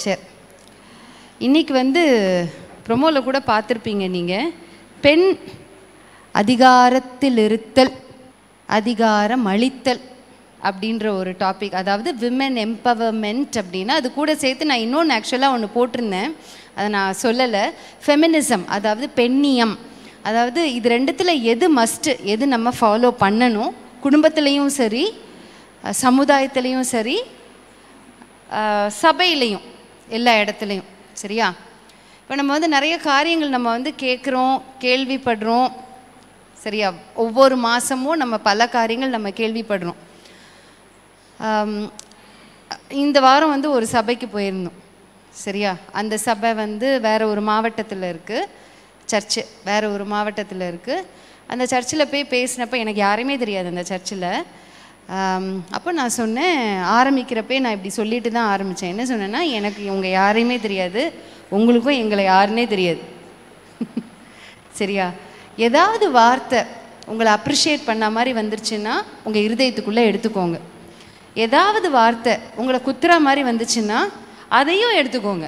சரி, இன்றைக்கி வந்து ப்ரொமோவில் கூட பார்த்துருப்பீங்க நீங்கள், பெண் அதிகாரத்தில் இருத்தல், அதிகாரம் அளித்தல் அப்படின்ற ஒரு டாபிக். அதாவது விமன் எம்பவர்மெண்ட் அப்படின்னா அது கூட சேர்த்து நான் இன்னொன்று ஆக்சுவலாக ஒன்று போட்டிருந்தேன், அதை நான் சொல்லலை. ஃபெமினிசம், அதாவது பெண்ணியம். அதாவது இது ரெண்டுத்தில் எது மஸ்ட்டு, எது நம்ம ஃபாலோ பண்ணணும், குடும்பத்துலேயும் சரி, சமுதாயத்துலேயும் சரி, சபையிலையும், எல்லா இடத்துலையும். சரியா? இப்போ நம்ம வந்து நிறைய காரியங்கள் நம்ம வந்து கேட்குறோம், கேள்விப்படுறோம். சரியா? ஒவ்வொரு மாதமும் நம்ம பல காரியங்கள் நம்ம கேள்விப்படுறோம். இந்த வாரம் வந்து ஒரு சபைக்கு போயிருந்தோம். சரியா? அந்த சபை வந்து வேறு ஒரு மாவட்டத்தில் இருக்குது, சர்ச்சு வேறு ஒரு மாவட்டத்தில் இருக்குது. அந்த சர்ச்சில் போய் பேசினப்போ எனக்கு யாருமே தெரியாது அந்த சர்ச்சில். அப்போ நான் சொன்னேன், ஆரம்பிக்கிறப்பே நான் இப்படி சொல்லிட்டு தான் ஆரம்பித்தேன். என்ன சொன்னேன்னா, எனக்கு இவங்க யாரையுமே தெரியாது, உங்களுக்கும் எங்களை யாருன்னே தெரியாது. சரியா? ஏதாவது வார்த்தை உங்களை அப்ரிஷியேட் பண்ண மாதிரி வந்துருச்சுன்னா உங்கள் இருதயத்துக்குள்ளே எடுத்துக்கோங்க. ஏதாவது வார்த்தை உங்களை குத்துற மாதிரி வந்துச்சுன்னா அதையும் எடுத்துக்கோங்க.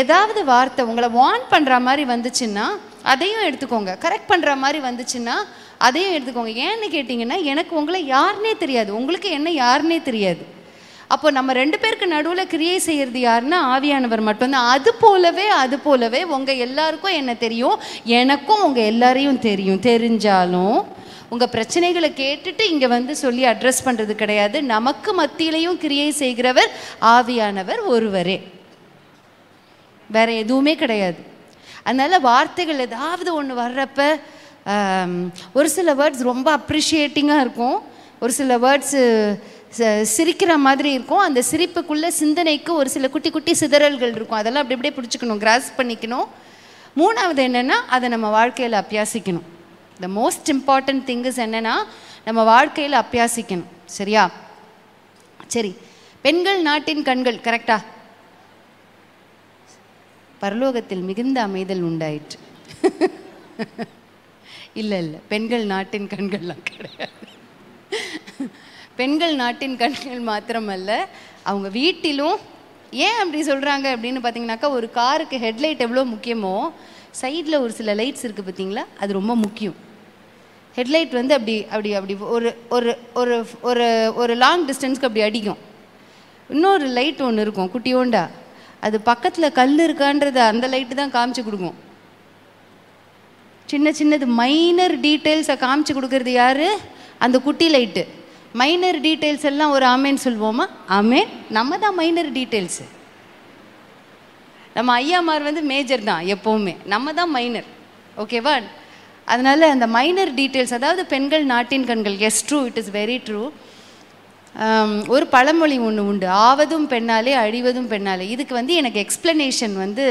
ஏதாவது வார்த்தை உங்களை வார்ன் பண்ணுற மாதிரி வந்துச்சுன்னா அதையும் எடுத்துக்கோங்க. கரெக்ட் பண்ணுற மாதிரி வந்துச்சுன்னா அதையும் எடுத்துக்கோங்க. ஏன்னு கேட்டிங்கன்னா, எனக்கு உங்களை யாருன்னே தெரியாது, உங்களுக்கு என்ன யாருன்னே தெரியாது. அப்போ நம்ம ரெண்டு பேருக்கு நடுவில் கிரியை செய்கிறது யாருன்னா ஆவியானவர் மட்டும்தான். அது போலவே உங்கள் எல்லாருக்கும் என்ன தெரியும், எனக்கும் உங்கள் எல்லாரையும் தெரியும். தெரிஞ்சாலும் உங்கள் பிரச்சனைகளை கேட்டுட்டு இங்கே வந்து சொல்லி அட்ரஸ் பண்ணுறது கிடையாது. நமக்கு மத்தியிலையும் கிரியை செய்கிறவர் ஆவியானவர் ஒருவரே, வேற எதுவுமே கிடையாது. அதனால் வார்த்தைகள் ஏதாவது ஒன்று வர்றப்ப ஒரு சில வேர்ட்ஸ் ரொம்ப அப்ரிஷியேட்டிங்காக இருக்கும், ஒரு சில வேர்ட்ஸு சிரிக்கிற மாதிரி இருக்கும். அந்த சிரிப்புக்குள்ளே சிந்தனைக்கு ஒரு சில குட்டி குட்டி சிதறல்கள் இருக்கும். அதெல்லாம் அப்படி அப்படியே பிடிச்சிக்கணும், கிராஸ் பண்ணிக்கணும். மூணாவது என்னென்னா, அதை நம்ம வாழ்க்கையில் அபியாசிக்கணும். த மோஸ்ட் இம்பார்ட்டன்ட் திங்ஸ் என்னென்னா, நம்ம வாழ்க்கையில் அபியாசிக்கணும். சரியா? சரி, பெண்கள் நாட்டின் கண்கள், கரெக்டா? பரலோகத்தில் மிகுந்த அமைதல் உண்டாயிற்று. இல்லை, பெண்கள் நாட்டின் கண்கள்லாம் கிடையாது. பெண்கள் நாட்டின் கண்கள் மாத்திரமல்ல, அவங்க வீட்டிலும். ஏன் அப்படி சொல்கிறாங்க அப்படின்னு பார்த்தீங்கன்னாக்கா, ஒரு காருக்கு ஹெட்லைட் எவ்வளோ முக்கியமோ, சைடில் ஒரு சில லைட்ஸ் இருக்குது பார்த்தீங்களா, அது ரொம்ப முக்கியம். ஹெட்லைட் வந்து அப்படி அப்படி அப்படி ஒரு ஒரு ஒரு ஒரு ஒரு லாங் டிஸ்டன்ஸ்க்கு அப்படி அடிக்கும். இன்னொரு லைட் ஒன்று இருக்கும் குட்டியோண்டா, அது பக்கத்தில் கல் இருக்கான்றதை அந்த லைட்டு தான் காமிச்சு கொடுக்கும். சின்னது மைனர் டீட்டெயில்ஸை காமிச்சு கொடுக்கறது யார்? அந்த குட்டி லைட்டு. மைனர் டீட்டெயில்ஸ் எல்லாம் ஒரு ஆமேன்னு சொல்லுவோமா? ஆமேன். நம்ம தான் மைனர் டீட்டெயில்ஸு. நம்ம ஐயாமார் வந்து மேஜர் தான் எப்போவுமே, நம்ம தான் மைனர். ஓகேவா? அதனால் அந்த மைனர் டீட்டெயில்ஸ், அதாவது பெண்கள் நாட்டின் கண்கள். Yes, true, it is very true. ஒரு பழமொழி ஒன்று உண்டு, ஆவதும் பெண்ணாலே அழிவதும் பெண்ணாலே. இதுக்கு வந்து எனக்கு எக்ஸ்ப்ளனேஷன் வந்து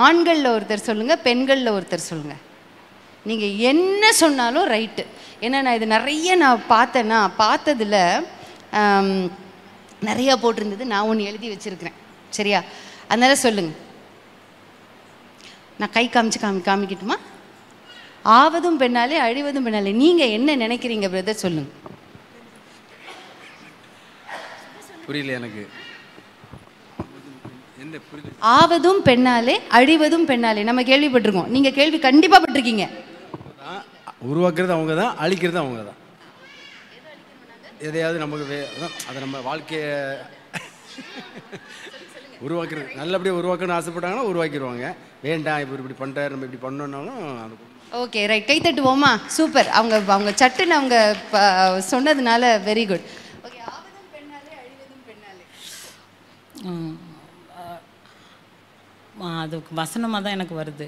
ஆண்களில் ஒருத்தர் சொல்லுங்கள், பெண்களில் ஒருத்தர் சொல்லுங்கள். நீங்கள் என்ன சொன்னாலும் ரைட்டு. ஏன்னா நான் இது நிறைய பார்த்ததில் நிறையா போட்டிருந்தது, நான் ஒன்று எழுதி வச்சுருக்கிறேன். சரியா? அதனால் சொல்லுங்கள். நான் கை காமிக்கட்டுமா? ஆவதும் பெண்ணாலே அழிவதும் பெண்ணாலே. நீங்கள் என்ன நினைக்கிறீங்க பிரதர்? சொல்லுங்கள். புரியல எனக்கு. ஆவதும் பெண்ணாலே அழிவதும் பெண்ணாலே நம்ம கேள்விப்பட்டிருக்கோம். நீங்கள் கேள்வி கண்டிப்பாக பட்டிருக்கீங்க. உருவாக்குறது அவங்க தான், அழிக்கிறது அவங்க தான். எதையாவது நமக்கு அதை நம்ம வாழ்க்கையை உருவாக்குறது, நல்லபடியாக உருவாக்கணும்னு ஆசைப்பட்டாங்கன்னா உருவாக்கிடுவாங்க. வேண்டாம் இப்போ இப்படி பண்ணுறாரு, நம்ம இப்படி பண்ணோன்னாலும். Okay, right. கை தட்டுவோமா? சூப்பர். அவங்க சட்டுன்னு அவங்க சொன்னதுனால வெரி குட். ஓகே, ஆவதும் பெண்ணாலே அழிவதும் பெண்ணாலே. அது வசனமாக தான் எனக்கு வருது.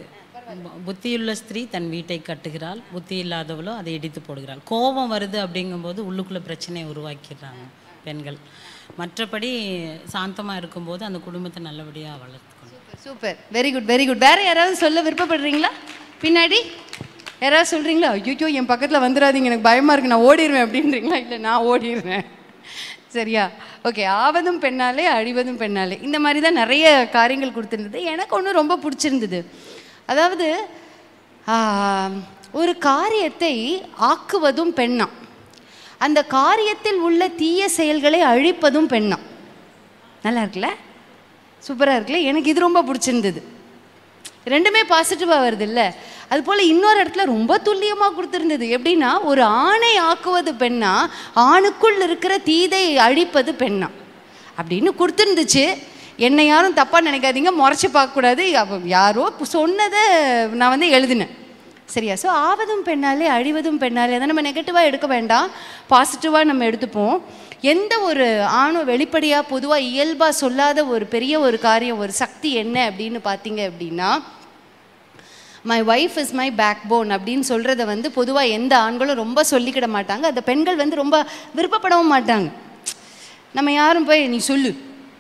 புத்தியுள்ள ஸ்திரீ தன் வீட்டை கட்டுகிறாள், புத்தி இல்லாதவளோ அதை இடித்து போடுகிறாள். கோபம் வருது அப்படிங்கும்போது உள்ளுக்குள்ளே பிரச்சனையை உருவாக்கிடுறாங்க பெண்கள். மற்றபடி சாந்தமாக இருக்கும்போது அந்த குடும்பத்தை நல்லபடியாக வளர்த்துக்கணும். Super, very good, very good. வேறு யாராவது சொல்ல விருப்பப்படுறீங்களா? பின்னாடி யாராவது சொல்கிறீங்களா? ஐயோ என் பக்கத்தில் வந்துடாதீங்க, எனக்கு பயமாக இருக்குது, நான் ஓடிடுவேன் அப்படின்றீங்களா? இல்லை, நான் ஓடிடுறேன். சரியா? ஓகே, ஆவதும் பெண்ணாலே அழிவதும் பெண்ணாலே. இந்த மாதிரி தான் நிறைய காரியங்கள் கொடுத்துருந்தது. எனக்கு ஒன்று ரொம்ப பிடிச்சிருந்தது. அதாவது ஒரு காரியத்தை ஆக்குவதும் பெண்ணாம், அந்த காரியத்தில் உள்ள தீய செயல்களை அழிப்பதும் பெண்ணாம். நல்லா இருக்குல்ல? சூப்பராக இருக்குல்ல, எனக்கு இது ரொம்ப பிடிச்சிருந்தது. ரெண்டுமே பாசிட்டிவாக வருது இல்லை. அதுபோல் இன்னொரு இடத்துல ரொம்ப துல்லியமாக கொடுத்துருந்தது. எப்படின்னா, ஒரு ஆணை ஆக்குவது பெண்ணா, ஆணுக்குள் இருக்கிற தீதை அழிப்பது பெண்ணா அப்படின்னு கொடுத்துருந்துச்சு. என்னை யாரும் தப்பாக நினைக்காதீங்க, முறைச்சி பார்க்கக்கூடாது. யாரோ சொன்னதை நான் வந்து எழுதினேன், சரியா? ஸோ ஆவதும் பெண்ணாலே அழிவதும் பெண்ணாலே, அதை நம்ம நெகட்டிவாக எடுக்க வேண்டாம், பாசிட்டிவாக நம்ம எடுத்துப்போம். எந்த ஒரு ஆணும் வெளிப்படையாக பொதுவாக இயல்பாக சொல்லாத ஒரு பெரிய ஒரு காரியம், ஒரு சக்தி என்ன அப்படின்னு பார்த்தீங்க அப்படின்னா, my wife is my backbone அப்படின்னு சொல்கிறத வந்து பொதுவாக எந்த ஆண்களும் ரொம்ப சொல்லிக்கிட மாட்டாங்க. அந்த பெண்கள் வந்து ரொம்ப விருப்பப்படவும் மாட்டாங்க. நம்ம யாரும் போய் நீ சொல்லு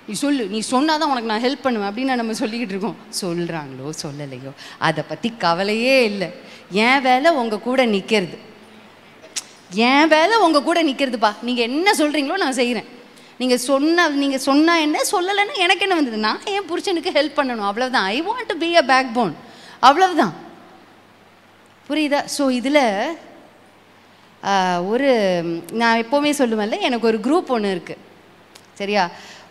நீ சொல்லு நீ சொன்னால் தான் உனக்கு நான் ஹெல்ப் பண்ணுவேன் அப்படின்னு நம்ம சொல்லிக்கிட்டு இருக்கோம். சொல்கிறாங்களோ சொல்லலையோ அதை பற்றி கவலையே இல்லை. என் வேலை உங்கள் கூட நிற்கிறது, என் வேலை உங்கள் கூட நிற்கிறதுப்பா. நீங்கள் என்ன சொல்கிறீங்களோ நான் செய்கிறேன். நீங்கள் சொன்னால் என்ன, சொல்லலைன்னா எனக்கு என்ன வந்தது? நான் என் புருஷனுக்கு ஹெல்ப் பண்ணணும், அவ்வளோதான். I want to be a backbone, அவ்வளவுதான். புரியுதா? ஸோ இதில் நான் எப்போவுமே சொல்லுவேன்ல, எனக்கு ஒரு குரூப் ஒன்று இருக்குது, சரியா?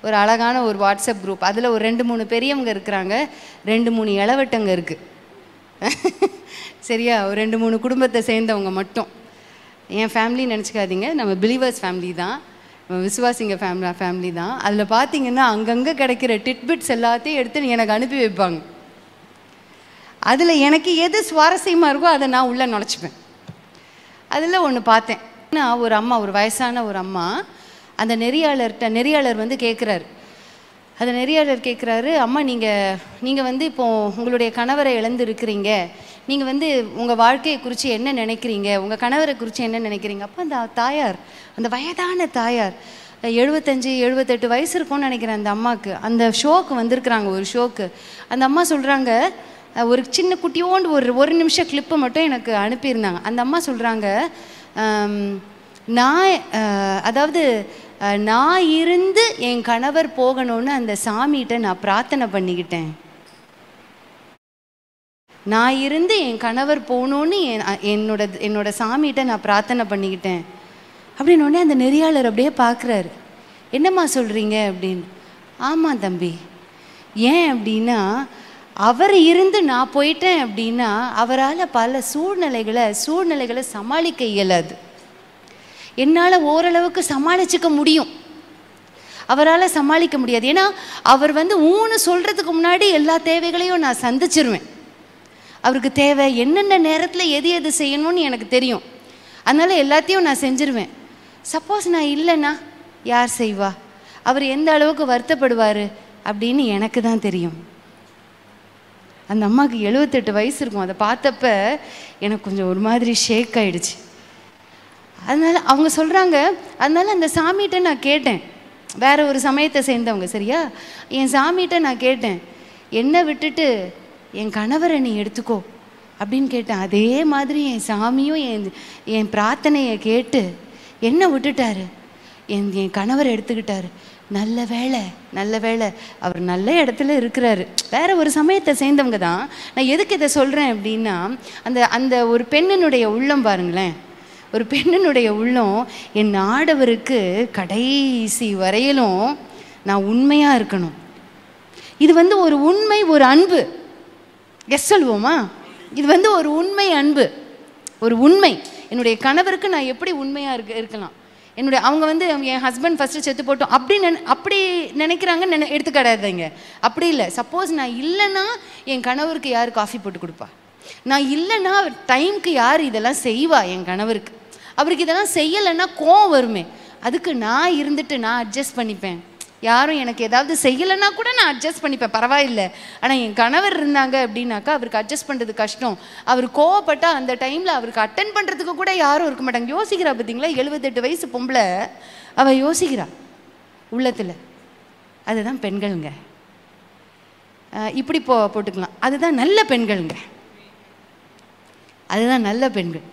ஒரு அழகான ஒரு வாட்ஸ்அப் குரூப். அதில் ஒரு 2-3 பெரியவங்க இருக்கிறாங்க, 2-3 இளவட்டங்க இருக்குது, சரியா? ஒரு 2-3 குடும்பத்தை சேர்ந்தவங்க மட்டும். என் ஃபேமிலி நினச்சிக்காதீங்க, நம்ம பிலீவர்ஸ் ஃபேமிலி தான், நம்ம விசுவாசிங்க ஃபேமிலி தான். அதில் பார்த்தீங்கன்னா அங்கங்கே கிடைக்கிற டிட்பிட்ஸ் எல்லாத்தையும் எடுத்து எனக்கு அனுப்பி வைப்பாங்க. அதில் எனக்கு எது சுவாரஸ்யமாக இருக்கோ அதை நான் உள்ளே நுழைச்சிப்பேன். அதில் ஒன்று பார்த்தேன். நான் ஒரு அம்மா, ஒரு வயசான ஒரு அம்மா, அந்த நெறியாளர் வந்து கேட்குறாரு. அந்த நெறியாளர் கேட்குறாரு, அம்மா நீங்கள் வந்து இப்போது உங்களுடைய கணவரை இழந்துருக்கிறீங்க, நீங்கள் வந்து உங்கள் வாழ்க்கையை குறித்து என்ன நினைக்கிறீங்க, உங்கள் கணவரை குறித்து என்ன நினைக்கிறீங்க? அப்போ அந்த தாயார், அந்த வயதான தாயார், 75-78 வயசு இருக்கும்னு நினைக்கிறேன் அந்த அம்மாவுக்கு. அந்த ஷோக்கு வந்திருக்கிறாங்க, ஒரு ஷோக்கு. அந்த அம்மா சொல்கிறாங்க, ஒரு சின்ன குட்டியோண்டு ஒரு நிமிஷம் கிளிப்பை மட்டும் எனக்கு அனுப்பியிருந்தாங்க. அந்த அம்மா சொல்கிறாங்க, நான் இருந்து என் கணவர் போகணும்னு அந்த சாமிகிட்ட நான் பிரார்த்தனை பண்ணிக்கிட்டேன். நான் இருந்து என் கணவர் போகணுன்னு என்னோட சாமிகிட்ட நான் பிரார்த்தனை பண்ணிக்கிட்டேன் அப்படின்னு. உடனே அந்த நெறியாளர் அப்படியே பார்க்குறாரு. என்னம்மா சொல்கிறீங்க அப்படின்னு. ஆமாம் தம்பி, ஏன் அப்படின்னா, அவர் இருந்து நான் போயிட்டேன் அப்படின்னா அவரால் பல சூழ்நிலைகளை சமாளிக்க இயலாது. என்னால் ஓரளவுக்கு சமாளிச்சுக்க முடியும், அவரால் சமாளிக்க முடியாது. ஏன்னா அவர் வந்து ஊன்னு சொல்கிறதுக்கு முன்னாடி எல்லா தேவைகளையும் நான் சந்திச்சிருவேன். அவருக்கு தேவை என்னென்ன நேரத்தில் எது செய்யணும்னு எனக்கு தெரியும், அதனால் எல்லாத்தையும் நான் செஞ்சிருவேன். சப்போஸ் நான் இல்லைன்னா யார் செய்வா, அவர் எந்த அளவுக்கு வருத்தப்படுவார் அப்படின்னு எனக்கு தான் தெரியும். அந்த அம்மாவுக்கு 78 வயசு இருக்கும். அதை பார்த்தப்ப எனக்கு கொஞ்சம் ஒரு மாதிரி ஷேக் ஆகிடுச்சு. அதனால் அவங்க சொல்கிறாங்க, அதனால் அந்த சாமிகிட்ட நான் கேட்டேன், வேறு ஒரு சமயத்தை சேர்ந்தவங்க, சரியா? என் சாமிகிட்ட நான் கேட்டேன், என்னை விட்டுட்டு என் கணவரை நீ எடுத்துக்கோ அப்படின்னு கேட்டேன். அதே மாதிரி என் சாமியும் என் பிரார்த்தனையை கேட்டு என்னை விட்டுட்டாரு, என் கணவரை எடுத்துக்கிட்டாரு. நல்ல வேலை அவர் நல்ல இடத்துல இருக்கிறாரு. வேறு ஒரு சமயத்தை சேர்ந்தவங்க தான். நான் எதுக்கு இதை சொல்கிறேன் அப்படின்னா, அந்த ஒரு பெண்ணினுடைய உள்ளம் பாருங்களேன், ஒரு பெண்ணினுடைய உள்ளம், என் ஆடவருக்கு கடைசி வரையிலும் நான் உண்மையாக இருக்கணும். இது வந்து ஒரு உண்மை, ஒரு அன்பு. எஸ் சொல்லுவோமா? இது வந்து ஒரு உண்மை அன்பு, ஒரு உண்மை. என்னுடைய கணவருக்கு நான் எப்படி உண்மையாக இருக்கலாம். அவங்க வந்து என் ஹஸ்பண்ட் ஃபஸ்ட்டு செத்து போட்டோம் அப்படி நினைக்கிறாங்கன்னு எடுத்துக்கிடாதீங்க. அப்படி இல்லை. சப்போஸ் நான் இல்லைன்னா என் கணவருக்கு யார் காஃபி போட்டு கொடுப்பா, நான் இல்லைன்னா டைமுக்கு யார் இதெல்லாம் செய்வா என் கணவருக்கு. அவருக்கு இதெல்லாம் செய்யலைன்னா கோவம் வருமே, அதுக்கு நான் இருந்துட்டு நான் அட்ஜஸ்ட் பண்ணிப்பேன். யாரும் எனக்கு ஏதாவது செய்யலைன்னா கூட நான் அட்ஜஸ்ட் பண்ணிப்பேன், பரவாயில்லை. ஆனால் என் கணவர் இருந்தாங்க அப்படின்னாக்கா அவருக்கு அட்ஜஸ்ட் பண்ணுறது கஷ்டம். அவர் கோவப்பட்டால் அந்த டைமில் அவருக்கு அட்டன் பண்ணுறதுக்கு கூட யாரும் இருக்க மாட்டாங்க. யோசிக்கிறா பார்த்தீங்களா, 78 வயசு பொம்பளை அவள் யோசிக்கிறா உள்ளத்தில். அதுதான் பெண்களுங்க. இப்படி போட்டுக்கலாம். அதுதான் நல்ல பெண்களுங்க, அதுதான் நல்ல பெண்கள்.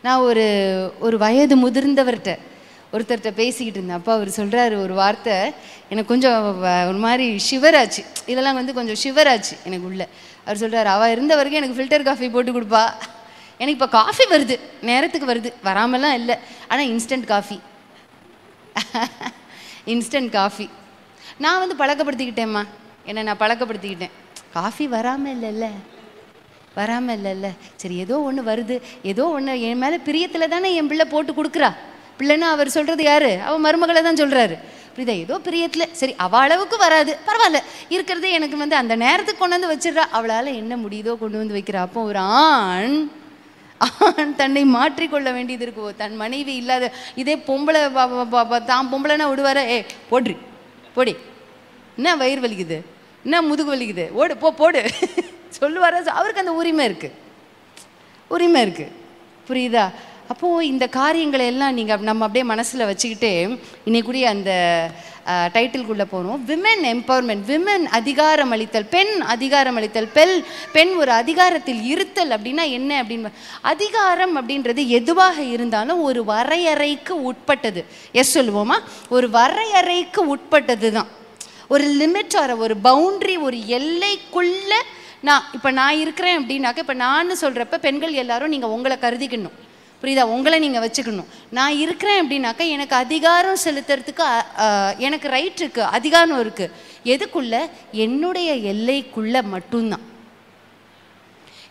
நான் ஒரு வயது முதிர்ந்தவர்கிட்ட ஒருத்தர்கிட்ட பேசிக்கிட்டு இருந்தேன். அப்போ அவர் சொல்கிறாரு ஒரு வார்த்தை, எனக்கு கொஞ்சம் ஒரு மாதிரி ஷிவராச்சு, இதெல்லாம் வந்து கொஞ்சம் ஷிவராச்சு எனக்கு உள்ள. அவர் சொல்கிறார், அவள் இருந்த வரைக்கும் எனக்கு ஃபில்டர் காஃபி போட்டு கொடுப்பா, எனக்கு இப்போ காஃபி வருது, நேரத்துக்கு வருது, வராமலாம் இல்லை, ஆனால் இன்ஸ்டன்ட் காஃபி நான் வந்து பழக்கப்படுத்திக்கிட்டேம்மா. என்னை நான் பழக்கப்படுத்திக்கிட்டேன். காஃபி வராமல் இல்லைல்ல, சரி ஏதோ ஒன்று வருது, ஏதோ ஒன்று என் மேலே பிரியத்தில் தானே என் பிள்ளை போட்டு கொடுக்குறா. பிள்ளைன்னா அவர் சொல்கிறது யார்? அவன் மருமகளை தான் சொல்கிறாரு. புரியுதா? ஏதோ பிரியத்தில், சரி அவள் அளவுக்கு வராது, பரவாயில்ல, இருக்கிறதே எனக்கு அந்த நேரத்துக்கு கொண்டு வந்து வச்சிடறா, அவளால் என்ன முடியுதோ கொண்டு வந்து வைக்கிறா. அப்போ ஒரு ஆண் தன்னை மாற்றிக்கொள்ள வேண்டியது இருக்குவோ. தன் மனைவி இல்லாத இதே பொம்பளை தான் பொம்பளைன்னா விடுவார, போடி, என்ன வயிறு வலிக்குது, என்ன முதுகு வலிக்குது, ஓடு போடு சொல்லுவார. அவருக்கு அந்த உரிமை இருக்குது. புரியுதா? அப்போது இந்த காரியங்களை எல்லாம் நம்ம அப்படியே மனசில் வச்சுக்கிட்டே இன்னைக்குரிய அந்த டைட்டில்குள்ளே போகிறோம். விமென் எம்பவர்மெண்ட், விமென் அதிகாரம் அளித்தல், பெண் அதிகாரம் அளித்தல், பெண் ஒரு அதிகாரத்தில் இருத்தல் அப்படின்னா என்ன அப்படின்னு. அதிகாரம் அப்படின்றது எதுவாக இருந்தாலும் ஒரு வரையறைக்கு உட்பட்டது. எஸ் சொல்லுவோமா? ஒரு வரையறைக்கு உட்பட்டது தான். ஒரு லிமிட், ஒரு பவுண்ட்ரி, ஒரு எல்லைக்குள்ளே நான் இருக்கிறேன் அப்படின்னாக்க, இப்போ நான் சொல்கிறப்ப பெண்கள் எல்லாரும் நீங்கள் உங்களை கருதிக்கணும். புரியுதா? உங்களை நீங்கள் வச்சுக்கணும். நான் இருக்கிறேன் அப்படின்னாக்கா எனக்கு அதிகாரம் செலுத்துறதுக்கு எனக்கு ரைட் இருக்குது, அதிகாரம் இருக்குது. எதுக்குள்ள? என்னுடைய எல்லைக்குள்ளே மட்டும்தான்.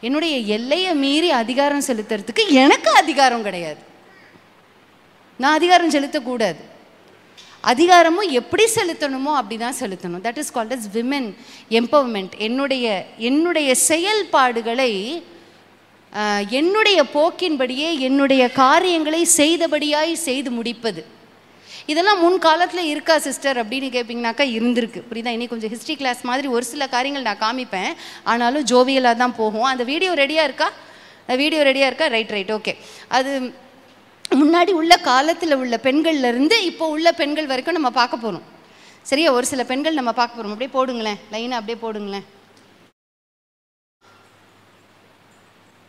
என்னுடைய எல்லையை மீறி அதிகாரம் செலுத்துறதுக்கு எனக்கு அதிகாரம் கிடையாது. நான் அதிகாரம் செலுத்தக்கூடாது. அதிகாரமும் எப்படி செலுத்தணுமோ அப்படி தான் செலுத்தணும். That is called as women empowerment. என்னுடைய செயல்பாடுகளை என்னுடைய போக்கின்படியே என்னுடைய காரியங்களை செய்தபடியாய் செய்து முடிப்பது. இதெல்லாம் முன்காலத்தில் இருக்கா சிஸ்டர் அப்படின்னு கேட்பீங்கனாக்கா இருந்திருக்கு. புரியுதா? இன்னைக்கு கொஞ்சம் ஹிஸ்ட்ரி கிளாஸ் மாதிரி ஒரு சில காரியங்கள் நான் காமிப்பேன், ஆனாலும் ஜோவியலாக தான் போகும். அந்த வீடியோ ரெடியாக இருக்கா? Right, okay. அது முன்னாடி உள்ள காலத்தில் உள்ள பெண்கள்லேருந்து இப்போ உள்ள பெண்கள் வரைக்கும் நம்ம பார்க்க போகிறோம். சரியா? ஒரு சில பெண்கள் நம்ம பார்க்க போகிறோம். அப்படியே போடுங்களேன், லைனாக அப்படியே போடுங்களேன்.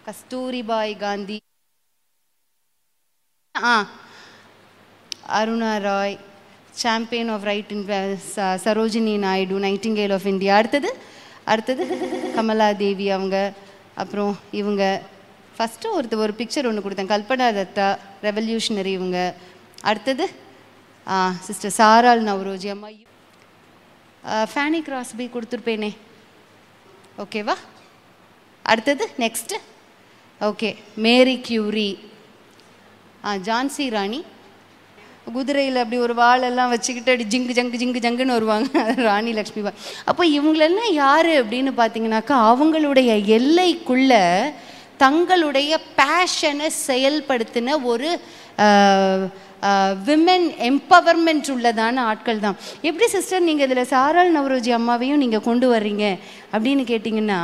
Kasturibai Gandhi, Aruna Roy, champion of right in Sarojini Naidu, nightingale of India. அடுத்தது கமலா தேவி அவங்க. அப்புறம் இவங்க ஃபஸ்ட்டு ஒரு பிக்சர் ஒன்று கொடுத்தேன், கல்பனா தத்தா, ரெவல்யூஷனரி இவங்க. அடுத்தது சிஸ்டர் சாரால் நவ்ரோஜி அம்மா. ஃபேனி கிராஸ்பி கொடுத்துருப்பேனே, ஓகேவா? அடுத்தது next okay, Marie Curie, Jhansi Rani. குதிரையில் அப்படி ஒரு வாளெல்லாம் வச்சுக்கிட்டு அப்படி ஜிங்கு ஜங்குன்னு வருவாங்க, ராணி லக்ஷ்மிபாய். அப்போ இவங்களெல்லாம் யார் அப்படின்னு பார்த்தீங்கன்னாக்கா, அவங்களுடைய எல்லைக்குள்ளே தங்களுடைய பேஷனை செயல்படுத்தின ஒரு விமென் எம்பவர்மெண்ட் உள்ளதான ஆட்கள் தான். எப்படி சிஸ்டர் நீங்கள் இதில் சாரால் நவ்ரோஜி அம்மாவையும் நீங்கள் கொண்டு வர்றீங்க அப்படின்னு கேட்டிங்கன்னா,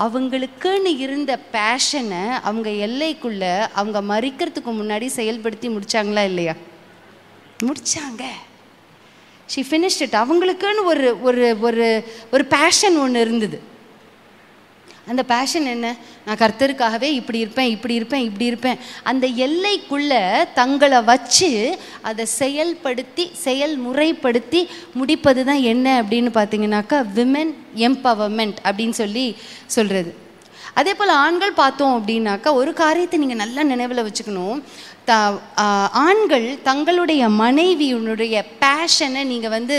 அவங்களுக்குன்னு இருந்த பேஷனை அவங்க எல்லைக்குள்ளே அவங்க மறிக்கிறதுக்கு முன்னாடி செயல்படுத்தி முடித்தாங்களா இல்லையா? முடித்தாங்க. She finished it. அவங்களுக்குன்னு ஒரு ஒரு ஒரு ஒரு பேஷன் ஒன்று இருந்தது. அந்த பேஷன் என்ன? நான் கர்த்தருக்காகவே இப்படி இருப்பேன். அந்த எல்லைக்குள்ளே தங்களை வச்சு அதை செயல்முறைப்படுத்தி முடிப்பது தான் என்ன அப்படின்னு பார்த்தீங்கன்னாக்கா விமென் எம்பவர்மெண்ட் அப்படின்னு சொல்கிறது. அதே போல் ஆண்கள் பார்த்தோம் அப்படின்னாக்கா ஒரு காரியத்தை நீங்கள் நல்லா நினைவில் வச்சுக்கணும். ஆண்கள் தங்களுடைய மனைவியினுடைய பேஷனை நீங்கள்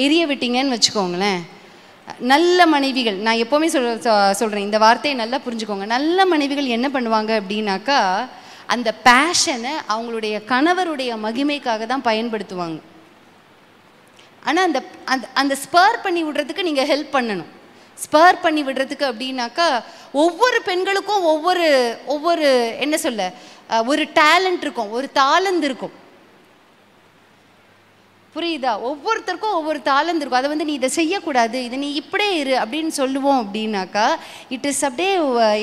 எரிய விட்டீங்கன்னு வச்சுக்கோங்களேன். நல்ல மனைவிகள், நான் எப்போவுமே சொல்கிறேன் இந்த வார்த்தையை நல்லா புரிஞ்சுக்கோங்க. நல்ல மனைவிகள் என்ன பண்ணுவாங்க அப்படின்னாக்கா, அந்த பேஷனை அவங்களுடைய கணவருடைய மகிமைக்காக தான் பயன்படுத்துவாங்க. ஆனால் அந்த ஸ்பேர் பண்ணி விடுறதுக்கு நீங்கள் ஹெல்ப் பண்ணணும். ஸ்பேர் பண்ணி விடுறதுக்கு அப்படின்னாக்கா ஒவ்வொரு பெண்களுக்கும் ஒவ்வொரு என்ன சொல்ல, ஒரு டேலண்ட் இருக்கும், ஒரு தாளந்து இருக்கும். புரியுதா? ஒவ்வொருத்தருக்கும் ஒவ்வொரு தாளந்து இருக்கும். அதை நீ இதை செய்யக்கூடாது, இதை நீ இப்படியே இரு அப்படின்னு சொல்லுவோம் அப்படின்னாக்கா இட் இஸ் அப்படியே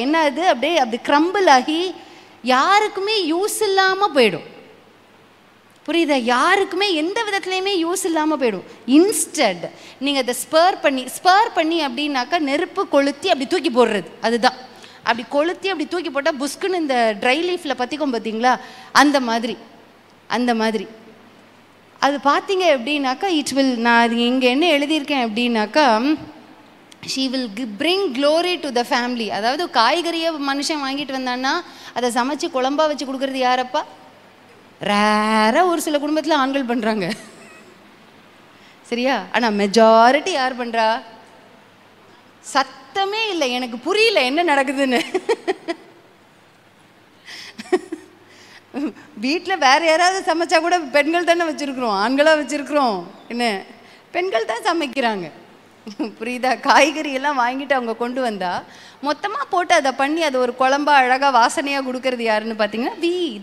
என்ன, அது அப்படி க்ரம்பிள் ஆகி யாருக்குமே யூஸ் இல்லாமல் போயிடும். புரியுதா? யாருக்குமே எந்த விதத்துலையுமே யூஸ் இல்லாமல் போயிடும். இன்ஸ்டெட் நீங்கள் அதை ஸ்பேர் பண்ணி அப்படின்னாக்கா நெருப்பு கொளுத்தி அப்படி தூக்கி போடுறது. அதுதான், அப்படி கொளுத்தி அப்படி தூக்கி போட்டால் புஸ்குன்னு இந்த ட்ரை லீஃபில் பற்றிக்கும் பார்த்தீங்களா, அந்த மாதிரி அது பார்த்தீங்க அப்படின்னாக்கா நான் அது இங்கே என்ன எழுதியிருக்கேன் அப்படின்னாக்கா, she will bring glory to the family. அதாவது காய்கறியை மனுஷன் வாங்கிட்டு வந்தான்னா அதை சமைச்சு குழம்பா வச்சு கொடுக்குறது யாரப்பா? ரேராக ஒரு சில குடும்பத்தில் ஆண்கள் பண்ணுறாங்க. சரியா? ஆனால் மெஜாரிட்டி யார் பண்ணுறா? சத்தமே இல்லை, எனக்கு புரியல என்ன நடக்குதுன்னு. வீட்டில் வேற யாராவது சமைச்சா கூட பெண்கள் தானே வச்சுருக்குறோம், ஆண்களாக வச்சுருக்குறோம். என்ன, பெண்கள் தான் சமைக்கிறாங்க. புரியுதா? காய்கறி எல்லாம் வாங்கிட்டு அவங்க கொண்டு வந்தா மொத்தமாக போட்டு அதை பண்ணி அதை ஒரு குழம்பா அழகாக வாசனையாக கொடுக்கறது யாருன்னு பார்த்தீங்கன்னா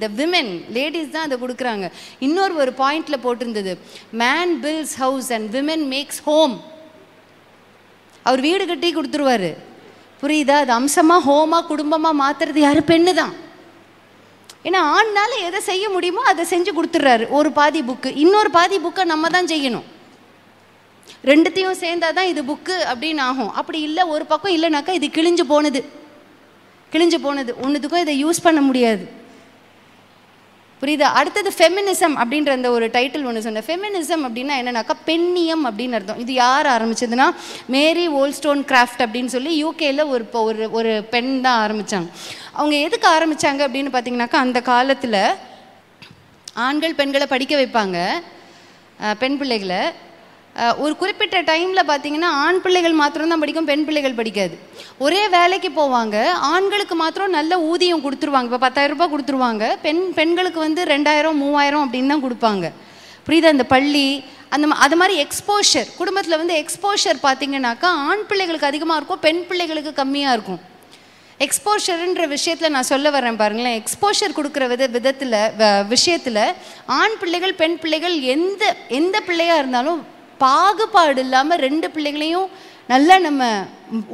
த விமென், லேடிஸ் தான் அதை கொடுக்குறாங்க. இன்னொரு ஒரு பாயிண்ட்ல போட்டிருந்தது, man builds house and women makes home. அவர் வீடு கட்டி கொடுத்துருவாரு. புரியுதா? அது அம்சமாக ஹோமாக குடும்பமாக மாற்றுறது யார்? பெண்ணு தான். ஏன்னா ஆண்னால எதை செய்ய முடியுமோ அதை செஞ்சு கொடுத்துட்றாரு. ஒரு பாதி புக்கு, இன்னொரு பாதி புக்கை நம்ம தான் செய்யணும். ரெண்டுத்தையும் சேர்ந்தாதான் இது புக்கு அப்படின்னு ஆகும். அப்படி இல்லை, ஒரு பக்கம் இல்லைனாக்கா இது கிழிஞ்சு போனது ஒன்றுத்துக்கும் இதை யூஸ் பண்ண முடியாது. புரியுதா? அடுத்தது ஃபெமினிசம் அப்படின்ற அந்த ஒரு டைட்டில் ஒன்று சொன்னேன். ஃபெமினிசம் அப்படின்னா என்னன்னாக்கா பெண்ணியம் அப்படின்னு அர்த்தம். இது யார் ஆரம்பிச்சதுன்னா மேரி wollstonecraft அப்படின்னு சொல்லி யூகேல ஒரு பெண் தான் ஆரம்பித்தாங்க. அவங்க எதுக்கு ஆரம்பித்தாங்க அப்படின்னு பார்த்தீங்கன்னாக்கா, அந்த காலத்தில் ஆண்கள் பெண்களை படிக்க வைப்பாங்க, பெண் பிள்ளைகளை. ஒரு குறிப்பிட்ட டைமில் பார்த்தீங்கன்னா ஆண் பிள்ளைகள் மாத்திரம்தான் படிக்கும், பெண் பிள்ளைகள் படிக்காது. ஒரே வேலைக்கு போவாங்க, ஆண்களுக்கு மாத்திரம் நல்ல ஊதியம் கொடுத்துருவாங்க. இப்போ 10,000 ரூபாய் கொடுத்துருவாங்க, பெண்களுக்கு வந்து 2,000 3,000 அப்படின்னு தான் கொடுப்பாங்க. புரியுதா? அந்த பள்ளி அது மாதிரி எக்ஸ்போஷர், குடும்பத்தில் வந்து எக்ஸ்போஷர் பார்த்தீங்கன்னாக்கா ஆண் பிள்ளைகளுக்கு அதிகமாக இருக்கும், பெண் பிள்ளைகளுக்கு கம்மியாக இருக்கும். எக்ஸ்போஷருன்ற விஷயத்தில் நான் சொல்ல வரேன் பாருங்களேன். எக்ஸ்போஷர் கொடுக்குற விஷயத்தில் ஆண் பிள்ளைகள் பெண் பிள்ளைகள் எந்த பிள்ளையாக இருந்தாலும் பாகுபாடு இல்லாமல் ரெண்டு பிள்ளைகளையும் நல்லா நம்ம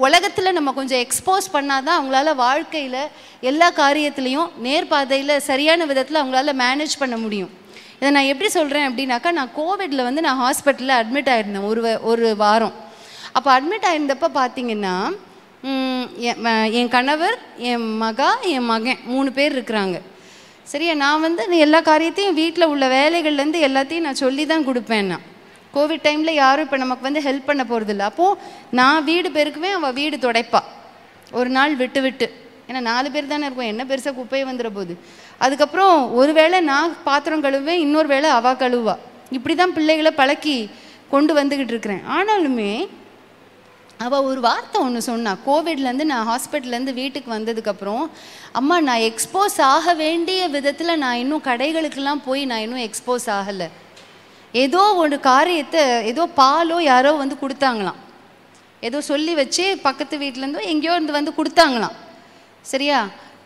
உலகத்தில் நம்ம கொஞ்சம் எக்ஸ்போஸ் பண்ணாதான் அவங்களால வாழ்க்கையில் எல்லா காரியத்துலேயும் நேர்பாதையில் சரியான விதத்தில் அவங்களால மேனேஜ் பண்ண முடியும். இதை நான் எப்படி சொல்கிறேன் அப்படின்னாக்கா, நான் கோவிடில் வந்து நான் ஹாஸ்பிட்டலில் அட்மிட் ஆகிருந்தேன் ஒரு வாரம். அப்போ அட்மிட் ஆகிருந்தப்போ பார்த்தீங்கன்னா என் கணவர், என் மகன் 3 பேர் இருக்கிறாங்க. சரியா? நான் வந்து எல்லா காரியத்தையும் வீட்டில் உள்ள வேலைகள்லேருந்து எல்லாத்தையும் நான் சொல்லி தான் கொடுப்பேன். நான் கோவிட் டைமில் யாரும் இப்போ நமக்கு வந்து ஹெல்ப் பண்ண போகிறதில்ல. அப்போது நான் வீடு பெருக்குவேன், அவள் வீடு துடைப்பா, ஒரு நாள் விட்டு. ஏன்னா 4 பேர் தானே இருக்கும், என்ன பெருசாக குப்பையை வந்துட போகுது. அதுக்கப்புறம் ஒரு வேளை நான் பாத்திரம் கழுவேன், இன்னொரு வேளை அவள் கழுவா. இப்படி தான் பிள்ளைகளை பழக்கி கொண்டு வந்துக்கிட்டு இருக்கிறேன். ஆனாலுமே அவள் ஒரு வார்த்தை ஒன்று சொன்னா. கோவிட்லேருந்து நான் ஹாஸ்பிட்டல்லேருந்து வீட்டுக்கு வந்ததுக்கப்புறம், அம்மா நான் எக்ஸ்போஸ் ஆக வேண்டிய விதத்தில் நான் இன்னும் கடைகளுக்கெல்லாம் போய் நான் இன்னும் எக்ஸ்போஸ் ஆகலை. ஏதோ ஒரு காரியத்தை, ஏதோ பாலோ யாரோ வந்து கொடுத்தாங்களாம், ஏதோ சொல்லி வச்சு பக்கத்து வீட்டிலேருந்தோ எங்கேயோ இருந்து வந்து கொடுத்தாங்களாம். சரியா?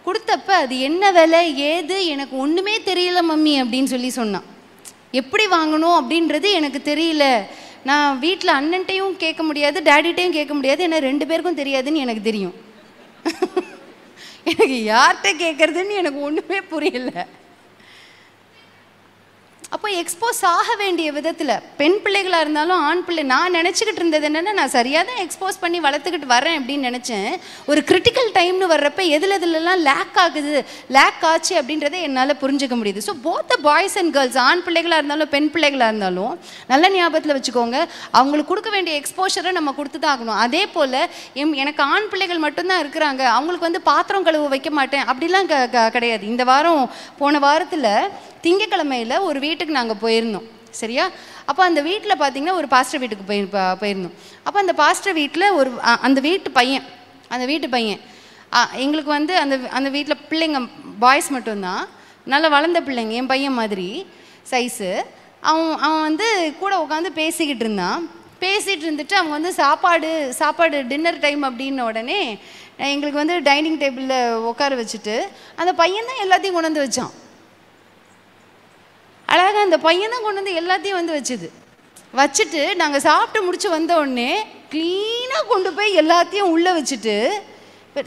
கொடுத்தப்ப அது என்ன விலை ஏது எனக்கு ஒன்றுமே தெரியல மம்மி அப்படின்னு சொல்லி சொன்னான். எப்படி வாங்கணும் அப்படின்றது எனக்கு தெரியல. நான் வீட்டில் அண்ணன்ட்டையும் கேட்க முடியாது, டேடிட்டையும் கேட்க முடியாது, ஏன்னா 2 பேருக்கும் தெரியாதுன்னு எனக்கு தெரியும். எனக்கு யார்கிட்ட கேட்குறதுன்னு எனக்கு ஒன்றுமே புரியல. அப்போ எக்ஸ்போஸ் ஆக வேண்டிய விதத்தில் பெண் பிள்ளைகளாக இருந்தாலும் ஆண் பிள்ளை, நான் நினச்சிக்கிட்டு இருந்தது என்னென்னா, நான் சரியாக தான் எக்ஸ்போஸ் பண்ணி வளர்த்துக்கிட்டு வரேன் அப்படின்னு நினச்சேன். ஒரு கிரிட்டிக்கல் டைம்னு வர்றப்ப எதுலெல்லாம் லேக் ஆச்சு அப்படின்றத என்னால் புரிஞ்சுக்க முடியுது. So both the boys and girls, ஆண் பிள்ளைகளாக இருந்தாலும் பெண் பிள்ளைகளாக இருந்தாலும் நல்ல ஞாபகத்தில் வச்சுக்கோங்க, அவங்களுக்கு கொடுக்க வேண்டிய எக்ஸ்போஷரை நம்ம கொடுத்து தான் ஆகணும். அதே போல் எனக்கு ஆண் பிள்ளைகள் மட்டும்தான் இருக்கிறாங்க, அவங்களுக்கு வந்து பாத்திரம் கழுவ வைக்க மாட்டேன் அப்படிலாம் கிடையாது. இந்த வாரம், போன வாரத்தில் திங்கக்கிழமையில் ஒரு வீட்டுக்கு நாங்கள் போயிருந்தோம். சரியா? அப்போ அந்த வீட்டில் பார்த்தீங்கன்னா ஒரு பாஸ்டர் வீட்டுக்கு போயிருந்தோம். அப்போ அந்த பாஸ்டர் வீட்டில் அந்த வீட்டு பையன் எங்களுக்கு வந்து அந்த வீட்டில் பிள்ளைங்க பாய்ஸ் மட்டும்தான், நல்லா வளர்ந்த பிள்ளைங்க, என் பையன் மாதிரி சைஸு. அவன் வந்து கூட உட்காந்து பேசிக்கிட்டு இருந்துட்டு அவங்க வந்து சாப்பாடு டின்னர் டைம் அப்படின்ன உடனே எங்களுக்கு வந்து டைனிங் டேபிளில் உட்கார வச்சுட்டு அந்த பையன் தான் எல்லாத்தையும் கொண்டு வந்து வச்சான். அழகாக அந்த பையன் தான் கொண்டு வந்து எல்லாத்தையும் வந்து வச்சுட்டு நாங்கள் சாப்பிட்டு முடிச்சு வந்த உடனே க்ளீனாக கொண்டு போய் எல்லாத்தையும் உள்ளே வச்சுட்டு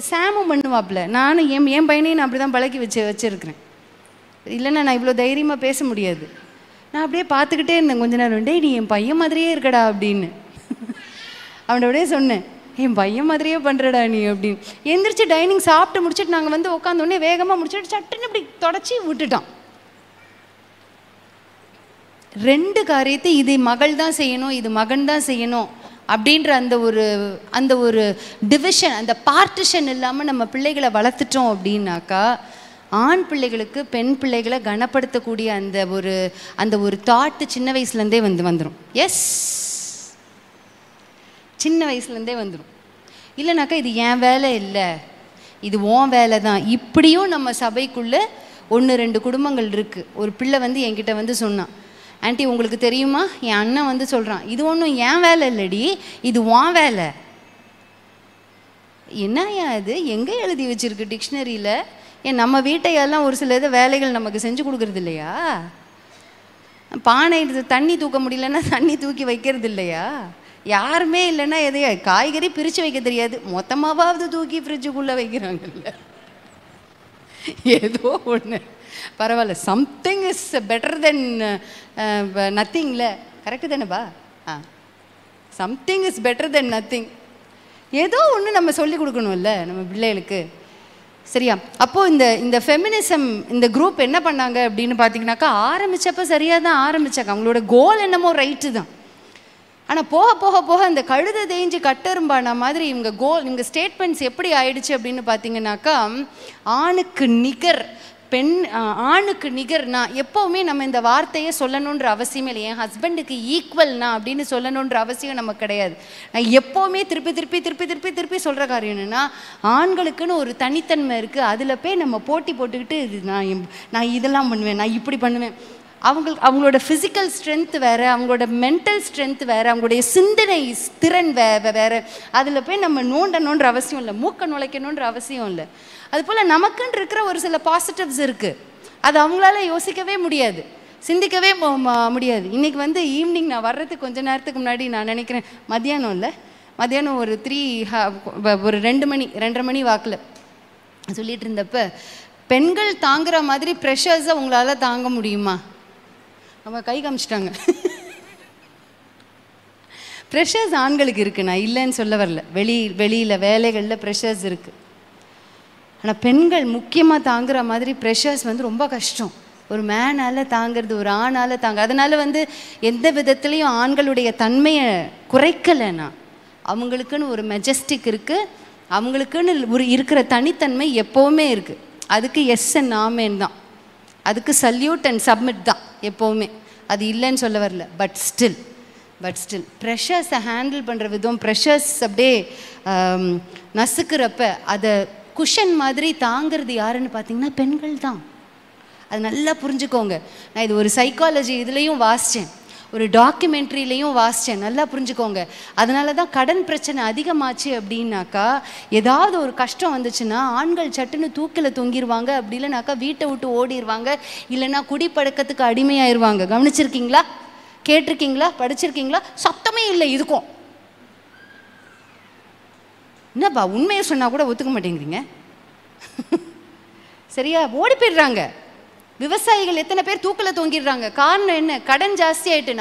சாமும் பண்ணுவாப்புல. நானும் என் பையனையும் நான் அப்படி தான் பழக்கி வச்சுருக்கிறேன். இல்லைன்னா நான் இவ்வளோ தைரியமாக பேச முடியாது. நான் அப்படியே பார்த்துக்கிட்டே இருந்தேன் கொஞ்ச நேரம். டேய், நீ என் பையன் மாதிரியே இருக்கடா அப்படின்னு அவனோடய சொன்னேன். என் பையன் மாதிரியே பண்ணுறடா நீ அப்படின்னு. எந்திரிச்சு டைனிங் சாப்பிட்டு முடிச்சுட்டு நாங்கள் வந்து உட்காந்தோடனே வேகமாக முடிச்சுட்டு சட்டுன்னு இப்படி தொடச்சி விட்டுட்டான். 2 காரியத்தை இது மகள் தான் செய்யணும், இது மகன் தான் செய்யணும் அப்படின்ற அந்த ஒரு டிவிஷன், அந்த பார்ட்டிஷன் இல்லாமல் நம்ம பிள்ளைகளை வளர்த்துட்டோம் அப்படின்னாக்கா, ஆண் பிள்ளைகளுக்கு பெண் பிள்ளைகளை கனப்படுத்தக்கூடிய அந்த ஒரு தாட்டு சின்ன வயசுலேருந்தே வந்துடும். எஸ். சின்ன வயசுலேருந்தே வந்துடும். இல்லைனாக்கா இது என் வேலை இல்லை, இது உன் வேலை தான். இப்படியும் நம்ம சபைக்குள்ளே 1-2 குடும்பங்கள் இருக்குது. ஒரு பிள்ளை வந்து என்கிட்ட வந்து சொன்னான், ஆண்டி உங்களுக்கு தெரியுமா, என் அண்ணன் வந்து சொல்கிறான், இது ஒன்றும் என் வேலை இல்லடி, இது உன் வேலை. என்னையா அது எங்கே எழுதி வச்சுருக்கு டிக்ஷனரியில்? ஏன் நம்ம வீட்டையெல்லாம் ஒரு சில இது வேலைகள் நமக்கு செஞ்சு கொடுக்குறது இல்லையா? பானை தண்ணி தூக்க முடியலன்னா தண்ணி தூக்கி வைக்கிறது இல்லையா? யாருமே இல்லைன்னா எதையா காய்கறி பிரித்து வைக்க தெரியாது, மொத்தமாவது தூக்கி ஃப்ரிட்ஜுக்குள்ளே வைக்கிறாங்கல்ல. ஏதோ ஒன்று பரவாயில்ல, சம்திங் இஸ் பெட்டர் தென் நத்திங்ல. கரெக்டு தானேப்பா? Something is better than nothing. ஏதோ ஒன்று நம்ம சொல்லி கொடுக்கணும்ல நம்ம பிள்ளைகளுக்கு. சரியா? அப்போது இந்த ஃபெமினிசம் இந்த குரூப் என்ன பண்ணாங்க அப்படின்னு பார்த்தீங்கன்னாக்கா, ஆரம்பித்தப்போ சரியாக தான் ஆரம்பித்தாங்க. அவங்களோட கோல் என்னமோ ரைட்டு தான். ஆனால் போக போக போக அந்த கழுதை தேய்ஞ்சி கட்டெரும்பான மாதிரி இவங்க ஸ்டேட்மெண்ட்ஸ் எப்படி ஆயிடுச்சு அப்படின்னு பார்த்தீங்கன்னாக்கா, ஆணுக்கு நிகர் ஆணுக்கு நிகர்னா எப்போவுமே நம்ம இந்த வார்த்தையை சொல்லணுன்ற அவசியமே இல்லை. என் ஹஸ்பண்டுக்கு ஈக்குவல்னா அப்படின்னு சொல்லணுன்ற அவசியம் நமக்கு கிடையாது. நான் எப்போவுமே திருப்பி திருப்பி திருப்பி திருப்பி திருப்பி சொல்கிற காரியம் என்னென்னா, ஆண்களுக்குன்னு ஒரு தனித்தன்மை இருக்குது. அதில் போய் நம்ம போட்டி போட்டுக்கிட்டு இது நான் இதெல்லாம் பண்ணுவேன், நான் இப்படி பண்ணுவேன். அவங்களோட ஃபிசிக்கல் ஸ்ட்ரென்த் வேறு, அவங்களோட மென்டல் ஸ்ட்ரென்த் வேறு, அவங்களுடைய சிந்தனை திறன் வேறு. அதில் போய் நம்ம நோண்டணுன்ற அவசியம் இல்லை, மூக்க நுழைக்கணுன்ற அவசியம் இல்லை. அதுபோல் நமக்குன்னு இருக்கிற ஒரு சில பாசிட்டிவ்ஸ் இருக்குது, அது அவங்களால யோசிக்கவே முடியாது, சிந்திக்கவே முடியாது. இன்றைக்கி வந்து ஈவினிங் நான் வர்றதுக்கு கொஞ்ச நேரத்துக்கு முன்னாடி நான் நினைக்கிறேன், மத்தியானம் ஒரு 2 மணி 2:30 மணி வாக்கில் சொல்லிகிட்டு இருந்தப்ப, பெண்கள் தாங்குற மாதிரி ப்ரெஷர்ஸை உங்களால் தாங்க முடியுமா? நம்ம கை காமிச்சிட்டாங்க. ப்ரெஷர்ஸ் ஆண்களுக்கு இருக்குது, நான் இல்லைன்னு சொல்ல வரல. வெளியில் வேலைகளில் ப்ரெஷர்ஸ் இருக்குது. ஆனால் பெண்கள் முக்கியமாக தாங்குற மாதிரி ப்ரெஷர்ஸ் வந்து ரொம்ப கஷ்டம். ஒரு மேனால் தாங்கிறது, ஒரு ஆணால் அதனால் வந்து எந்த விதத்துலேயும் ஆண்களுடைய தன்மையை குறைக்கலைன்னா, அவங்களுக்குன்னு ஒரு மெஜஸ்டிக் இருக்குது, அவங்களுக்குன்னு இருக்கிற தனித்தன்மை எப்போவுமே இருக்குது. அதுக்கு எஸ் அண்ட் ஆமேன் தான், அதுக்கு சல்யூட் அண்ட் சப்மிட் தான் எப்போவுமே. அது இல்லைன்னு சொல்ல வரல. பட் ஸ்டில் ப்ரெஷர்ஸை ஹேண்டில் பண்ணுற விதம், ப்ரெஷர்ஸ் அப்படியே நசுக்கிறப்ப அதை குஷன் மாதிரி தாங்கிறது யாருன்னு பார்த்தீங்கன்னா பெண்கள் தான். அது நல்லா புரிஞ்சுக்கோங்க. நான் இது ஒரு சைக்காலஜி இதுலேயும் வாசித்தேன், ஒரு டாக்குமெண்ட்ரிலையும் வாசித்தேன், நல்லா புரிஞ்சுக்கோங்க. அதனால தான் கடன் பிரச்சனை அதிகமாச்சு அப்படின்னாக்கா, ஏதாவது ஒரு கஷ்டம் வந்துச்சுன்னா ஆண்கள் சட்டுன்னு தூக்கில் தொங்கிடுவாங்க, அப்படி இல்லைனாக்கா வீட்டை விட்டு ஓடிடுவாங்க, இல்லைன்னா குடிப்பழக்கத்துக்கு அடிமையாயிருவாங்க. கவனிச்சிருக்கீங்களா? கேட்டிருக்கீங்களா? படிச்சிருக்கீங்களா? சத்தமே இல்லை இதுக்கும். என்னப்பா உண்மையை சொன்னால் கூட ஒத்துக்க மாட்டேங்கிறீங்க? சரியா? ஓடி போயிடுறாங்க. விவசாயிகள் எத்தனை பேர் தூக்கில் தொங்கிடுறாங்க. காரணம் என்ன? கடன் ஜாஸ்தி ஆகிட்டு.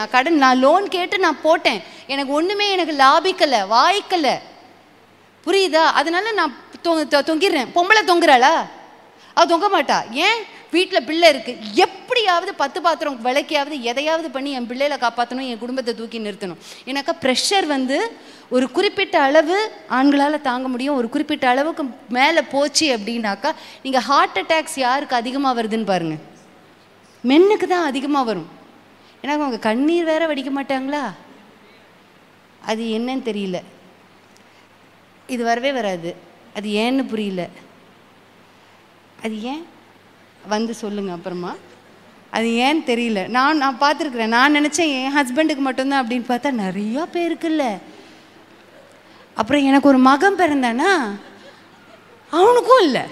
நான் லோன் கேட்டு நான் போட்டேன், எனக்கு ஒன்றுமே எனக்கு லாபிக்கலை, வாய்க்கலை. புரியுதா? அதனால நான் தொங்கிடுறேன். பொம்பளை தொங்குறாளா? அது தொங்க மாட்டா. ஏன்? வீட்டில் பிள்ளை இருக்குது, எப்படியாவது 10 பாத்திரம் விளக்கியாவது எதையாவது பண்ணி என் பிள்ளைகளை காப்பாற்றணும், என் குடும்பத்தை தூக்கி நிறுத்தணும். ஏன்னாக்கா ப்ரெஷர் வந்து ஒரு குறிப்பிட்ட அளவு ஆண்களால் தாங்க முடியும். ஒரு குறிப்பிட்ட அளவுக்கு மேலே போச்சு அப்படின்னாக்கா, நீங்கள் ஹார்ட் அட்டாக்ஸ் யாருக்கு அதிகமாக வருதுன்னு பாருங்கள். மென்னுக்கு தான் அதிகமாக வரும். ஏன்னா அவங்க கண்ணீர் வேற வடிக்க மாட்டாங்களா? அது என்னன்னு தெரியல, இது வரவே வராது. அது ஏன்னு புரியல. அது ஏன் வந்து சொல்லுங்க அப்புறமா. அது ஏன்னு தெரியல. நான் பார்த்துருக்குறேன். நான் நினச்சேன் என் ஹஸ்பண்டுக்கு மட்டும்தான் அப்படின்னு பார்த்தா நிறையா பேருக்குல்ல. அப்புறம் எனக்கு ஒரு மகன் பிறந்தானா, அவனுக்கும் இல்லை.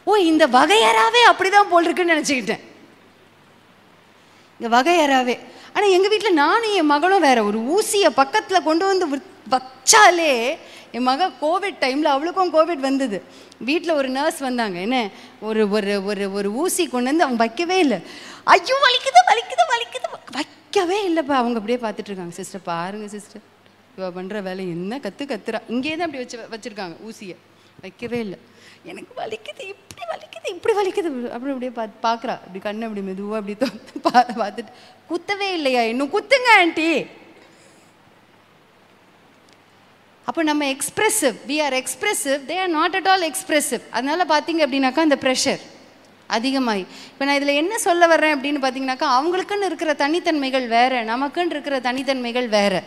ஓ, இந்த வகையறாவே அப்படிதான் போல் இருக்குன்னு நினச்சிக்கிட்டேன். இந்த வகையறாவே. ஆனால் எங்கள் வீட்டில் நானும் என் மகளும் வேற. ஒரு ஊசியை பக்கத்தில் கொண்டு வந்து வச்சாலே, என் மக கோவிட் டைமில் அவளுக்கும் கோவிட் வந்தது. வீட்டில் ஒரு நர்ஸ் வந்தாங்க, என்ன ஒரு ஒரு ஒரு ஒரு ஊசி கொண்டு வந்து அவங்க வைக்கவே இல்லை. ஐயோ வலிக்குது வலிக்குது வலிக்குது, வைக்கவே இல்லைப்பா. அவங்க அப்படியே பார்த்துட்டு இருக்காங்க. சிஸ்டர் பாருங்க சிஸ்டர், இவ பண்ணுற வேலை என்ன கத்துறா. இங்கே தான் அப்படி வச்சுருக்காங்க ஊசியை, வைக்கவே இல்லை. எனக்கு வலிக்குது, இப்படி வலிக்குது இப்படி வலிக்குது, அப்படி அப்படியே பார்க்குறா. அப்படி கண்ணை அப்படி மெதுவாக அப்படி பார்த்துட்டு, குத்தவே இல்லையா? இன்னும் குத்துங்க ஆண்டி. அப்போ நம்ம expressive, we are expressive, they are not at all expressive. அதனால் பார்த்தீங்க அப்படின்னாக்கா அந்த ப்ரெஷர் அதிகமாகி. இப்போ நான் இதில் என்ன சொல்ல வர்றேன் அப்படின்னு பார்த்தீங்கன்னாக்கா, அவங்களுக்குன்னு இருக்கிற தனித்தன்மைகள் வேறு, நமக்குன்னு இருக்கிற தனித்தன்மைகள் வேறு.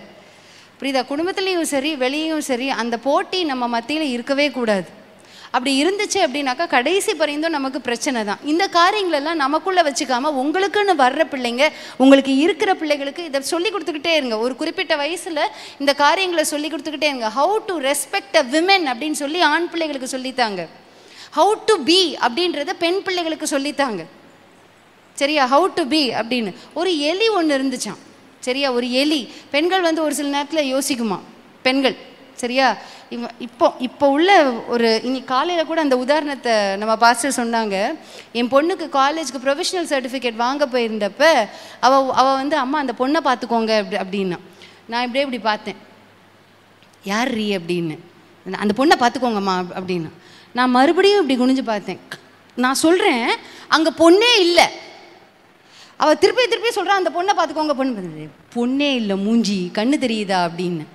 புரியுதா? குடும்பத்துலேயும் சரி வெளியும் சரி அந்த போட்டி நம்ம மத்தியில் இருக்கவே கூடாது. அப்படி இருந்துச்சு அப்படின்னாக்கா கடைசி பரிந்தும் நமக்கு பிரச்சனை தான். இந்த காரியங்களெல்லாம் நமக்குள்ளே வச்சுக்காமல் உங்களுக்குன்னு வர்ற பிள்ளைங்க, உங்களுக்கு இருக்கிற பிள்ளைகளுக்கு இதை சொல்லி கொடுத்துக்கிட்டே இருங்க. ஒரு குறிப்பிட்ட வயசில் இந்த காரியங்களை சொல்லி கொடுத்துக்கிட்டே இருங்க. How to respect a women அப்படின்னு சொல்லி ஆண் பிள்ளைகளுக்கு சொல்லித்தாங்க. ஹவு டு பி அப்படின்றத பெண் பிள்ளைகளுக்கு சொல்லித்தாங்க. சரியா? ஹவு டு பி அப்படின்னு. ஒரு எலி ஒன்று இருந்துச்சான். சரியா? ஒரு எலி. பெண்கள் வந்து ஒரு சில நேரத்தில் யோசிக்குமா பெண்கள். சரியா? இப்போ உள்ள ஒரு இன்னைக்கு காலையில் கூட அந்த உதாரணத்தை நம்ம பாஸ்டர் சொன்னாங்க. என் பொண்ணுக்கு காலேஜுக்கு ப்ரொஃபஷனல் சர்டிஃபிகேட் வாங்க போயிருந்தப்ப அவள் வந்து அம்மா அந்த பொண்ணை பார்த்துக்கோங்க அப்படின்னா நான் இப்படி பார்த்தேன். யார் ரீ அப்படின்னு. அந்த பொண்ணை பார்த்துக்கோங்கம்மா அப்படின்னா நான் மறுபடியும் இப்படி குனிஞ்சு பார்த்தேன். நான் சொல்கிறேன் அங்கே பொண்ணே இல்லை. அவள் திருப்பி சொல்கிறான் அந்த பொண்ணை பார்த்துக்கோங்க. பொண்ணே இல்லை, மூஞ்சி கண்ணு தெரியுதா அப்படின்னு.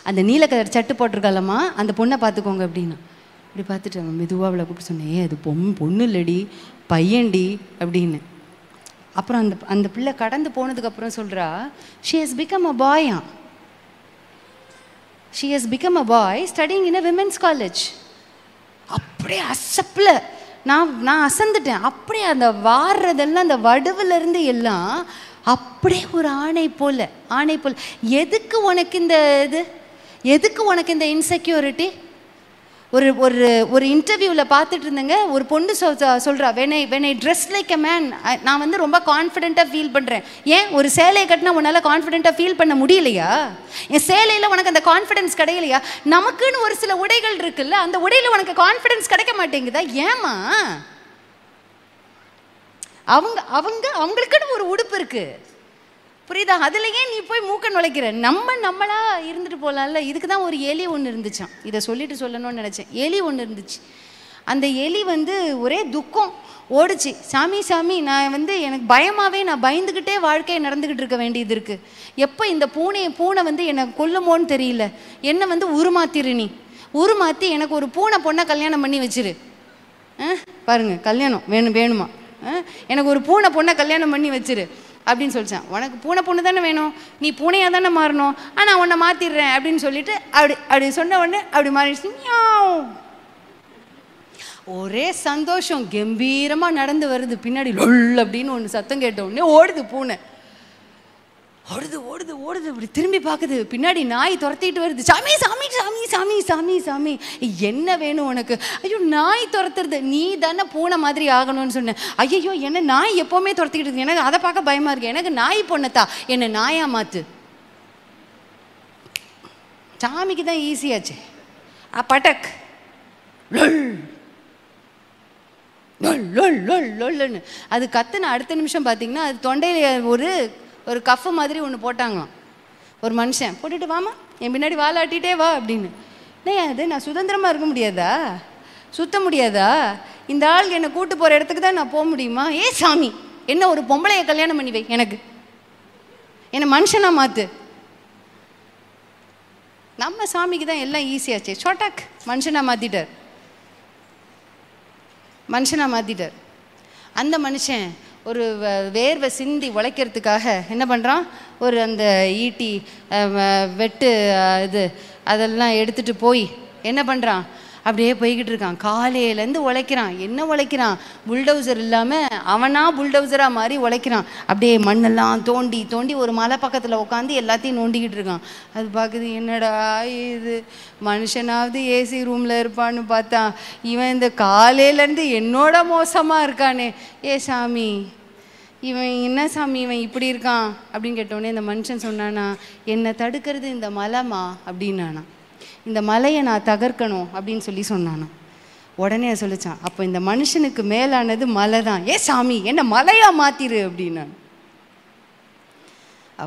அந்த நீல கலர் சட்டு போட்டிருக்காளம்மா, அந்த பொண்ணை பார்த்துக்கோங்க அப்படின்னா. இப்படி பார்த்துட்டு அவன் மெதுவாக அவளை கூப்பிட்டு சொன்னேன், அது பொண்ணு இல்லடி பையன்டி அப்படின்னு. அப்புறம் அந்த பிள்ளை கடந்து போனதுக்கப்புறம் சொல்கிறா, she has become a paya, she has become a bye studying in a women's college. அப்படியே அசப்பில் நான் அசந்துட்டேன். அப்படியே அந்த வாடுறதெல்லாம் அந்த வடுவிலேருந்து எல்லாம் அப்படியே ஒரு ஆணை போல். எதுக்கு உனக்கு இந்த இது? எதுக்கு உனக்கு இந்த இன்செக்யூரிட்டி? ஒரு இன்டர்வியூவில் பார்த்துட்டு இருந்தேங்க. ஒரு பொண்ணு சொல்கிறா, when I dress like a man நான் வந்து ரொம்ப கான்ஃபிடென்ட்டாக ஃபீல் பண்ணுறேன். ஏன் ஒரு சேலையை கட்டினா உன்னால் கான்ஃபிடென்ட்டாக ஃபீல் பண்ண முடியலையா? என் சேலையில் உனக்கு அந்த கான்ஃபிடென்ஸ் கிடையலையா? நமக்குன்னு ஒரு சில உடைகள் இருக்குல்ல, அந்த உடையில் உனக்கு கான்ஃபிடென்ஸ் கிடைக்க மாட்டேங்குதா? ஏமா? அவங்களுக்குன்னு ஒரு உடுப்பு இருக்குது, புரியுதா? அதுலேயே நீ போய் மூக்க நுழைக்கிற. நம்மளா இருந்துட்டு போகலாம்ல. இதுக்கு தான் ஒரு எலி ஒன்று இருந்துச்சான். இதை சொல்லிட்டு சொல்லணும்னு நினச்சேன். எலி ஒன்று இருந்துச்சு. அந்த எலி வந்து ஒரே துக்கம் ஓடிச்சு. சாமி நான் வந்து எனக்கு பயமாகவே நான் பயந்துக்கிட்டே வாழ்க்கையை நடந்துக்கிட்டு இருக்க வேண்டியது இருக்குது. எப்போ இந்த பூனை வந்து என்னை கொல்லுமோன்னு தெரியல. என்னை வந்து உருமாத்திரு, நீ உருமாற்றி எனக்கு ஒரு பொண்ணை கல்யாணம் பண்ணி வச்சிரு. பாருங்க, கல்யாணம் வேணுமா? எனக்கு ஒரு பொண்ணை கல்யாணம் பண்ணி வச்சிரு அப்படின்னு சொல்லிச்சான். உனக்கு பொண்ணு தானே வேணும், நீ பூனையாக தானே மாறணும், ஆனால் உன்னை மாற்றிடுறேன் அப்படின்னு சொல்லிட்டு அப்படி சொன்ன உடனே அப்படி மாறிடுச்சு. ஒரே சந்தோஷம், கம்பீரமாக நடந்து வருது. பின்னாடி லொல் அப்படின்னு ஒன்று சத்தம் கேட்ட உடனே ஓடுது பூனை. ஓடுது இப்படி திரும்பி பார்க்குது. பின்னாடி நாய் துரத்திட்டு வருது. சாமி என்ன வேணும் உனக்கு? ஐயோ, நாய் துரத்துறது. நீ தானே பூனை மாதிரி ஆகணும்னு சொன்னேன். ஐயோ, என்ன நாய் எப்போவுமே துரத்திக்கிட்டு இருக்கு, எனக்கு அதை பார்க்க பயமாக இருக்கு. எனக்கு நாய் பொண்ணத்தா, என்னை நாயா மாற்று. சாமிக்கு தான் ஈஸியாச்சு. பட்டக் லொல்லுன்னு அது கத்துன அடுத்த நிமிஷம் பார்த்தீங்கன்னா அது தொண்டையில் ஒரு கஃப்பு மாதிரி ஒன்று போட்டாங்களாம். ஒரு மனுஷன் போட்டுட்டு, வாமா என் பின்னாடி வாலாட்டிகிட்டே வா அப்படின்னு. அது நான் சுதந்திரமாக இருக்க முடியாதா? சுத்த முடியாதா? இந்த ஆள் என்னை கூட்டு போகிற இடத்துக்கு தான் நான் போக முடியுமா? சாமி, என்ன ஒரு பொம்பளையை கல்யாணம் பண்ணி வை, எனக்கு என்னை மனுஷனாக மாற்று. நம்ம சாமிக்கு தான் எல்லாம் ஈஸியாச்சு. சோட்டாக் மனுஷனாக மாற்றிட்டார். அந்த மனுஷன் ஒரு வேர்வை சிந்தி உழைக்கிறதுக்காக என்ன பண்ணுறான், ஒரு அந்த ஈட்டி வெட்டு இது அதெல்லாம் எடுத்துகிட்டு போய் என்ன பண்ணுறான், அப்படியே போய்கிட்டு இருக்கான். காலையிலேருந்து உழைக்கிறான். என்ன உழைக்கிறான்? புல்டவுசர் இல்லாமல் அவனாக புல்டவுசராக மாதிரி உழைக்கிறான். அப்படியே மண்ணெல்லாம் தோண்டி ஒரு மலை பக்கத்தில் உட்காந்து எல்லாத்தையும் நோண்டிக்கிட்டு இருக்கான். அது பார்க்குது, என்னடா இது மனுஷனாவது ஏசி ரூமில் இருப்பான்னு பார்த்தா இவன் இந்த காலையிலேருந்து என்னோட மோசமாக இருக்கானே. சாமி, இவன் என்ன சாமி இவன் இப்படி இருக்கான் அப்படின்னு கேட்டோடனே இந்த மனுஷன் சொன்னானா, என்னை தடுக்கிறது இந்த மலைமா அப்படின்னானா. இந்த மலையை நான் தகர்க்கணும் அப்படின்னு சொன்னானா. உடனே சொல்லிச்சான், அப்போ இந்த மனுஷனுக்கு மேலானது மலை தான். சாமி, என்ன மலையா மாத்திரு அப்படின்னா.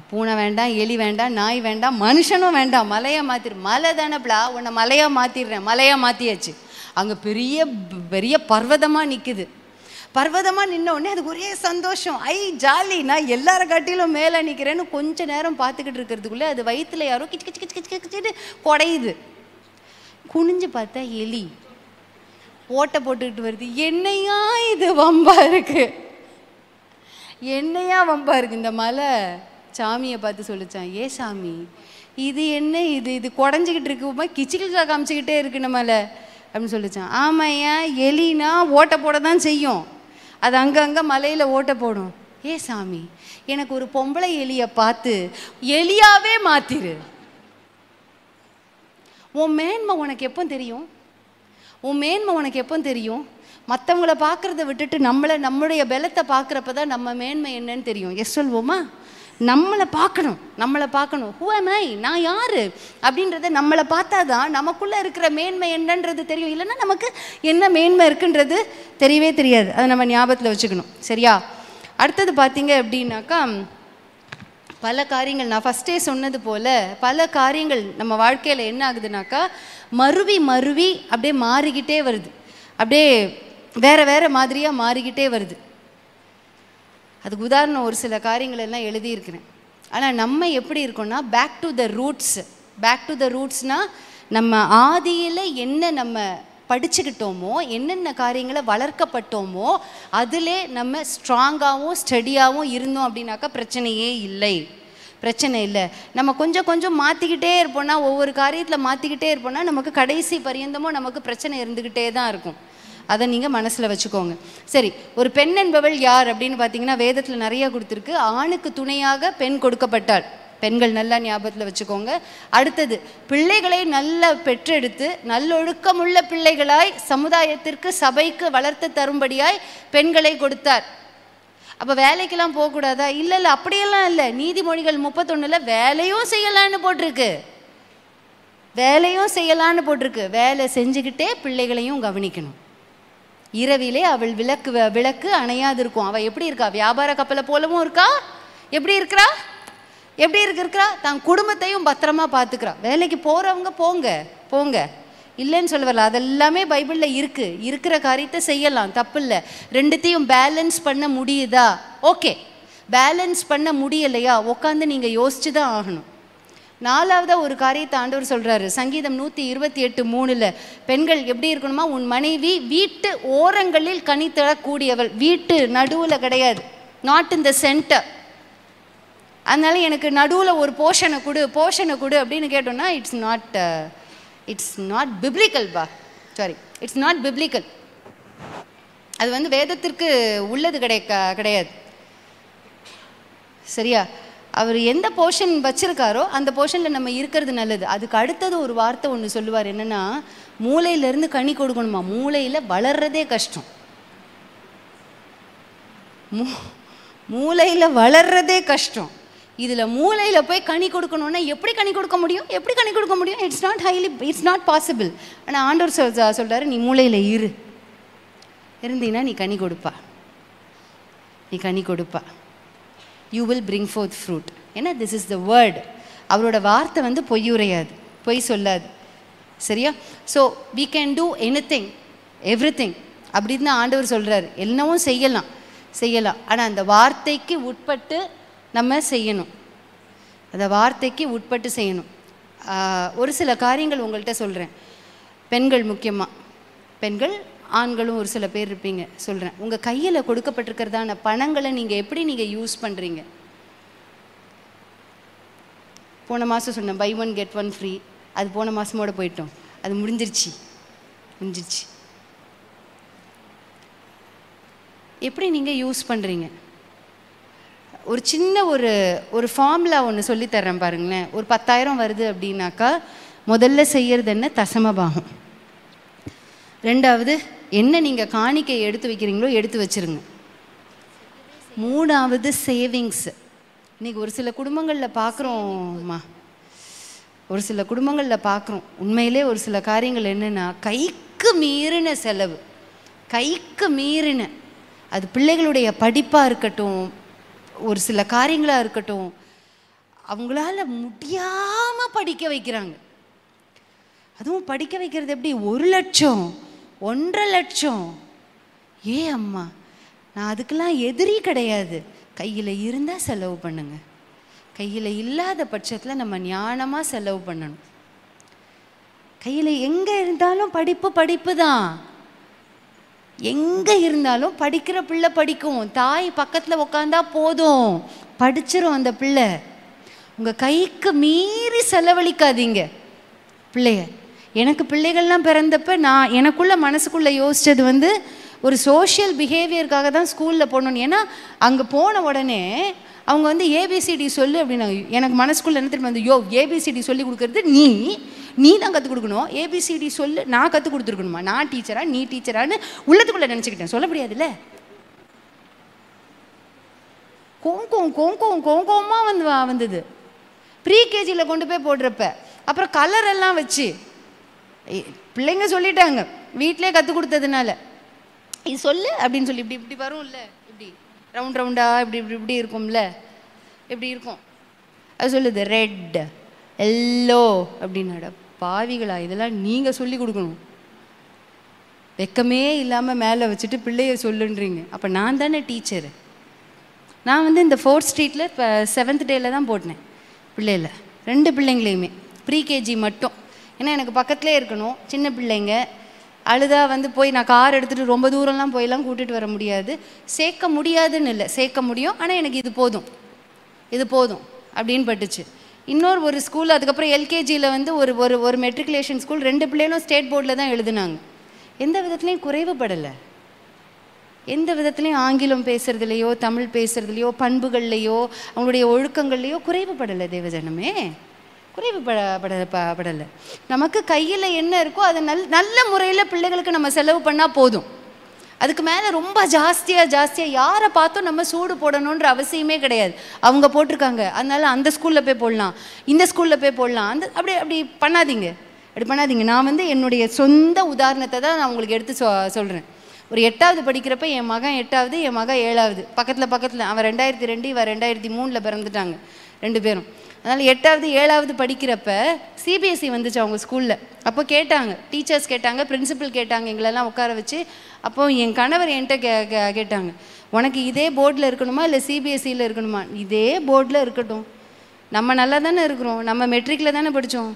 பூனை வேண்டாம், எலி வேண்டாம், நாய் வேண்டாம், மனுஷனும் வேண்டாம், மலையா மாத்திரு. மலை தானேப்லா, உன்னை மலையா மாத்திடுறேன். மலையா மாத்தியாச்சு. அங்கே பெரிய பெரிய பர்வதமாக நிற்குது. பர்வதமாக நின்ன உடனே அதுக்கு ஒரே சந்தோஷம். ஜாலி, நான் எல்லார காட்டிலும் மேலே நிற்கிறேன்னு கொஞ்ச நேரம் பார்த்துக்கிட்டு இருக்கிறதுக்குள்ளே அது வயிற்றுல யாரோ கிச்சு கிச்சு கிச்சு கிச்சு கிச்சுன்னு குடையுது. குனிஞ்சு பார்த்தா எலி ஓட்டை போட்டுக்கிட்டு வருது. என்னையா இது வம்பா இருக்கு, என்னையா வம்பா இருக்கு. இந்த மலை சாமியை பார்த்து சொல்லிச்சான், சாமி, இது என்ன இது இது குடஞ்சிக்கிட்டு இருக்குமா கிச்சிக்கிச்சா காமிச்சிக்கிட்டே இருக்கு நம்மள அப்படின்னு சொல்லிச்சான். ஆமாம், ஏன் எலினா ஓட்டை போட தான் செய்யும், அது அங்கங்கே மலையில் ஓட்டை போடும். ஏ சாமி, எனக்கு ஒரு பொம்பளை எலியை பார்த்து எலியாவே மாத்திரு. உன் மேன்மை உனக்கு எப்போ தெரியும்? உன் மேன்மை உனக்கு எப்போ தெரியும்? மற்றவங்கள பார்க்குறத விட்டுட்டு நம்மளுடைய பலத்தை பார்க்குறப்ப தான் நம்ம மேன்மை என்னன்னு தெரியும். எஸ் சொல்வோமா? நம்மளை பார்க்கணும். Who am I? நான் யார் அப்படின்றத நம்மளை பார்த்தா தான் நமக்குள்ளே இருக்கிற மேன்மை என்னன்றது தெரியும். இல்லைன்னா நமக்கு என்ன மேன்மை இருக்குன்றது தெரியவே தெரியாது. அதை நம்ம ஞாபகத்தில் வச்சுக்கணும். சரியா? அடுத்தது பார்த்தீங்க அப்படின்னாக்கா, பல காரியங்கள் நான் ஃபஸ்ட்டே சொன்னது போல் பல காரியங்கள் நம்ம வாழ்க்கையில் என்ன ஆகுதுனாக்கா மருவி அப்படியே மாறிக்கிட்டே வருது. அப்படியே வேறு மாதிரியாக மாறிக்கிட்டே வருது. அதுக்கு உதாரணம் ஒரு சில காரியங்கள் எல்லாம் எழுதியிருக்கிறேன். ஆனால் நம்ம எப்படி இருக்கோம்னா பேக் டு த ரூட்ஸ்னால் நம்ம ஆதியில் என்ன நம்ம படிச்சுக்கிட்டோமோ, என்னென்ன காரியங்களை வளர்க்கப்பட்டோமோ அதிலே நம்ம ஸ்ட்ராங்காகவும் ஸ்டடியாகவும் இருந்தோம் அப்படின்னாக்கா பிரச்சனையே இல்லை. நம்ம கொஞ்சம் மாற்றிக்கிட்டே இருப்போம்னா, ஒவ்வொரு காரியத்தில் மாற்றிக்கிட்டே இருப்போம்னா நமக்கு கடைசி பரியந்தமும் நமக்கு பிரச்சனை இருந்துக்கிட்டே தான் இருக்கும். அதை நீங்கள் மனசில் வச்சுக்கோங்க. சரி, ஒரு பெண் என்பவள் யார் அப்படின்னு பார்த்தீங்கன்னா வேதத்தில் நிறையா கொடுத்துருக்கு. ஆணுக்கு துணையாக பெண் கொடுக்கப்பட்டாள். பெண்கள் நல்லா ஞாபகத்தில் வச்சுக்கோங்க. அடுத்தது, பிள்ளைகளை நல்லா பெற்றெடுத்து நல்லொழுக்கமுள்ள பிள்ளைகளாய் சமுதாயத்திற்கு சபைக்கு வளர்த்து தரும்படியாய் பெண்களை கொடுத்தார். அப்போ வேலைக்கெல்லாம் போகக்கூடாதா? இல்லை, அப்படியெல்லாம் இல்லை. நீதிமொழிகள் 31 வேலையும் செய்யலான்னு போட்டிருக்கு. வேலை செஞ்சுக்கிட்டே பிள்ளைகளையும் கவனிக்கணும். இரவிலே அவள் விளக்கு அணையாது இருக்கும். அவள் எப்படி இருக்கா? வியாபார கப்பலை போலவும் இருக்கா. எப்படி இருக்கிறா? தான் குடும்பத்தையும் பத்திரமா பார்த்துக்கிறா. வேலைக்கு போகிறவங்க போங்க இல்லைன்னு சொல்ல வரல. அதெல்லாமே பைபிளில் இருக்கிற காரியத்தை செய்யலாம், தப்பு இல்லை. ரெண்டுத்தையும் பேலன்ஸ் பண்ண முடியுதா? ஓகே. பேலன்ஸ் பண்ண முடியலையா? உட்காந்து நீங்கள் யோசிச்சு தான் ஆகணும். நாலாவதாக ஒரு காரியத்தை ஆண்டவர் சொல்கிறாரு. சங்கீதம் 128:3 பெண்கள் எப்படி இருக்கணுமா? உன் மனைவி வீட்டு ஓரங்களில் கனி தரக்கூடியவள். வீட்டு நடுவில் கிடையாது, நாட் இன் த சென்டர். அதனால எனக்கு நடுவில் ஒரு போஷனை கொடு அப்படின்னு கேட்டோம்னா இட்ஸ் நாட் பிப்ளிக்கல் பா. Sorry, it's not biblical. அது வந்து வேதத்திற்கு உள்ளது கிடையாது. சரியா? அவர் எந்த போர்ஷன் வச்சிருக்காரோ அந்த போர்ஷனில் நம்ம இருக்கிறது நல்லது. அதுக்கு அடுத்தது ஒரு வார்த்தை ஒன்று சொல்லுவார். என்னென்னா, மூளையிலேருந்து கனி கொடுக்கணுமா. மூளையில் வளர்றதே கஷ்டம். மூளையில் வளர்றதே கஷ்டம். இதில் மூளையில் போய் கனி கொடுக்கணுன்னா எப்படி கனி கொடுக்க முடியும்? It's not possible. ஆனால் ஆண்டவர் சொல்கிறாரு, நீ மூளையில் இருந்தீங்கன்னா நீ கனி கொடுப்பா. You will bring forth fruit. ஏன்னா this is the word. அவரோட வார்த்தை வந்து பொய் சொல்லாது. சரியா? So we can do anything, everything அப்படின்னு தான் ஆண்டவர் சொல்கிறார். என்னவும் செய்யலாம். ஆனால் அந்த வார்த்தைக்கு உட்பட்டு நம்ம செய்யணும். ஒரு சில காரியங்கள் உங்கள்கிட்ட சொல்கிறேன். பெண்கள் முக்கியமாக, ஆண்களும் ஒரு சில பேர் இருப்பீங்க. சொல்கிறேன், உங்கள் கையில் கொடுக்கப்பட்டிருக்கிறதான பணங்களை நீங்கள் யூஸ் பண்ணுறீங்க. போன மாதம் சொன்னேன் buy one get one free. அது போன மாதமோட போயிட்டோம். அது முடிஞ்சிருச்சு. எப்படி நீங்கள் யூஸ் பண்ணுறீங்க? ஒரு சின்ன ஒரு ஃபார்முலா ஒன்று சொல்லித்தர்றேன் பாருங்களேன். ஒரு 10,000 வருது அப்படின்னாக்கா முதல்ல செய்கிறது என்ன? தசமபாகம். ரெண்டாவது, என்ன நீங்கள் காணிக்கை எடுத்து வைக்கிறீங்களோ எடுத்து வச்சுருங்க. மூணாவது, சேவிங்ஸ். இன்றைக்கி ஒரு சில குடும்பங்களில் பார்க்குறோம், உண்மையிலே ஒரு சில காரியங்கள் என்னென்னா, கைக்கு மீறின செலவு. அது பிள்ளைகளுடைய படிப்பாக இருக்கட்டும், ஒரு சில காரியங்களாக இருக்கட்டும், அவங்களால முடியாமல் படிக்க வைக்கிறாங்க. அதுவும் படிக்க வைக்கிறது எப்படி? 1 லட்சம் 1.5 லட்சம். அம்மா, நான் அதுக்கெல்லாம் எதிரி கிடையாது. கையில் இருந்தால் செலவு பண்ணுங்க. கையில் இல்லாத பட்சத்தில் நம்ம ஞானமாக செலவு பண்ணணும். கையில் எங்கே இருந்தாலும் படிப்பு தான். எங்கே இருந்தாலும் படிக்கிற பிள்ளை படிக்கும். தாய் பக்கத்தில் உட்காந்தா போதும், படிச்சிரும் அந்த பிள்ளை. உங்கள் கைக்கு மீறி செலவழிக்காதீங்க பிள்ளைய. எனக்கு பிள்ளைகள்லாம் பிறந்தப்ப நான் எனக்குள்ள மனசுக்குள்ளே யோசித்தது வந்து ஒரு சோஷியல் பிஹேவியருக்காக தான் ஸ்கூலில் போகணுன்னு. ஏன்னா அங்கே போன உடனே அவங்க வந்து ஏபிசிடி சொல்லு அப்படின்னாங்க. எனக்கு மனசுக்குள்ளே என்ன தெரியுமா வந்து, யோ ஏபிசிடி சொல்லி கொடுக்குறது நீ தான் கற்றுக் கொடுக்கணும், ஏபிசிடி சொல்லு நான் கற்றுக் கொடுத்துருக்கணுமா, நான் டீச்சரா நீ டீச்சரான்னு உள்ளத்துக்குள்ளே நினச்சிக்கிட்டேன். சொல்ல முடியாதுல்ல. கோங்கோமாக வந்தது ப்ரீகேஜியில் கொண்டு போய் போடுறப்ப. அப்புறம் கலர் எல்லாம் வச்சு பிள்ளைங்க சொல்லிட்டாங்க வீட்டிலே கற்றுக் கொடுத்ததுனால, இது சொல்லு அப்படின்னு சொல்லி இப்படி வரும்ல, இப்படி ரவுண்டாக இப்படி இருக்கும்ல, இப்படி இருக்கும். அது சொல்லுது ரெட் எல்லோ அப்படின்னாட. பாவிகளா, இதெல்லாம் நீங்கள் சொல்லி கொடுக்கணும். வெக்கமே இல்லாமல் மேலே வச்சுட்டு பிள்ளைய சொல்லுன்றீங்க. அப்போ நான் தானே டீச்சரு. நான் வந்து இந்த 4th ஸ்ட்ரீட்டில் இப்போ 7th டேயில் தான் போட்டினேன் பிள்ளையில், 2 பிள்ளைங்களையுமே ப்ரீகேஜி மட்டும். ஏன்னா எனக்கு பக்கத்துலேயே இருக்கணும். சின்ன பிள்ளைங்க அழுதா வந்து போய் நான் கார் எடுத்துகிட்டு ரொம்ப தூரம்லாம் போயெல்லாம் கூட்டிகிட்டு வர முடியாது. சேர்க்க முடியாதுன்னு இல்லை, சேர்க்க முடியும். ஆனால் எனக்கு இது போதும் அப்படின்னு பட்டுச்சு. ஒரு ஸ்கூல் அதுக்கப்புறம் எல்கேஜியில் வந்து ஒரு மெட்ரிகுலேஷன் ஸ்கூல், 2 பிள்ளைகளும் ஸ்டேட் போர்டில் தான் எழுதுனாங்க. எந்த விதத்துலையும் குறைவுபடலை. எந்த விதத்துலையும் ஆங்கிலம் பேசுகிறதுலையோ தமிழ் பேசுகிறதுலையோ பண்புகள்லையோ அவங்களுடைய ஒழுக்கங்கள்லையோ குறைவுபடலை. தேவஜனமே குறைவுபடலை. நமக்கு கையில் என்ன இருக்கோ அதை நல்ல முறையில் பிள்ளைகளுக்கு நம்ம செலவு பண்ணால் போதும். அதுக்கு மேலே ரொம்ப ஜாஸ்தியாக யாரை பார்த்தோம் நம்ம சூடு போடணுன்ற அவசியமே கிடையாது. அவங்க போட்டிருக்காங்க அதனால அந்த ஸ்கூலில் போய் போடலாம், இந்த ஸ்கூலில் போய் போடலாம், அப்படி பண்ணாதீங்க. நான் வந்து என்னுடைய சொந்த உதாரணத்தை தான் நான் உங்களுக்கு எடுத்து சொல்கிறேன். ஒரு 8வது படிக்கிறப்ப என் மகன் 8வது, என் மகன் 7வது, பக்கத்தில். அவன் 2002, இவன் 2003 பிறந்துட்டாங்க 2 பேரும். அதனால் 8வது 7வது படிக்கிறப்ப சிபிஎஸ்சி வந்துச்சு அவங்க ஸ்கூலில். அப்போ கேட்டாங்க, டீச்சர்ஸ் கேட்டாங்க, பிரின்சிபல் கேட்டாங்க, எங்களெல்லாம் உட்கார வச்சு. அப்போ என் கணவர் என்கிட்ட கேட்டாங்க, உனக்கு இதே போர்டில் இருக்கணுமா இல்லை சிபிஎஸ்சியில் இருக்கணுமா? இதே போர்டில் இருக்கட்டும், நம்ம நல்லா தானே இருக்கிறோம், நம்ம மெட்ரிக்கில் தானே படித்தோம்,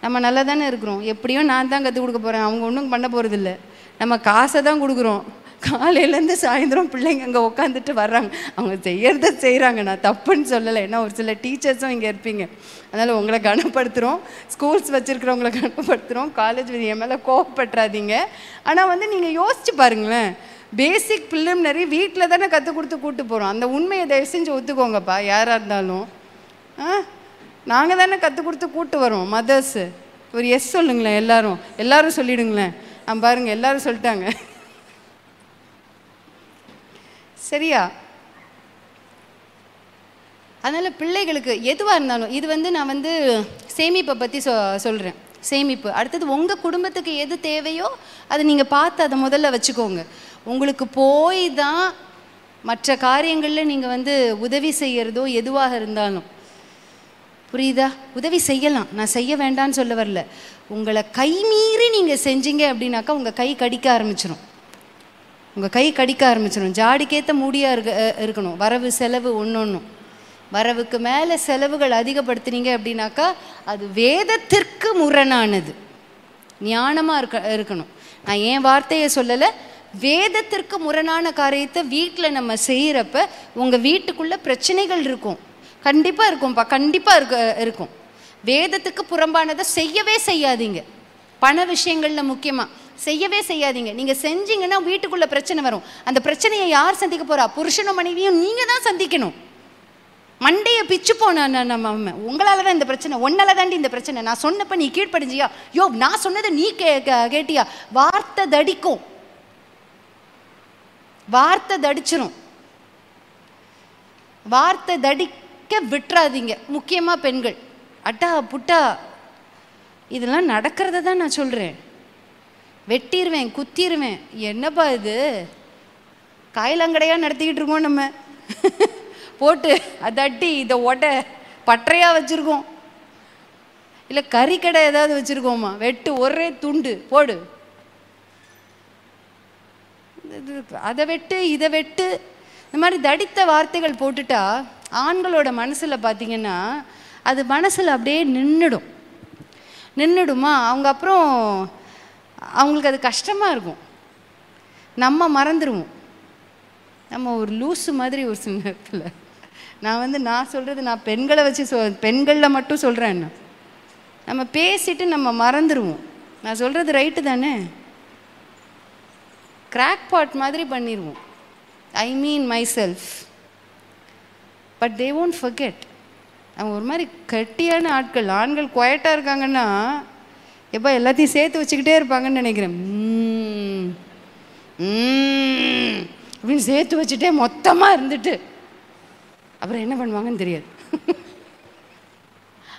நம்ம நல்லா தானே இருக்கிறோம். எப்படியும் நான் தான் கற்றுக் கொடுக்க போகிறேன், அவங்க ஒன்றும் பண்ண போகிறதில்ல. நம்ம காசை தான் கொடுக்குறோம். காலையிலேருந்து சாயந்தரம் பிள்ளைங்க அங்கே உட்காந்துட்டு வர்றாங்க, அவங்க செய்கிறத செய்கிறாங்க. நான் தப்புன்னு சொல்லலை, ஏன்னா ஒரு சில டீச்சர்ஸும் இங்கே இருப்பீங்க, அதனால் உங்களை கனப்படுத்துகிறோம், ஸ்கூல்ஸ் வச்சுருக்கிறவங்களை கனப்படுத்துகிறோம், காலேஜ் என் மேலே கோவப்பட்டுறாதீங்க. ஆனால் வந்து நீங்கள் யோசிச்சு பாருங்களேன், பேசிக் ப்ரிலிமினரி வீட்டில் தானே கற்றுக் கொடுத்து கூப்பிட்டு போகிறோம். அந்த உண்மையை தயவு செஞ்சு ஒத்துக்கோங்கப்பா, யாராக இருந்தாலும். நாங்கள் தானே கற்றுக் கொடுத்து கூப்பிட்டு வரோம் மதர்ஸு. ஒரு எஸ் சொல்லுங்களேன், எல்லாரும் சொல்லிடுங்களேன். பாருங்கள் எல்லாரும் சொல்லிட்டாங்க, சரியா? அதனால் பிள்ளைகளுக்கு எதுவாக இருந்தாலும், இது வந்து நான் வந்து சேமிப்பை பற்றி சொல்கிறேன். சேமிப்பு அடுத்தது உங்கள் குடும்பத்துக்கு எது தேவையோ அதை நீங்கள் பார்த்து அதை முதல்ல வச்சுக்கோங்க. உங்களுக்கு போய் தான் மற்ற காரியங்களில் நீங்கள் வந்து உதவி செய்கிறதோ எதுவாக இருந்தாலும், புரியுதா? உதவி செய்யலாம், நான் செய்ய வேண்டான்னு சொல்ல வரல. உங்களை கை மீறி நீங்கள் செஞ்சீங்க அப்படின்னாக்கா உங்கள் கை கடிக்க ஆரம்பிச்சிடும். ஜாடிக்கேற்ற மூடியாக இருக்கணும். வரவு செலவு ஒன்று, வரவுக்கு மேலே செலவுகள் அதிகப்படுத்தினீங்க அப்படின்னாக்கா அது வேதத்திற்கு முரணானது. ஞானமாக இருக்கணும். நான் என் வார்த்தையை சொல்லலை, வேதத்திற்கு முரணான காரியத்தை வீட்டில் நம்ம செய்கிறப்ப உங்கள் வீட்டுக்குள்ளே பிரச்சனைகள் இருக்கும். கண்டிப்பாக இருக்கும்ப்பா, கண்டிப்பாக இருக்கும். வேதத்துக்கு புறம்பானதை செய்யவே செய்யாதீங்க. பண விஷயங்களில் முக்கியமாக செய்யவே செய்யாதீங்க. நீங்கள் செஞ்சீங்கன்னா வீட்டுக்குள்ளே பிரச்சனை வரும். அந்த பிரச்சனையை யார் சந்திக்க போகிறா? புருஷனும் மனைவியும் நீங்கள் தான் சந்திக்கணும். மண்டையை பிச்சு நம்ம உங்களால் தான் இந்த பிரச்சனை, ஒன்னால தாண்டி இந்த பிரச்சனை, நான் சொன்னப்ப நீ கீழ்ப்படிஞ்சியா, யோ நான் சொன்னதை நீ கேட்டியா? வார்த்தை தடிக்கும், வார்த்தை தடிச்சிரும். வார்த்தை தடிக்க விட்டுறாதீங்க, முக்கியமாக பெண்கள். அட்டா புட்டா இதெல்லாம் நடக்கிறத தான் நான் சொல்கிறேன். வெட்டிடுவேன், குத்திடுவேன். என்னப்பா இது காயிலங்கடையாக நடத்திக்கிட்டு இருக்கோம் நம்ம. போட்டு அதை அட்டி இதை ஒட்டை பற்றையாக வச்சுருக்கோம், இல்லை கறிக்கடை ஏதாவது வச்சுருக்கோமா? வெட்டு, ஒரே துண்டு போடு, அதை வெட்டு இதை வெட்டு, இந்த மாதிரி தடித்த வார்த்தைகள் போட்டுட்டா ஆண்களோட மனசில் பார்த்திங்கன்னா அது மனசில் அப்படியே நின்றுடுமா. அவங்க அப்புறம் அவங்களுக்கு அது கஷ்டமாக இருக்கும். நம்ம மறந்துடுவோம், நம்ம ஒரு லூஸு மாதிரி ஒரு சில நேரத்தில் நான் சொல்கிறது நான் பெண்களை வச்சு பெண்களில் மட்டும் சொல்கிறேன். நம்ம பேசிட்டு நம்ம மறந்துடுவோம். நான் சொல்கிறது ரைட்டு தானே? கிராக் பாட் மாதிரி பண்ணிடுவோம். I mean myself. But they won't forget. அவங்க ஒரு மாதிரி கட்டியான ஆட்கள். ஆண்கள் குவைட்டாக இருக்காங்கன்னா எப்போ எல்லாத்தையும் சேர்த்து வச்சுக்கிட்டே இருப்பாங்கன்னு நினைக்கிறேன். அப்படின்னு சேர்த்து வச்சுட்டே மொத்தமாக இருந்துட்டு அப்புறம் என்ன பண்ணுவாங்கன்னு தெரியாது.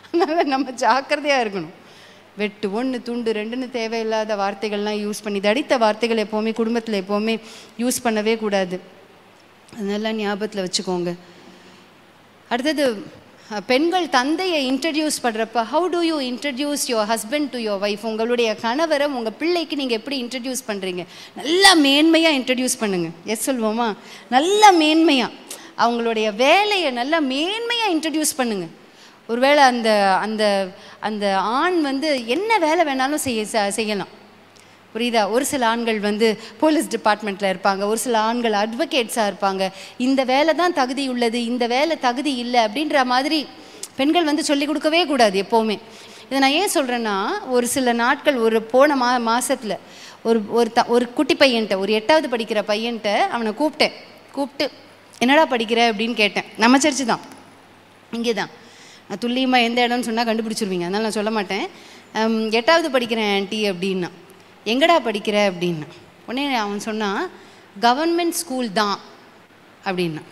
அதனால் நம்ம ஜாக்கிரதையாக இருக்கணும். வெட்டு 1 துண்டு 2ன்னு தேவையில்லாத வார்த்தைகள்லாம் யூஸ் பண்ணி, தடித்த வார்த்தைகள் எப்போவுமே குடும்பத்தில் எப்போவுமே யூஸ் பண்ணவே கூடாது. அதெல்லாம் ஞாபகத்தில் வச்சுக்கோங்க. அடுத்தது, பெண்கள் தந்தையை இன்ட்ரடியூஸ் பண்ணுறப்ப, how to you introduce your husband to your wife? உங்களுடைய கணவரை உங்கள் பிள்ளைக்கு நீங்கள் எப்படி இன்ட்ரடியூஸ் பண்ணுறீங்க? நல்லா மேன்மையாக இன்ட்ரடியூஸ் பண்ணுங்கள். எஸ் சொல்வோமா? நல்லா மேன்மையாக அவங்களுடைய வேலையை நல்லா மேன்மையாக இன்ட்ரடியூஸ் பண்ணுங்கள். ஒருவேளை அந்த அந்த அந்த ஆண் வந்து என்ன வேலை வேணாலும் செய்யலாம். புரியுதா? ஒரு சில ஆண்கள் வந்து போலீஸ் டிபார்ட்மெண்ட்டில் இருப்பாங்க, ஒரு சில ஆண்கள் அட்வொகேட்ஸாக இருப்பாங்க. இந்த வேலை தான் தகுதி உள்ளது, இந்த வேலை தகுதி இல்லை அப்படின்ற மாதிரி பெண்கள் வந்து சொல்லிக் கொடுக்கவே கூடாது எப்போவுமே. இதை நான் ஏன் சொல்கிறேன்னா, ஒரு சில நாட்கள் ஒரு போன மாதத்தில் ஒரு குட்டி பையன்ட்ட, ஒரு 8வது படிக்கிற பையன்ட்ட அவனை கூப்பிட்டு என்னடா படிக்கிற அப்படின்னு கேட்டேன். நம்ம சர்ச்சு தான், இங்கே தான். நான் துல்லியமாக எந்த இடம்னு சொன்னால் கண்டுபிடிச்சிருவீங்க, அதனால் நான் சொல்ல மாட்டேன். 8வது படிக்கிறேன் ஆண்டி அப்படின்னா. எங்கடா படிக்கிற அப்படின்னா. உடனே அவன் சொன்னான், கவர்மெண்ட் ஸ்கூல் தான் அப்படின்னா.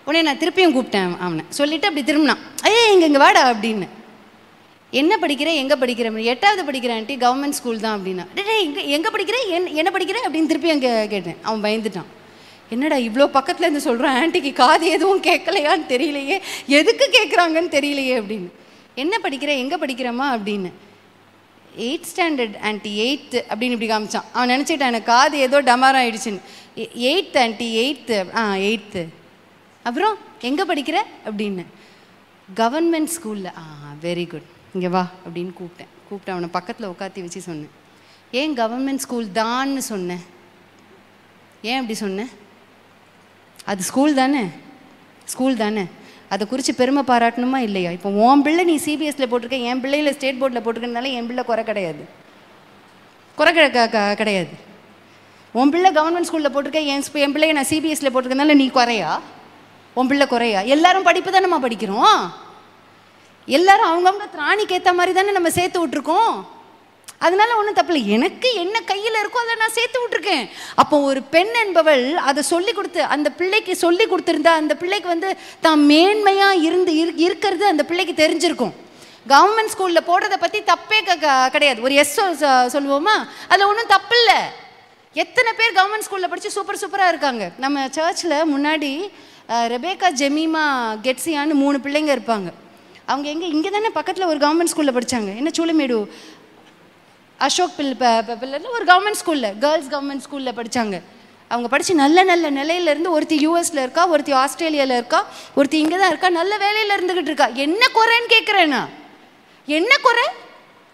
உடனே நான் திருப்பியும் கூப்பிட்டேன் அவனை. சொல்லிவிட்டு அப்படி திரும்பினான். இங்கே வாடா அப்படின்னு. என்ன படிக்கிற, எங்கே படிக்கிற? 8வது படிக்கிறேன் ஆண்டி, கவர்மெண்ட் ஸ்கூல் தான் அப்படின்னா. எங்கே படிக்கிற, என்ன படிக்கிற அப்படின்னு திருப்பி அங்கே கேட்டேன். அவன் பயந்துட்டான். என்னடா இவ்வளோ பக்கத்தில் இருந்து சொல்கிறான், ஆண்டிக்கு காது எதுவும் கேட்கலையான்னு தெரியலையே, எதுக்கு கேட்குறாங்கன்னு தெரியலையே அப்படின்னு. என்ன படிக்கிற, எங்கே படிக்கிறம்மா அப்படின்னு. 8th ஸ்டாண்டர்ட் ஆண்டி, 8th அப்படின்னு இப்படி காமிச்சான். அவன் நினச்சிக்கிட்டான் எனக்கு காது ஏதோ டமாரம் ஆகிடுச்சின்னு. 8th aunty, 8th. 8th. அப்புறம் எங்கே படிக்கிற அப்படின்னு. கவர்மெண்ட் ஸ்கூலில். வெரி குட், இங்கே வா அப்படின்னு கூப்பிட்டு அவனை பக்கத்தில் உட்காத்தி வச்சு சொன்னேன். ஏன் கவர்மெண்ட் ஸ்கூல் தான்னு சொன்னேன்? ஏன் அப்படி சொன்னேன்? அது ஸ்கூல் தானே, அதை குறித்து பெருமை பாராட்டணுமா இல்லையா? இப்போ உன் பிள்ளை நீ சிபிஎஸ்சியில் போட்டிருக்க, என் பிள்ளையில் ஸ்டேட் போர்டில் போட்டிருக்கனால என் பிள்ளை குறை கிடையாது. உன் பிள்ளை கவர்மெண்ட் ஸ்கூலில் போட்டிருக்க, என் பிள்ளையை நான் சிபிஎஸ்சியில் போட்டிருக்கனால நீ குறையா? உன் பிள்ளை குறையா? எல்லாரும் படிப்பு தானே நம்ம படிக்கிறோம். எல்லாரும் அவங்கவுங்க திராணிக்கு ஏற்ற மாதிரி தானே நம்ம சேர்த்து விட்ருக்கோம். அதனால ஒன்றும் தப்பில்லை. எனக்கு என்ன கையில் இருக்கோ அதை நான் சேர்த்து விட்ருக்கேன். அப்போ ஒரு பெண் என்பவள் அதை சொல்லி கொடுத்து அந்த பிள்ளைக்கு சொல்லி கொடுத்துருந்தா அந்த பிள்ளைக்கு வந்து தான் மேன்மையாக இருக்கிறது அந்த பிள்ளைக்கு தெரிஞ்சிருக்கும். கவர்மெண்ட் ஸ்கூலில் போடுறதை பற்றி தப்பே கிடையாது. ஒரு எஸ் சொல்லுவோமா, அதில் ஒன்றும் தப்பு இல்லை. எத்தனை பேர் கவர்மெண்ட் ஸ்கூலில் படித்து சூப்பராக இருக்காங்க. நம்ம சர்ச்சில் முன்னாடி ரெபேக்கா, ஜெமீமா, கெட்ஸியான்னு 3 பிள்ளைங்க இருப்பாங்க. அவங்க இங்கே தானே பக்கத்தில் ஒரு கவர்மெண்ட் ஸ்கூலில் படித்தாங்க. என்ன சூளமேடு அசோக் பில்லரில் ஒரு கவர்மெண்ட் ஸ்கூலில், கேர்ள்ஸ் கவர்மெண்ட் ஸ்கூலில் படித்தாங்க. அவங்க படித்து நல்ல நிலையிலேருந்து ஒருத்தி யூஎஸில் இருக்கா, ஒருத்தி ஆஸ்திரேலியாவில் இருக்கா, ஒருத்தி இங்கே தான் இருக்கா, நல்ல வேலையில் இருந்துக்கிட்டு இருக்கா. என்ன குறைன்னு கேட்குறேன்னா, என்ன குறை?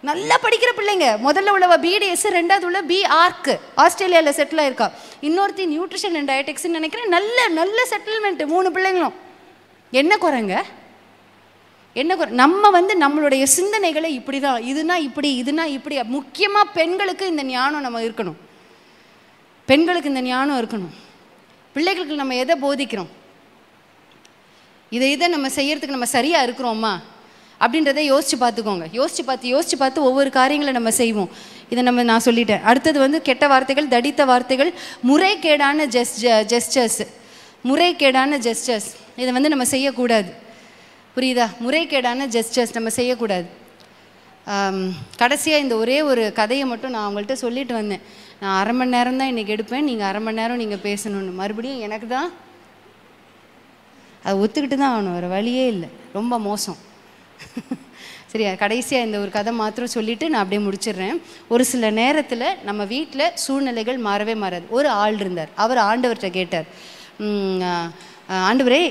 நல்லா படிக்கிற பிள்ளைங்க. முதல்ல உள்ளவ பிடிஎஸ், 2வது உள்ள பிஆர்க்கு ஆஸ்திரேலியாவில் செட்டில் ஆயிருக்கா. இன்னொருத்தி நியூட்ரிஷன் அண்ட் டயட்டிக்ஸ்ன்னு நினைக்கிறேன். நல்ல செட்டில்மெண்ட்டு 3 பிள்ளைங்களும். என்ன குறைங்க? என்ன குறை? நம்ம வந்து நம்மளுடைய சிந்தனைகளை இப்படி தான், இதுனா இப்படி. முக்கியமாக பெண்களுக்கு இந்த ஞானம் நம்ம இருக்கணும். பெண்களுக்கு இந்த ஞானம் இருக்கணும். பிள்ளைகளுக்கு நம்ம எதை போதிக்கிறோம், இதை நம்ம செய்யறதுக்கு நம்ம சரியாக இருக்கிறோமா அப்படின்றத யோசித்து பார்த்துக்கோங்க. யோசித்து பார்த்து ஒவ்வொரு காரியங்களை நம்ம செய்வோம். இதை நான் சொல்லிட்டேன். அடுத்தது வந்து கெட்ட வார்த்தைகள், தடித்த வார்த்தைகள், முறைகேடான ஜெஸ்டர்ஸ். இதை வந்து நம்ம செய்யக்கூடாது. புரியுதா? முறைகேடான ஜெஸ்டர்ஸ் நம்ம செய்யக்கூடாது. கடைசியாக இந்த ஒரே ஒரு கதையை மட்டும் நான் அவங்கள்ட்ட சொல்லிட்டு வந்தேன். நான் 1/2 மணி நேரம் தான் இன்றைக்கி எடுப்பேன், நீங்கள் 1/2 மணி நேரம் நீங்கள் பேசணுன்னு. மறுபடியும் எனக்கு தான் அதை ஒத்துக்கிட்டு தான் ஆகணும், வேறு வழியே இல்லை. ரொம்ப மோசம். சரியா? கடைசியாக இந்த ஒரு கதை மாத்திரம் சொல்லிவிட்டு நான் அப்படியே முடிச்சிடுறேன். ஒரு சில நேரத்தில் நம்ம வீட்டில் சூழ்நிலைகள் மாறவே மாறாது. ஒரு ஆள் இருந்தார். அவர் ஆண்டவர்கிட்ட கேட்டார், ஆண்டவரே,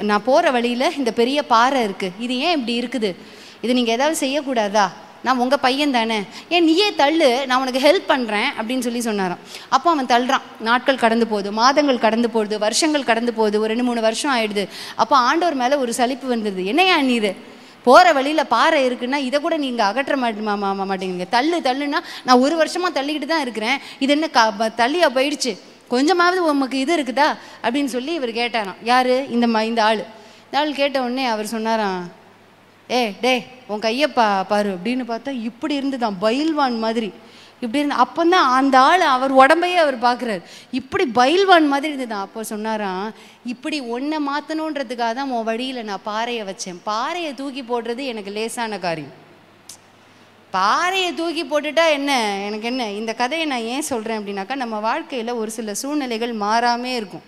நான் போகிற வழியில் இந்த பெரிய பாறை இருக்குது, இது ஏன் இப்படி இருக்குது, இது நீங்கள் ஏதாவது செய்யக்கூடாதா நான் உங்கள் பையன் தானே, ஏன் நீயே தள்ளு, நான் உனக்கு ஹெல்ப் பண்ணுறேன் அப்படின்னு சொன்னாராம். அப்போ அவன் தள்ளுறான். நாட்கள் கடந்து போகுது, மாதங்கள் கடந்து போகுது, வருஷங்கள் கடந்து போகுது, ஒரு 2-3 வருஷம் ஆயிடுது. அப்போ ஆண்டவர் மேலே ஒரு சலிப்பு வந்துடுது. என்னையா நீர் போகிற வழியில் பாறை இருக்குன்னா இதை கூட நீங்கள் அகற்ற மாட்டேங்குங்க, தள்ளுன்னா நான் 1 வருஷமாக தள்ளிக்கிட்டு தான் இருக்கிறேன், இது என்ன தள்ளியா போயிடுச்சு, கொஞ்சமாவது உமக்கு இது இருக்குதா அப்படின்னு இவர் கேட்டாராம். யார்? இந்த ஆள். இந்த ஆள் கேட்ட உடனே அவர் சொன்னாராம், டே உன் கையை பாரு அப்படின்னு பார்த்தா இப்படி இருந்துதான், பயில்வான் மாதிரி இப்படி இருந்து. அப்போ தான் அந்த ஆள் அவர் உடம்பையே அவர் பார்க்குறாரு, இப்படி பயில்வான் மாதிரி இருந்துதான். அப்போ சொன்னாராம், இப்படி ஒன்றை மாற்றணுன்றதுக்காக தான் உன் வழியில் நான் பாறையை வச்சேன். பாறையை தூக்கி போடுறது எனக்கு லேசான காரியம். பாறையை தூக்கி போட்டுட்டா என்ன, எனக்கு என்ன. இந்த கதையை நான் ஏன் சொல்கிறேன் அப்படின்னாக்கா, நம்ம வாழ்க்கையில் ஒரு சில சூழ்நிலைகள் மாறாமே இருக்கும்.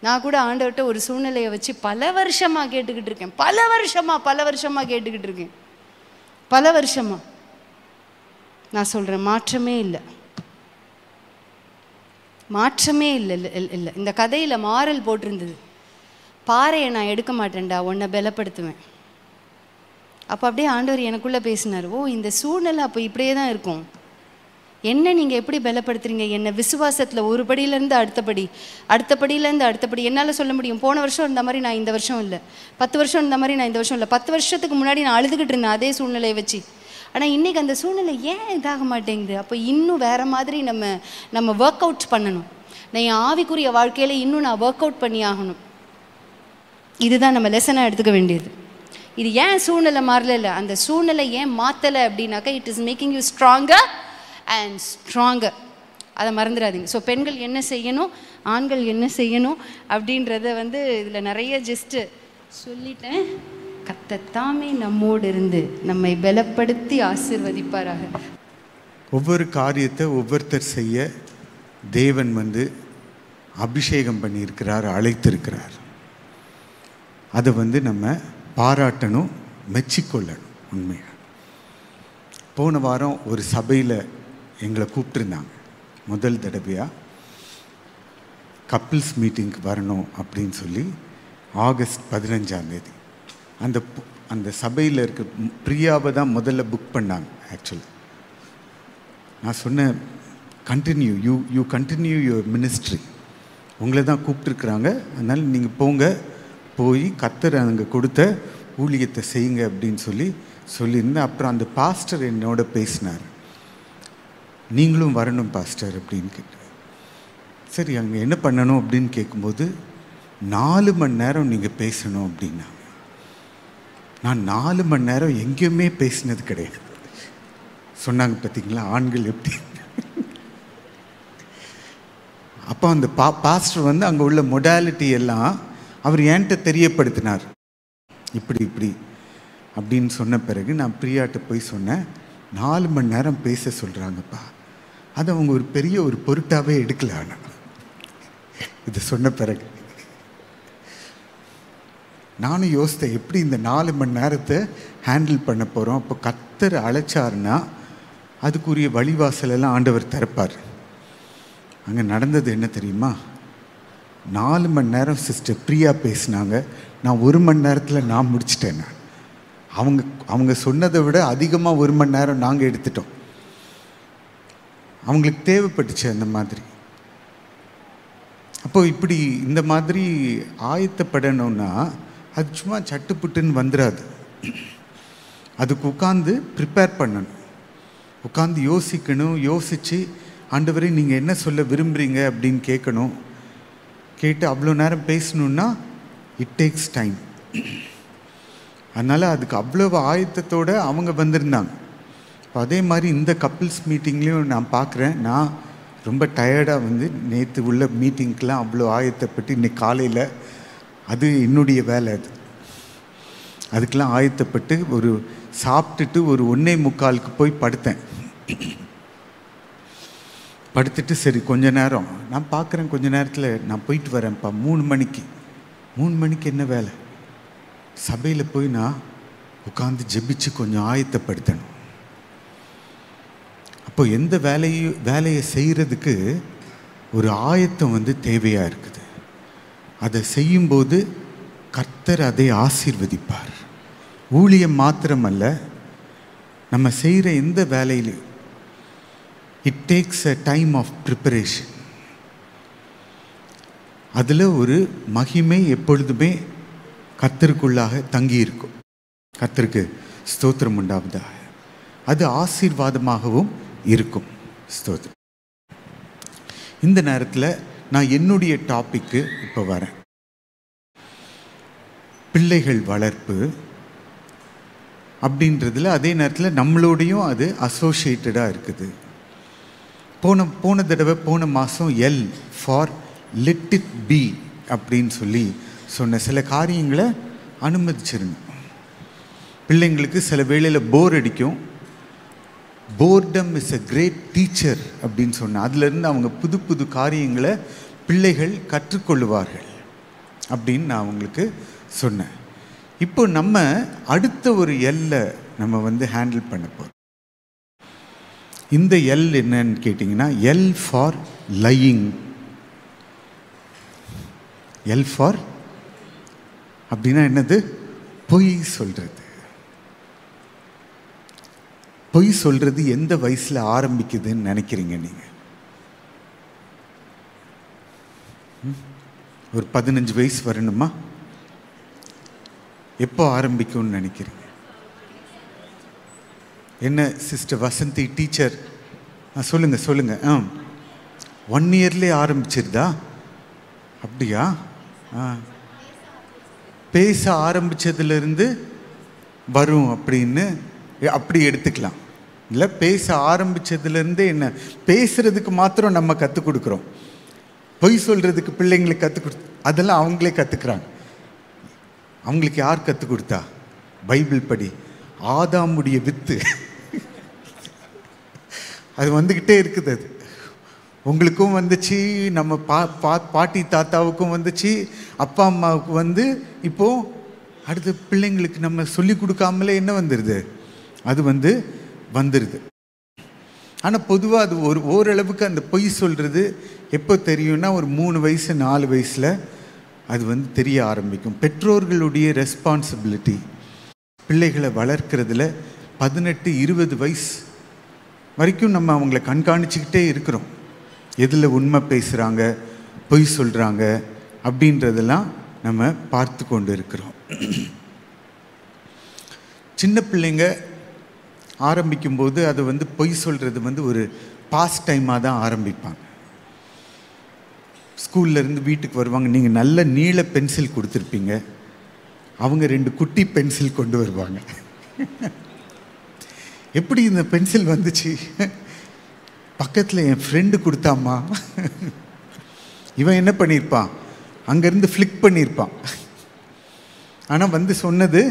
நான் கூட ஆண்டவர்கிட்ட ஒரு சூழ்நிலையை வச்சு பல வருஷமாக கேட்டுக்கிட்டு இருக்கேன், பல வருஷமாக கேட்டுக்கிட்டு இருக்கேன், பல வருஷமாக. நான் சொல்கிறேன், மாற்றமே இல்லை. இந்த கதையில் மாறல் போட்டிருந்தது, பாறையை நான் எடுக்க மாட்டேன்டா, உன்னை பலப்படுத்துவேன். அப்போ அப்படியே ஆண்டவர் எனக்குள்ளே பேசினார், இந்த சூழ்நிலை அப்போ இப்படியே தான் இருக்கும். என்ன நீங்கள் எப்படி பலப்படுத்துறீங்க, என்னை விசுவாசத்தில் ஒரு படியிலேருந்து அடுத்த படியிலேருந்து என்னால் சொல்ல முடியும். போன வருஷம் இருந்த மாதிரி நான் இந்த வருஷம் இல்லை, 10 வருஷம் இருந்த மாதிரி நான் இந்த வருஷம் இல்லை. 10 வருஷத்துக்கு முன்னாடி நான் அழுதுகிட்டு இருந்தேன் அதே சூழ்நிலையை வச்சு. ஆனால் இன்றைக்கி அந்த சூழ்நிலை ஏன் இதாக மாட்டேங்குது? அப்போ இன்னும் வேறு மாதிரி நம்ம ஒர்க் அவுட் பண்ணணும். நான் என் ஆவிக்குரிய வாழ்க்கையில் இன்னும் நான் ஒர்க் அவுட் பண்ணி ஆகணும். இதுதான் நம்ம லெசனாக எடுத்துக்க வேண்டியது. இது ஏன் சூழ்நிலை மாறல இல்லை, அந்த சூழ்நிலை ஏன் மாற்றலை அப்படின்னாக்கா, it is making you stronger and stronger. அதை மறந்துடாதீங்க. ஸோ பெண்கள் என்ன செய்யணும், ஆண்கள் என்ன செய்யணும் அப்படின்றத இதில் நிறைய ஜஸ்ட்டு சொல்லிட்டேன். கர்த்தர் நம்மோடு இருந்து நம்மை பலப்படுத்தி ஆசீர்வதிப்பாராக. ஒவ்வொரு காரியத்தை ஒவ்வொருத்தர் செய்ய தேவன் அபிஷேகம் பண்ணியிருக்கிறார், அழைத்திருக்கிறார். அதை நம்ம பாராட்டணும், மெச்சிக்கொள்ளணும். உண்மையாக போன வாரம் ஒரு சபையில் எங்களை கூப்பிட்டுருந்தாங்க. முதல் தடவையாக கப்பிள்ஸ் மீட்டிங்க்கு வரணும் அப்படின்னு சொல்லி ஆகஸ்ட் 15ஆம் தேதி அந்த சபையில் இருக்க பிரியாவை தான் முதல்ல புக் பண்ணாங்க. ஆக்சுவலி நான் சொன்னேன், யூ கண்டினியூ யுவர் மினிஸ்ட்ரி, உங்களை தான் கூப்பிட்டுருக்குறாங்க, அதனால் நீங்கள் போய் கர்த்தர் அங்கே கொடுத்த ஊழியத்தை செய்யுங்க அப்படின்னு சொல்லியிருந்தேன். அப்புறம் அந்த பாஸ்டர் என்னோட பேசினார், நீங்களும் வரணும் பாஸ்டர் அப்படின்னு கேட்டார். சரி, அங்கே என்ன பண்ணணும் அப்படின்னு கேட்கும்போது 4 மணி நேரம் நீங்கள் பேசணும் அப்படின்னாங்க. நான் 4 மணி நேரம் எங்கேயுமே பேசினது கிடையாது. சொன்னாங்க பார்த்தீங்களா ஆண்கள் எப்படி. அப்போ அந்த பாஸ்டர் அங்கே உள்ள மொடாலிட்டி எல்லாம் அவர் என்கிட்ட தெரியப்படுத்தினார். இப்படி அப்படின்னு சொன்ன பிறகு நான் பிரியாட்ட போய் சொன்னேன், 4 மணி நேரம் பேச சொல்கிறாங்கப்பா, அதை அவங்க ஒரு பெரிய ஒரு பொருட்டாகவே எடுக்கல. ஆனால் இதை சொன்ன பிறகு நானும் யோசித்தேன், எப்படி இந்த 4 மணி நேரத்தை ஹேண்டில் பண்ண போகிறோம். அப்போ கர்த்தர் அழைச்சாருன்னா அதுக்குரிய வழிவாசலெல்லாம் ஆண்டவர் திறப்பார். அங்கே நடந்தது என்ன தெரியுமா, 4 மணி நேரம் சிஸ்டர் பிரியா பேசினாங்க, நான் 1 மணி நேரத்தில் நான் முடிச்சிட்டேன். அவங்க சொன்னதை விட அதிகமாக 1 மணி நேரம் நாங்கள் எடுத்துட்டோம். அவங்களுக்கு தேவைப்பட்டுச்சு அந்த மாதிரி. அப்போது இப்படி இந்த மாதிரி ஆயத்தப்படணும்னா அது சும்மா சட்டுப்புட்டுன்னு வந்துடாது. அதுக்கு உட்காந்து ப்ரிப்பேர் பண்ணணும், உட்காந்து யோசிக்கணும். யோசித்து ஆண்டவரே நீங்கள் என்ன சொல்ல விரும்புகிறீங்க அப்படின்னு கேட்கணும். கேட்டு அவ்வளோ நேரம் பேசணுன்னா இட் டேக்ஸ் டைம். அதனால் அதுக்கு அவ்வளோ ஆயத்தத்தோடு அவங்க வந்திருந்தாங்க. இப்போ அதே மாதிரி இந்த கப்பிள்ஸ் மீட்டிங்லேயும் நான் பார்க்குறேன், நான் ரொம்ப டயர்டாக நேற்று உள்ள மீட்டிங்க்கெலாம் அவ்வளோ ஆயத்தப்பட்டு இன்றைக்கி காலையில் அது என்னுடைய வேலை. அதுக்கெலாம் ஆயத்தப்பட்டு ஒரு சாப்பிட்டுட்டு ஒரு 1:45 போய் படுத்தேன். படுத்துட்டு சரி கொஞ்ச நேரம் நான் பார்க்குறேன், கொஞ்ச நேரத்தில் நான் போயிட்டு வரேன்ப்பா. 3 மணிக்கு என்ன வேலை, சபையில் போய் நான் உட்காந்து ஜெபிச்சு கொஞ்சம் ஆயத்தப்படுத்தணும். அப்போ எந்த வேலையை செய்கிறதுக்கு ஒரு ஆயத்தம் தேவையாக இருக்குது. அதை செய்யும்போது கர்த்தர் அதை ஆசீர்வதிப்பார். ஊழியம் மாத்திரமல்ல, நம்ம செய்கிற எந்த வேலையிலையும் it takes a time of preparation. அதில் ஒரு மகிமை எப்பொழுதுமே கர்த்தருக்குள்ளாக தங்கியிருக்கும். கர்த்தருக்கு ஸ்தோத்திரம் உண்டாவதாக. அது ஆசீர்வாதமாகவும் இருக்கும். ஸ்தோத்திரம். இந்த நேரத்தில் நான் என்னுடைய டாபிக்கு இப்போ வரேன். பிள்ளைகள் வளர்ப்பு அப்படின்றதுல அதே நேரத்தில் நம்மளோடையும் அது அசோசியேட்டடாக இருக்குது. போன தடவை போன மாதம் L for let it be அப்படின்னு சொல்லி சொன்ன சில காரியங்களை அனுமதிச்சிருந்தோம். பிள்ளைங்களுக்கு சில வேளையில் போர் அடிக்கும். Boredom is a great teacher அப்படின்னு சொன்னேன். அதுலேருந்து அவங்க புது புது காரியங்களை பிள்ளைகள் கற்றுக்கொள்ளுவார்கள் அப்படின்னு நான் அவங்களுக்கு சொன்னேன். இப்போ நம்ம அடுத்த ஒரு எல்லை நம்ம ஹேண்டில் பண்ண போகிறோம். இந்த எல் என்னன்னு கேட்டிங்கன்னா L for lying. L for அப்படின்னா என்னது? பொய் சொல்கிறது. பொய் சொல்கிறது எந்த வயசில் ஆரம்பிக்குதுன்னு நினைக்கிறீங்க நீங்கள்? ஒரு 15 வயசு வரணுமா? எப்போ ஆரம்பிக்கும்னு நினைக்கிறீங்க? என்ன சிஸ்டர் வசந்தி டீச்சர் சொல்லுங்கள். 1 இயர்லேயே ஆரம்பிச்சிருதா? அப்படியா? பேச ஆரம்பித்ததுலேருந்து வரும் அப்படின்னு அப்படி எடுத்துக்கலாம். இல்லை, பேச ஆரம்பித்ததுலேருந்து என்ன பேசுகிறதுக்கு மாத்திரம் நம்ம கற்றுக் கொடுக்குறோம். பொய் சொல்கிறதுக்கு பிள்ளைங்களுக்கு அதெல்லாம் அவங்களே கற்றுக்குறாங்க. அவங்களுக்கு யார் கற்றுக் கொடுத்தா? பைபிள் படி. ஆதாமுடைய வித்து அது வந்துக்கிட்டே இருக்குது. அது உங்களுக்கும் வந்துச்சு, நம்ம பாட்டி தாத்தாவுக்கும் வந்துச்சு, அப்பா அம்மாவுக்கு இப்போது அடுத்த பிள்ளைங்களுக்கு நம்ம சொல்லி கொடுக்காமலே என்ன வந்துடுது? அது வந்துடுது. ஆனால் பொதுவாக அது ஓரளவுக்கு அந்த பொய் சொல்கிறது எப்போ தெரியும்னா ஒரு 3 வயசு 4 வயசில் அது தெரிய ஆரம்பிக்கும். பெற்றோர்களுடைய ரெஸ்பான்சிபிலிட்டி பிள்ளைகளை வளர்க்குறதுல 18-20 வயசு வரைக்கும் நம்ம அவங்கள கண்காணிச்சுக்கிட்டே இருக்கிறோம். எதில் உண்மை பேசுகிறாங்க, பொய் சொல்கிறாங்க அப்படின்றதெல்லாம் நம்ம பார்த்து கொண்டு இருக்கிறோம். சின்ன பிள்ளைங்க ஆரம்பிக்கும்போது அது பொய் சொல்கிறது ஒரு பாஸ்ட் டைமாக தான் ஆரம்பிப்பாங்க. ஸ்கூல்லேருந்து வீட்டுக்கு வருவாங்க. நீங்கள் நல்ல நீள பென்சில் கொடுத்துருப்பீங்க, அவங்க 2 குட்டி பென்சில் கொண்டு வருவாங்க. எப்படி இந்த பென்சில் வந்துச்சு? பக்கத்தில் என் ஃப்ரெண்டு கொடுத்தாம்மா. இவன் என்ன பண்ணியிருப்பான்? அங்கேருந்து ஃப்ளிக் பண்ணியிருப்பான். ஆனால் சொன்னது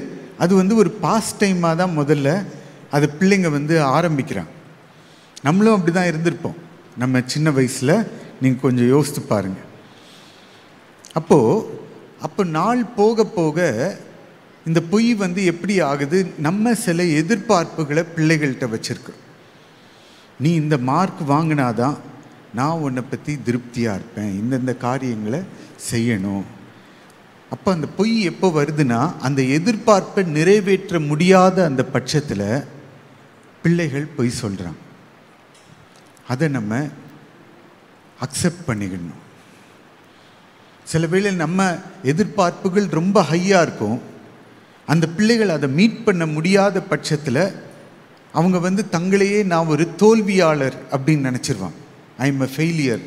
அது ஒரு பாஸ்ட் டைமாக தான் முதல்ல அது பிள்ளைங்க ஆரம்பிக்கிறாங்க. நம்மளும் அப்படி தான் இருந்திருப்போம் நம்ம சின்ன வயசில். நீங்கள் கொஞ்சம் யோசித்து பாருங்கள். அப்போ நாள் போக போக இந்த பொய் எப்படி ஆகுது? நம்ம சில எதிர்பார்ப்புகளை பிள்ளைகள்கிட்ட வச்சுருக்கோம். நீ இந்த மார்க் வாங்கினாதான் நான் உன்னை பற்றி திருப்தியாக இருப்பேன், இந்தந்த காரியங்களை செய்யணும். அப்போ அந்த பொய் எப்போ வருதுன்னா, அந்த எதிர்பார்ப்பை நிறைவேற்ற முடியாத அந்த பட்சத்தில் பிள்ளைகள் பொய் சொல்கிறாங்க. அதை நம்ம அக்செப்ட் பண்ணிக்கணும். சில வேளை நம்ம எதிர்பார்ப்புகள் ரொம்ப ஹையாக இருக்கும். அந்த பிள்ளைகள் அதை மீட் பண்ண முடியாத பட்சத்தில் அவங்க தங்களையே நான் ஒரு தோல்வியாளர் அப்படின்னு நினச்சிருவாங்க. I am a failure.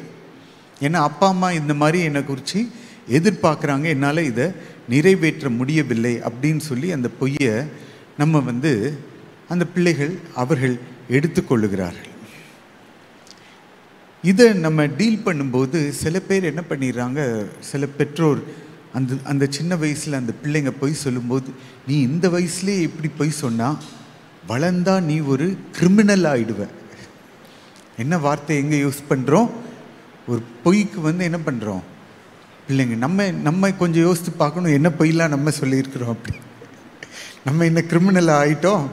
ஏன்னா அப்பா அம்மா இந்த மாதிரி என்னை குறித்து எதிர்பார்க்குறாங்க, என்னால் இதை நிறைவேற்ற முடியவில்லை அப்படின்னு சொல்லி அந்த பொய்யை நம்ம அந்த பிள்ளைகள் அவர்கள் எடுத்துக்கொள்ளுகிறார்கள். இதை நம்ம டீல் பண்ணும்போது சில பேர் என்ன பண்ணிடுறாங்க, சில பெற்றோர் அந்த சின்ன வயசில் அந்த பிள்ளைங்க பொய் சொல்லும்போது, நீ இந்த வயசுலேயே இப்படி பொய் சொன்னால் வளர்ந்தா நீ ஒரு கிரிமினல் ஆகிடுவ. என்ன வார்த்தை எங்கே யூஸ் பண்ணுறோம்? ஒரு பொய்க்கு என்ன பண்ணுறோம் பிள்ளைங்க? நம்ம கொஞ்சம் யோசித்து பார்க்கணும், என்ன பொய்லாம் நம்ம சொல்லியிருக்கிறோம். அப்படி நம்ம என்ன கிரிமினல் ஆகிட்டோம்.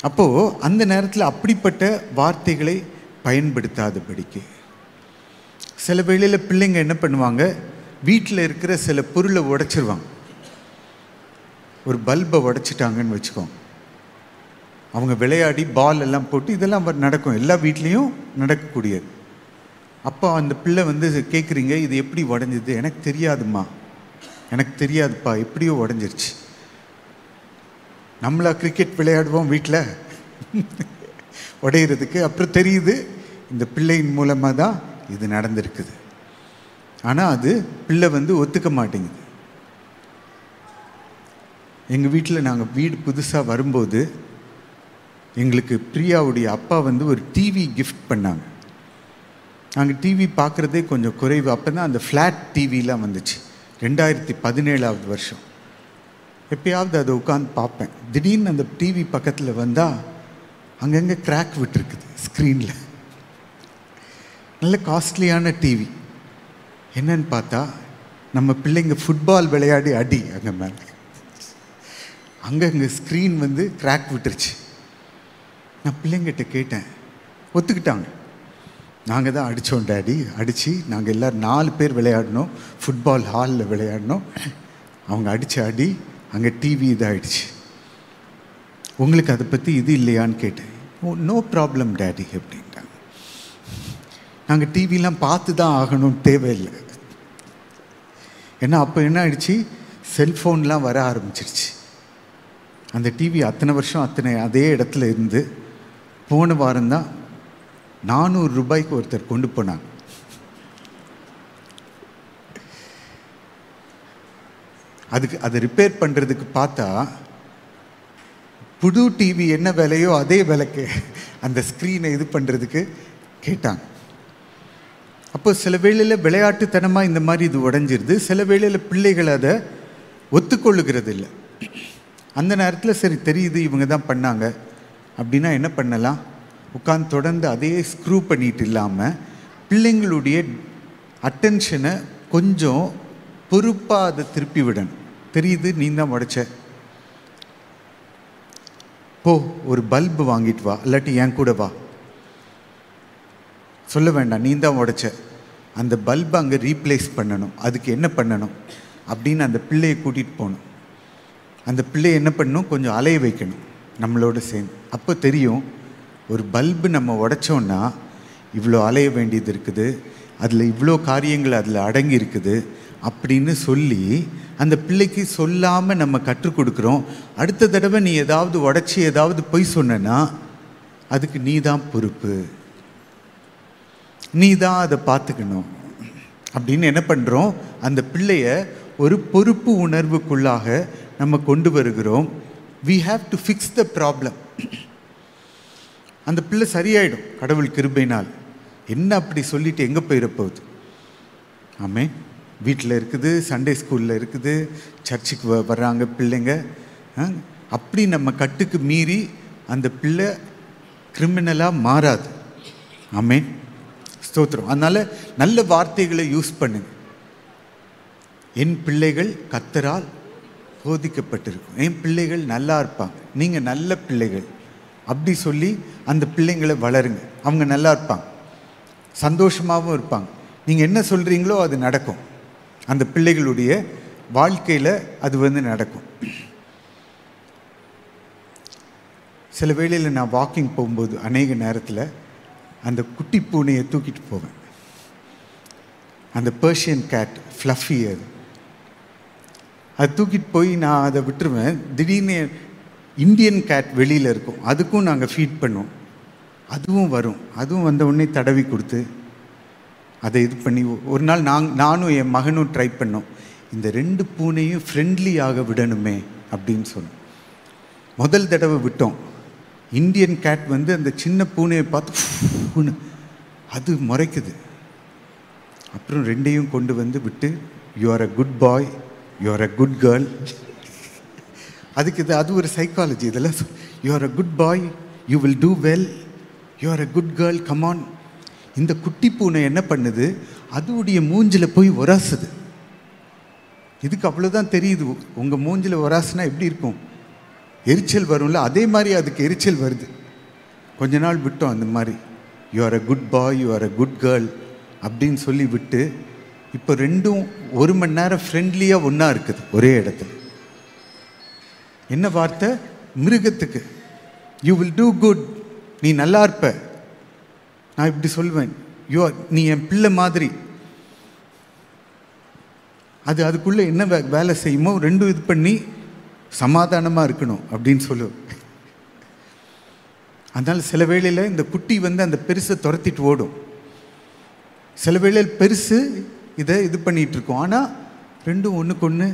அப்போது அந்த நேரத்தில் அப்படிப்பட்ட வார்த்தைகளை பயன்படுத்தாதபடிக்கு சில வேளையில் பிள்ளைங்க என்ன பண்ணுவாங்க, வீட்டில் இருக்கிற சில பொருளை உடைச்சிருவாங்க. ஒரு பல்பை உடைச்சிட்டாங்கன்னு வச்சுக்கோங்க. அவங்க விளையாடி பால் எல்லாம் போட்டு இதெல்லாம் நடக்கும், எல்லா வீட்லேயும் நடக்கக்கூடியது. அப்போ அந்த பிள்ளை வந்து கேட்குறீங்க, இது எப்படி உடஞ்சிது? எனக்கு தெரியாதும்மா, எனக்கு தெரியாதுப்பா, எப்படியோ உடஞ்சிருச்சு. நம்மளா கிரிக்கெட் விளையாடுவோம் வீட்டில் உடையிறதுக்கு. அப்புறம் தெரியுது இந்த பிள்ளையின் மூலமாக தான் இது நடந்திருக்குது. ஆனால் அது பிள்ளை வந்து ஒத்துக்க மாட்டேங்குது. எங்கள் வீட்டில் நாங்கள் வீடு புதுசாக வரும்போது எங்களுக்கு பிரியாவுடைய அப்பா வந்து ஒரு டிவி கிஃப்ட் பண்ணாங்க. நாங்கள் டிவி பார்க்குறதே கொஞ்சம் குறைவு. அப்போ தான் அந்த ஃப்ளாட் டிவிலாம் வந்துச்சு, 2017 வருஷம். எப்பயாவது அதை உட்காந்து பார்ப்பேன். திடீர்னு அந்த டிவி பக்கத்தில் வந்தால் அங்கங்கே கிராக் விட்டுருக்குது ஸ்க்ரீனில். நல்ல காஸ்ட்லியான டிவி. என்னன்னு பார்த்தா நம்ம பிள்ளைங்க ஃபுட்பால் விளையாடி அடி அங்கே மேலே அங்கே ஸ்க்ரீன் வந்து கிராக் விட்டுருச்சு. நான் பிள்ளைங்கிட்ட கேட்டேன், ஒத்துக்கிட்டாங்க. நாங்கள் தான் அடித்தோம் டேடி, அடித்து நாங்கள் எல்லோரும் 4 பேர் விளையாடினோம், ஃபுட்பால் ஹாலில் விளையாடினோம். அவங்க அடித்த அடி அங்கே டிவி இதாகிடுச்சு. உங்களுக்கு அதை பற்றி இது இல்லையான்னு கேட்டேன். ஓ நோ ப்ராப்ளம் டேடி அப்படின்ட்டாங்க. நாங்கள் டிவிலாம் பார்த்து தான் ஆகணும்னு தேவையில்லை. ஏன்னா அப்போ என்ன ஆயிடுச்சு, செல்ஃபோன்லாம் வர ஆரம்பிச்சிருச்சு. அந்த டிவி அத்தனை வருஷம் அதே இடத்துல இருந்து போன வாரம்தான் 400 ரூபாய்க்கு ஒருத்தர் கொண்டு போனாங்க. அதை ரிப்பேர் பண்ணுறதுக்கு பார்த்தா புது டிவி என்ன விலையோ அதே விலைக்கு அந்த ஸ்க்ரீனை இது பண்ணுறதுக்கு கேட்டாங்க. அப்போ சில வேளையில் விளையாட்டுத்தனமாக இந்த மாதிரி இது உடஞ்சிருது. சில வேளையில் பிள்ளைகள் அதை ஒத்துக்கொள்ளுகிறது இல்லை. அந்த நேரத்தில் சரி தெரியுது இவங்க தான் பண்ணாங்க அப்படின்னா என்ன பண்ணலாம், உட்காந்து தொடர்ந்து அதே ஸ்க்ரூ பண்ணிட்டு இல்லாமல் பிள்ளைங்களுடைய அட்டென்ஷனை கொஞ்சம் பொறுப்பாக அதை திருப்பி விடணும். தெரியுது நீ தான் உடைச்ச, போ ஒரு பல்பு வாங்கிட்டு வா, இல்லாட்டி என் கூட வா. சொல்ல வேண்டாம், நீ தான் உடைச்ச, அந்த பல்பை அங்கே ரீப்ளேஸ் பண்ணணும், அதுக்கு என்ன பண்ணணும் அப்படின்னு அந்த பிள்ளையை கூட்டிகிட்டு போகணும். அந்த பிள்ளையை என்ன பண்ணணும், கொஞ்சம் அலைய வைக்கணும் நம்மளோட சேர்ந்து. அப்போ தெரியும் ஒரு பல்பு நம்ம உடைச்சோன்னா இவ்வளோ அலைய வேண்டியது இருக்குது, அதில் இவ்வளோ காரியங்கள் அதில் அடங்கி இருக்குது அப்படின்னு சொல்லி அந்த பிள்ளைக்கு சொல்லாமல் நம்ம கற்றுக் கொடுக்குறோம். அடுத்த தடவை நீ ஏதாவது உடைச்சி ஏதாவது பொய் சொன்னா அதுக்கு நீ தான் பொறுப்பு, நீ தான் அதை பார்த்துக்கணும் அப்படின்னு என்ன பண்ணுறோம், அந்த பிள்ளைய ஒரு பொறுப்பு உணர்வுக்குள்ளாக நம்ம கொண்டு வருகிறோம். we have to fix the problem. அந்த பிள்ளை சரியாயிடும் கடவுள் கிருபையினால். என்ன அப்படி சொல்லிட்டு எங்கே போயிடப்போகுது? ஆமென். வீட்டில் இருக்குது, சண்டே ஸ்கூலில் இருக்குது, சர்ச்சுக்கு வர்றாங்க பிள்ளைங்க. அப்படி நம்ம கட்டுக்கு மீறி அந்த பிள்ளை கிரிமினலாக மாறாது. ஆமென், ஸ்தோத்திரம். அதனால் நல்ல வார்த்தைகளை யூஸ் பண்ணுங்க. என் பிள்ளைகள் கர்த்தரால் போதிக்கப்பட்டிருக்கும், என் பிள்ளைகள் நல்லா இருப்பாங்க, நீங்கள் நல்ல பிள்ளைகள் அப்படி சொல்லி அந்த பிள்ளைங்களை வளருங்க. அவங்க நல்லா இருப்பாங்க, சந்தோஷமாகவும் இருப்பாங்க. நீங்கள் என்ன சொல்கிறீங்களோ அது நடக்கும். அந்த பிள்ளைகளுடைய வாழ்க்கையில் அது வந்து நடக்கும். சில வேளையில் நான் வாக்கிங் போகும்போது அநேக நேரத்தில் அந்த குட்டி பூனையை தூக்கிட்டு போவேன். அந்த பர்ஷியன் கேட் ஃப்ளஃபி, அது தூக்கிட்டு போய் நான் அதை விட்டுருவேன். திடீர்னு இந்தியன் கேட் வெளியில் இருக்கும், அதுக்கும் நாங்கள் ஃபீட் பண்ணுவோம். அதுவும் வரும், அதுவும் வந்த உடனே தடவி கொடுத்து அதை இது பண்ணி ஒரு நாள் நானும் என் மகனும் ட்ரை பண்ணோம், இந்த 2 பூனையும் ஃப்ரெண்ட்லியாக விடணுமே அப்படின்னு சொன்னோம். முதல் தடவை விட்டோம். இந்தியன் கேட் வந்து அந்த சின்ன பூனையை பார்த்து அது முறைக்குது. அப்புறம் 2ஐயும் கொண்டு வந்து விட்டு, you are a good bye, you are a good girl. அதுக்கு அது ஒரு சைக்காலஜி. இதெல்லாம் you are a good bye, you will do well, you are a good girl, come on. இந்த குட்டி பூனை என்ன பண்ணுது, அதுவுடைய மூஞ்சில் போய் உராசுது. இதுக்கு அவ்வளோதான் தெரியுது. உங்கள் மூஞ்சில் உராசுனா எப்படி இருக்கும், எரிச்சல் வரும்ல, அதே மாதிரி அதுக்கு எரிச்சல் வருது. கொஞ்ச நாள் விட்டோம் அந்த மாதிரி, you are a good bye, you are a good girl அப்படின்னு சொல்லி விட்டு, இப்போ 2ம் 1 மணி நேரம் ஃப்ரெண்ட்லியாக ஒன்றா இருக்குது ஒரே இடத்துல. என்ன வார்த்தை? மிருகத்துக்கு. யூ வில் டூ குட், நீ நல்லா இருப்ப. நான் இப்படி சொல்வேன், நீ என் பிள்ளை மாதிரி. அதுக்குள்ளே என்ன வேலை செய்யுமோ ரெண்டும் இது பண்ணி சமாதானமாக இருக்கணும் அப்படின்னு சொல்லுவேன். அதனால் சில வேளையில் இந்த குட்டி அந்த பெருசை துரத்திட்டு ஓடும். சில வேளையில் பெருசு இதை இது பண்ணிகிட்டு இருக்கோம். ஆனால் ரெண்டும் ஒன்றுக்கு ஒன்று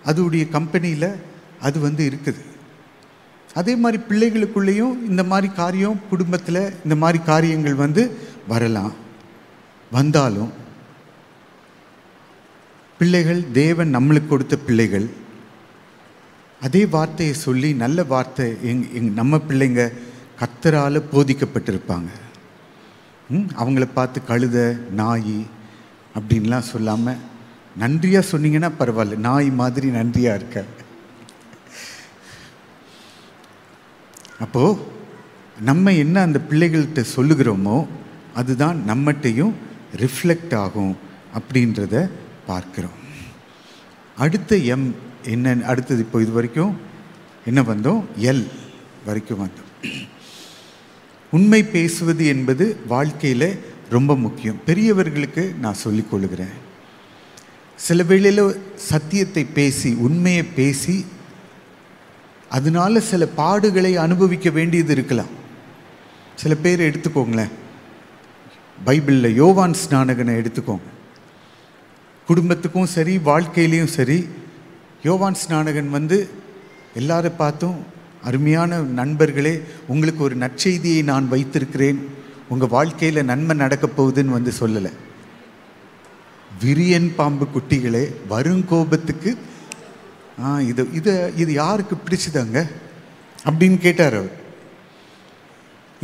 அதோடைய கம்பெனியில் அது இருக்குது. அதே மாதிரி பிள்ளைகளுக்குள்ளேயும் இந்த மாதிரி காரியம், குடும்பத்தில் இந்த மாதிரி காரியங்கள் வரலாம். வந்தாலும் பிள்ளைகள் தேவன் நம்மளுக்கு கொடுத்த பிள்ளைகள். அதே வார்த்தையை சொல்லி, நல்ல வார்த்தை நம்ம பிள்ளைங்க கர்த்தரால் போதிக்கப்பட்டிருப்பாங்க. அவங்கள பார்த்து கழுத, நாய் அப்படின்லாம் சொல்லாமல் நன்றியாக சொன்னீங்கன்னா பரவாயில்ல. நாய் மாதிரி நன்றியாக இருக்க. அப்போது நம்ம என்ன அந்த பிள்ளைகள்கிட்ட சொல்லுகிறோமோ அதுதான் நம்மகிட்டையும் ரிஃப்ளெக்ட் ஆகும் அப்படின்றத பார்க்குறோம். அடுத்த எம் என்ன? அடுத்தது இப்போ இது வரைக்கும் என்ன வந்தோம்? எல் வரைக்கும் வந்தோம். உண்மை பேசுவது என்பது வாழ்க்கையில் ரொம்ப முக்கியம். பெரியவர்களுக்கு நான் சொல்லிக் கொள்கிறேன், சில வேளையில் சத்தியத்தை பேசி, உண்மையை பேசி, அதனால சில பாடுகளை அனுபவிக்க வேண்டியது இருக்கலாம். சில பேர் எடுத்துக்கோங்களேன், பைபிளில் யோவான் ஸ்நானகனை எடுத்துக்கோங்க. குடும்பத்துக்கும் சரி, வாழ்க்கையிலையும் சரி, யோவான் ஸ்நானகன் எல்லாரை பார்த்தும், அருமையான நண்பர்களே, உங்களுக்கு ஒரு நற்செய்தியை நான் வைத்திருக்கிறேன், உங்கள் வாழ்க்கையில் நன்மை நடக்கப் போகுதுன்னு சொல்லலை. விரியன் பாம்பு குட்டிகளே, வருங்கோபத்துக்கு இது யாருக்கு பிடிச்சதாங்க அப்படின்னு கேட்டார் அவர்.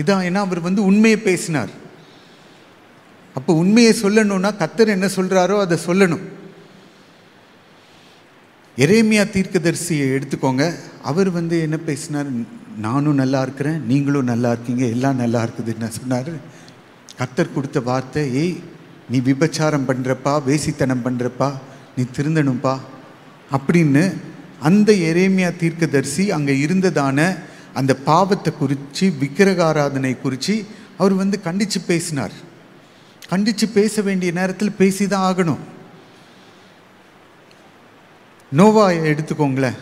இதான், ஏன்னா அவர் உண்மையை பேசினார். அப்போ உண்மையை சொல்லணும்னா கர்த்தர் என்ன சொல்கிறாரோ அதை சொல்லணும். எரேமியா தீர்க்கதரிசியை எடுத்துக்கோங்க. அவர் என்ன பேசினார்? நானும் நல்லா இருக்கிறேன், நீங்களும் நல்லா இருக்கீங்க, எல்லாம் நல்லா இருக்குதுன்னு சொன்னார். கர்த்தர் கொடுத்த வார்த்தை, ஏய் நீ விபச்சாரம் பண்ணுறப்பா, வேசித்தனம் பண்ணுறப்பா, நீ திருந்தணும்ப்பா அப்படின்னு அந்த எரேமியா தீர்க்கதரிசி அங்கே இருந்ததான அந்த பாவத்தை குறித்து, விக்கிரகாராதனை குறித்து அவர் கண்டித்து பேசினார். கண்டித்து பேச வேண்டிய நேரத்தில் பேசி தான் ஆகணும். நோவா எடுத்துக்கோங்களேன்.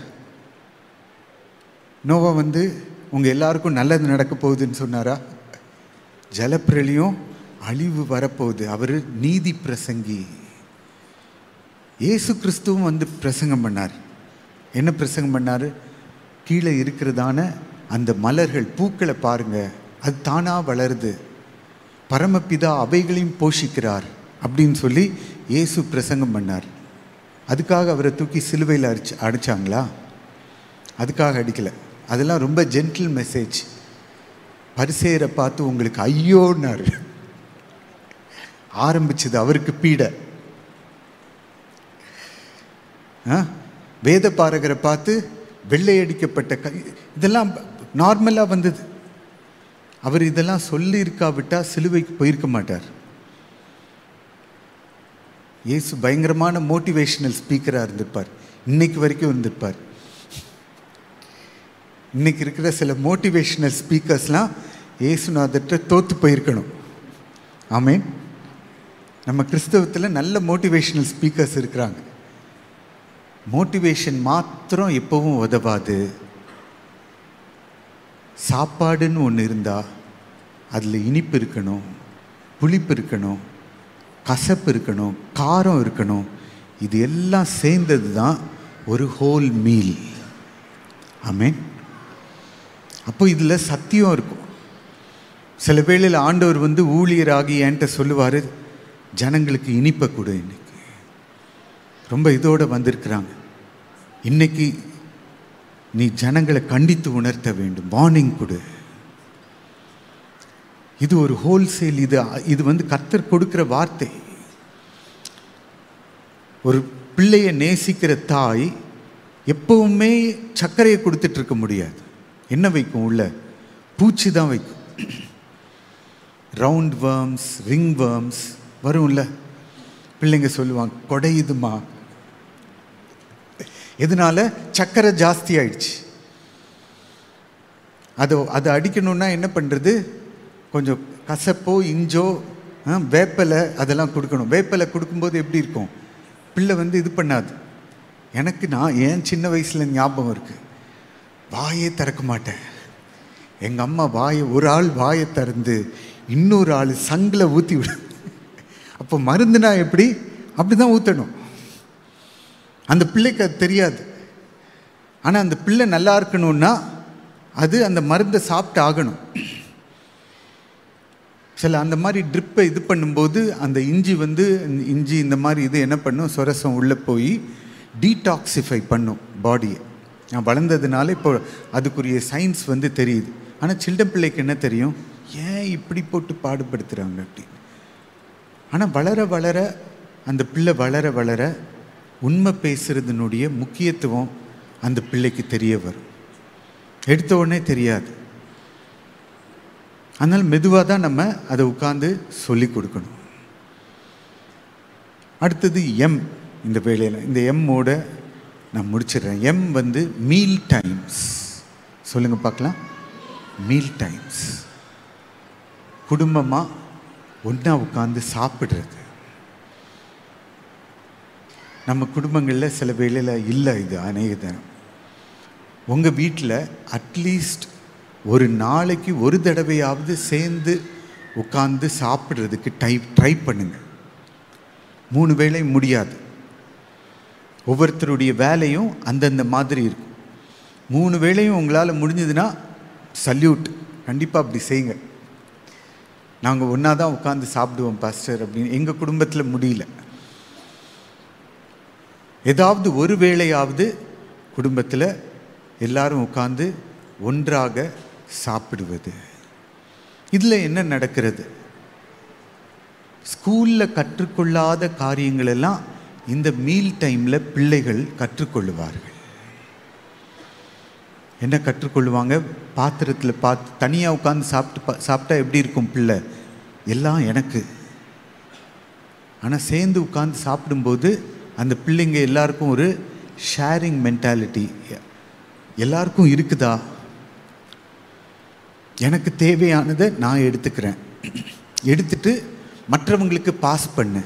நோவா உங்கள் எல்லாருக்கும் நல்லது நடக்க போகுதுன்னு சொன்னாரா? ஜலப்பிரளயம், அழிவு வரப்போகுது. அவர் நீதி பிரசங்கி. இயேசு கிறிஸ்துவும் பிரசங்கம் பண்ணார். என்ன பிரசங்கம் பண்ணார்? கீழே இருக்கிறதான அந்த மலர்கள், பூக்களை பாருங்கள், அது தானாக வளருது, பரமபிதா அவைகளையும் போஷிக்கிறார் அப்படின்னு சொல்லி இயேசு பிரசங்கம் பண்ணார். அதுக்காக அவரை தூக்கி சிலுவையில் அடித்தாங்களா? அதுக்காக அடிக்கலை. அதெல்லாம் ரொம்ப ஜென்டில் மெசேஜ். பரிசேயரை பார்த்து உங்களுக்கு ஐயோன்னாரு. ஆரம்பிச்சது அவருக்கு பீடை. வேத பாரகரை பார்த்து வெள்ளையடிக்கப்பட்ட இதெல்லாம் நார்மலாக வந்தது. அவர் இதெல்லாம் சொல்லி இருக்காவிட்டால் சிலுவைக்கு போயிருக்க மாட்டார். இயேசு பயங்கரமான மோட்டிவேஷனல் ஸ்பீக்கராக இருந்திருப்பார். இன்னைக்கு வரைக்கும் இருந்திருப்பார். இன்னைக்கு இருக்கிற சில மோட்டிவேஷனல் ஸ்பீக்கர்ஸ்லாம் இயேசுநாதர்கிட்ட தோற்று போயிருக்கணும். ஆமேன். நம்ம கிறிஸ்தவத்தில் நல்ல மோட்டிவேஷனல் ஸ்பீக்கர்ஸ் இருக்கிறாங்க. மோட்டிவேஷன் மாத்திரம் எப்பவும் உதவாது. சாப்பாடுன்னு ஒன்று இருந்தால் அதில் இனிப்பு இருக்கணும், புளிப்பு இருக்கணும், கசப்பு இருக்கணும், காரம் இருக்கணும். இது எல்லாம் சேர்ந்தது தான் ஒரு ஹோல் மீல். ஆமேன். அப்போ இதில் சத்தியம் இருக்கும். சில வேளையில் ஆண்டவர் ஊழியராகி என்கிட்ட சொல்லுவார், ஜனங்களுக்கு இனிப்பை கொடு. இன்னைக்கு ரொம்ப இதோடு வந்திருக்கிறாங்க, இன்னைக்கு நீ ஜனங்களை கண்டித்து உணர்த்த வேண்டும், வார்னிங் கொடு. இது ஒரு ஹோல்சேல். இது கர்த்தர் கொடுக்கிற வார்த்தை. ஒரு பிள்ளையை நேசிக்கிற தாய் எப்பவுமே சர்க்கரையை கொடுத்துட்டு இருக்க முடியாது. என்ன வைக்கும்? உள்ள பூச்சி தான் வைக்கும். ரவுண்ட் வேர்ம்ஸ், ரிங் வேர்ம்ஸ் வரும்ல. பிள்ளைங்க சொல்லுவாங்க, கொடையுதுமா. எதனால? சர்க்கரை ஜாஸ்தி ஆயிடுச்சு. அதை அடிக்கணுன்னா என்ன பண்ணுறது, கொஞ்சம் கசப்போ இஞ்சோ வேப்பலை அதெல்லாம் கொடுக்கணும். வேப்பலை கொடுக்கும்போது எப்படி இருக்கும், பிள்ளை வந்து இது பண்ணாது. நான் ஏன் சின்ன வயசில் ஞாபகம் இருக்குது, வாயே திறக்க மாட்டேன். எங்கள் அம்மா ஒரு ஆள் வாயை திறந்து இன்னொரு ஆள் சங்கில் ஊற்றி விடு. அப்போ மருந்துனா எப்படி, அப்படி தான் ஊற்றணும். அந்த பிள்ளைக்கு அது தெரியாது. ஆனால் அந்த பிள்ளை நல்லா இருக்கணும்னா அது அந்த மருந்தை சாப்பிட்டு ஆகணும். சில அந்த மாதிரி ட்ரிப்பை இது பண்ணும்போது அந்த இஞ்சி இந்த மாதிரி இது என்ன பண்ணும், சுரசம் உள்ளே போய் டீடாக்சிஃபை பண்ணும் பாடியை. நான் வளர்ந்ததுனால இப்போ அதுக்குரிய சயின்ஸ் வந்து தெரியுது. ஆனால் சில்ட்ரன் பிள்ளைக்கு என்ன தெரியும், ஏன் இப்படி போட்டு பாடுபடுத்துகிறாங்க அப்படின்னு. ஆனால் வளர வளர அந்த பிள்ளை வளர உண்மை பேசுகிறதுனுடைய முக்கியத்துவம் அந்த பிள்ளைக்கு தெரிய வரும். எடுத்த உடனே தெரியாது. அதனால் மெதுவாக தான் நம்ம அதை உட்காந்து சொல்லி கொடுக்கணும். அடுத்தது எம். இந்த வேலையில் இந்த எம்மோட நான் முடிச்சிடுறேன். எம் வந்து மீல் டைம்ஸ். சொல்லுங்கள் பார்க்கலாம். மீல் டைம்ஸ், குடும்பமாக ஒன்றா உட்காந்து சாப்பிட்றது. நம்ம குடும்பங்களில் சில வேளையில் இல்லை இது அநேக தினம். உங்கள் வீட்டில் அட்லீஸ்ட் ஒரு நாளைக்கு ஒரு தடவையாவது சேர்ந்து உட்காந்து சாப்பிட்றதுக்கு ட்ரை பண்ணுங்க. 3 வேளை முடியாது, ஒவ்வொருத்தருடைய வேலையும் அந்தந்த மாதிரி இருக்கும். 3 வேளையும் உங்களால் முடிஞ்சதுன்னா சல்யூட், கண்டிப்பாக அப்படி செய்யுங்க. நாங்கள் ஒன்றா தான் உட்காந்து சாப்பிடுவோம் பாஸ்டர் அப்படின்னு. எங்கள் குடும்பத்தில் முடியல. ஏதாவது ஒரு வேளையாவது குடும்பத்தில் எல்லாரும் உட்காந்து ஒன்றாக சாப்பிடுவது. இதில் என்ன நடக்கிறது, ஸ்கூலில் கற்றுக்கொள்ளாத காரியங்கள் எல்லாம் இந்த மீல் டைமில் பிள்ளைகள் கற்றுக்கொள்ளுவார்கள். என்ன கற்றுக்கொள்ளுவாங்க, பாத்திரத்தில் தனியாக உட்காந்து சாப்பிட்டா எப்படி இருக்கும் பிள்ளை, எல்லாம் எனக்கு. ஆனால் சேர்ந்து உட்காந்து சாப்பிடும்போது அந்த பிள்ளைங்க எல்லாருக்கும் ஒரு ஷேரிங் மென்டாலிட்டி எல்லாருக்கும் இருக்குதா, எனக்கு தேவையானதை நான் எடுத்துக்கிறேன், எடுத்துட்டு மற்றவங்களுக்கு பாஸ் பண்ணு.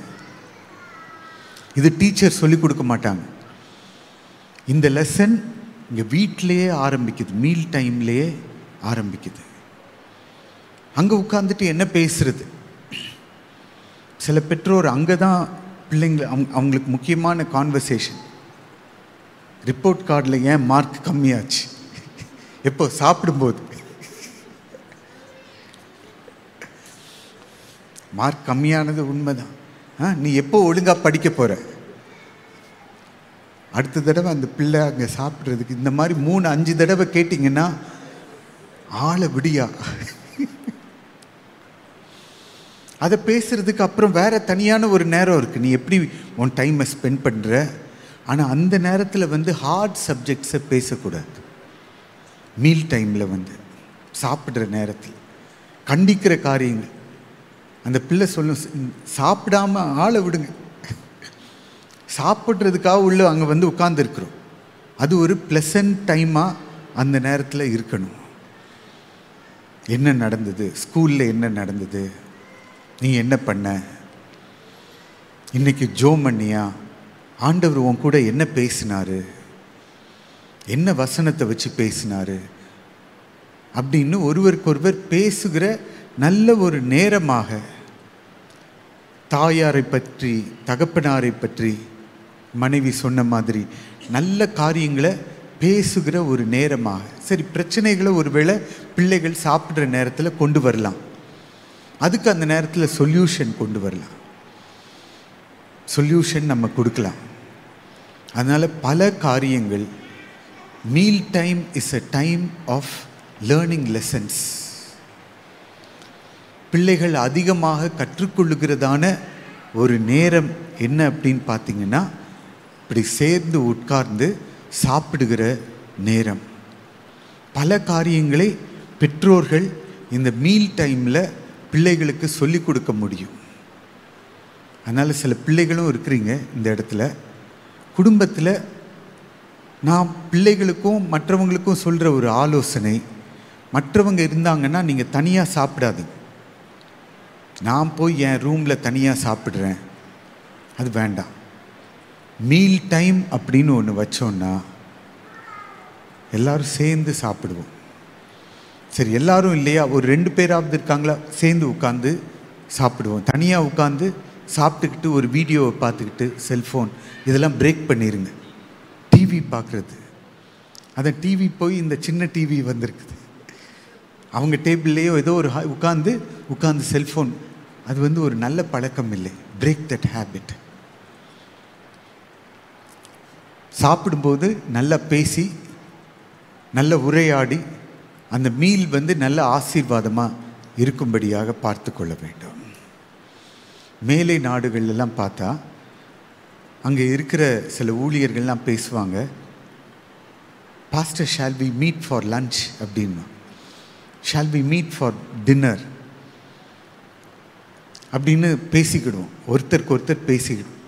இது டீச்சர் சொல்லிக் கொடுக்க மாட்டாங்க. இந்த லெசன் இங்கே வீட்டிலையே ஆரம்பிக்குது, மீல் டைம்லேயே ஆரம்பிக்குது. அங்கே உட்காந்துட்டு என்ன பேசுறது, சில பெற்றோர் அங்கே தான் பிள்ளைங்க அவங்களுக்கு முக்கியமான கான்வர்சேஷன். ரிப்போர்ட் கார்டில் ஏன் மார்க் கம்மியாச்சு, எப்போ சாப்பிடும்போது மார்க் கம்மியானது உண்மைதான். நீ எப்போ ஒழுங்காக படிக்க போகிற, அடுத்த தடவை அந்த பிள்ளை அங்கே சாப்பிட்றதுக்கு இந்த மாதிரி 3-5 தடவை கேட்டிங்கன்னா ஆளை விடியா. அதை பேசுகிறதுக்கு அப்புறம் வேறு தனியான ஒரு நேரம் இருக்குது, நீ எப்படி உன் டைமை ஸ்பெண்ட் பண்ணுற. ஆனால் அந்த நேரத்தில் வந்து ஹார்ட் சப்ஜெக்ட்ஸை பேசக்கூடாது. மீல் டைமில் வந்து சாப்பிட்ற நேரத்தில் கண்டிக்கிற காரியங்கள். அந்த பிள்ளை சொல்லும், சாப்பிடாம ஆளை விடுங்க, சாப்பிட்றதுக்காக உள்ள அங்கே வந்து உட்கார்ந்துருக்குறோம். அது ஒரு ப்ளசன்ட் டைமாக அந்த நேரத்தில் இருக்கணும். என்ன நடந்தது ஸ்கூலில், என்ன நடந்தது, நீ என்ன பண்ண, இன்னைக்கு ஜோம் பண்ணியா, ஆண்டவர் உன் கூட என்ன பேசினாரு, என்ன வசனத்தை வச்சு பேசினாரு அப்படின்னு ஒருவருக்கொருவர் பேசுகிற நல்ல ஒரு நேரமாக, தாயாரை பற்றி தகப்பனாரை பற்றி மனைவி சொன்ன மாதிரி நல்ல காரியங்களை பேசுகிற ஒரு நேரமாக. சரி, பிரச்சனைகளை ஒருவேளை பிள்ளைகள் சாப்பிட்ற நேரத்தில் கொண்டு வரலாம், அதுக்கு அந்த நேரத்தில் சொல்யூஷன் கொண்டு வரலாம், சொல்யூஷன் நம்ம கொடுக்கலாம். அதனால் பல காரியங்கள், meal time is a time of learning lessons. பிள்ளைகள் அதிகமாக கற்றுக்கொள்ளுகிறதான ஒரு நேரம் என்ன அப்படின்னு பார்த்தீங்கன்னா, இப்படி சேர்ந்து உட்கார்ந்து சாப்பிடுகிற நேரம். பல காரியங்களை பெற்றோர்கள் இந்த மீல் டைமில் பிள்ளைகளுக்கு சொல்லிக் கொடுக்க முடியும். அதனால் சில பிள்ளைகளும் இருக்கிறீங்க இந்த இடத்துல, குடும்பத்தில் நான் பிள்ளைகளுக்கும் மற்றவங்களுக்கும் சொல்கிற ஒரு ஆலோசனை, மற்றவங்க இருந்தாங்கன்னா நீங்கள் தனியாக சாப்பிடாதீங்க. நான் போய் என் ரூமில் தனியாக சாப்பிட்றேன், அது வேண்டாம். மீல் டைம் அப்படின்னு ஒன்று வச்சோன்னா எல்லாரும் சேர்ந்து சாப்பிடுவோம். சரி, எல்லாரும் இல்லையா, ஒரு 2 பேராவது இருக்காங்களா, சேர்ந்து உட்காந்து சாப்பிடுவோம். தனியாக உட்காந்து சாப்பிட்டுக்கிட்டு ஒரு வீடியோவை பார்த்துக்கிட்டு செல்ஃபோன் இதெல்லாம் பிரேக் பண்ணிடுங்க. டிவி பார்க்குறது, அதை டிவி போய் இந்த சின்ன டிவி வந்திருக்குது, அவங்க டேபிள்லேயோ ஏதோ ஒரு உட்காந்து செல்ஃபோன், அது ஒரு நல்ல பழக்கம் இல்லை. Break that habit. சாப்பிடும்போது நல்லா பேசி நல்ல உரையாடி அந்த மீல் நல்ல ஆசீர்வாதமாக இருக்கும்படியாக பார்த்து கொள்ள வேண்டும். மேலை நாடுகள்லாம் பார்த்தா அங்கே இருக்கிற சில ஊழியர்கள்லாம் பேசுவாங்க, pastor shall we meet for lunch அப்படின்னா, shall we meet for dinner அப்படின்னு பேசிக்கிடுவோம், ஒருத்தருக்கு ஒருத்தர் பேசிக்கிடுவோம்.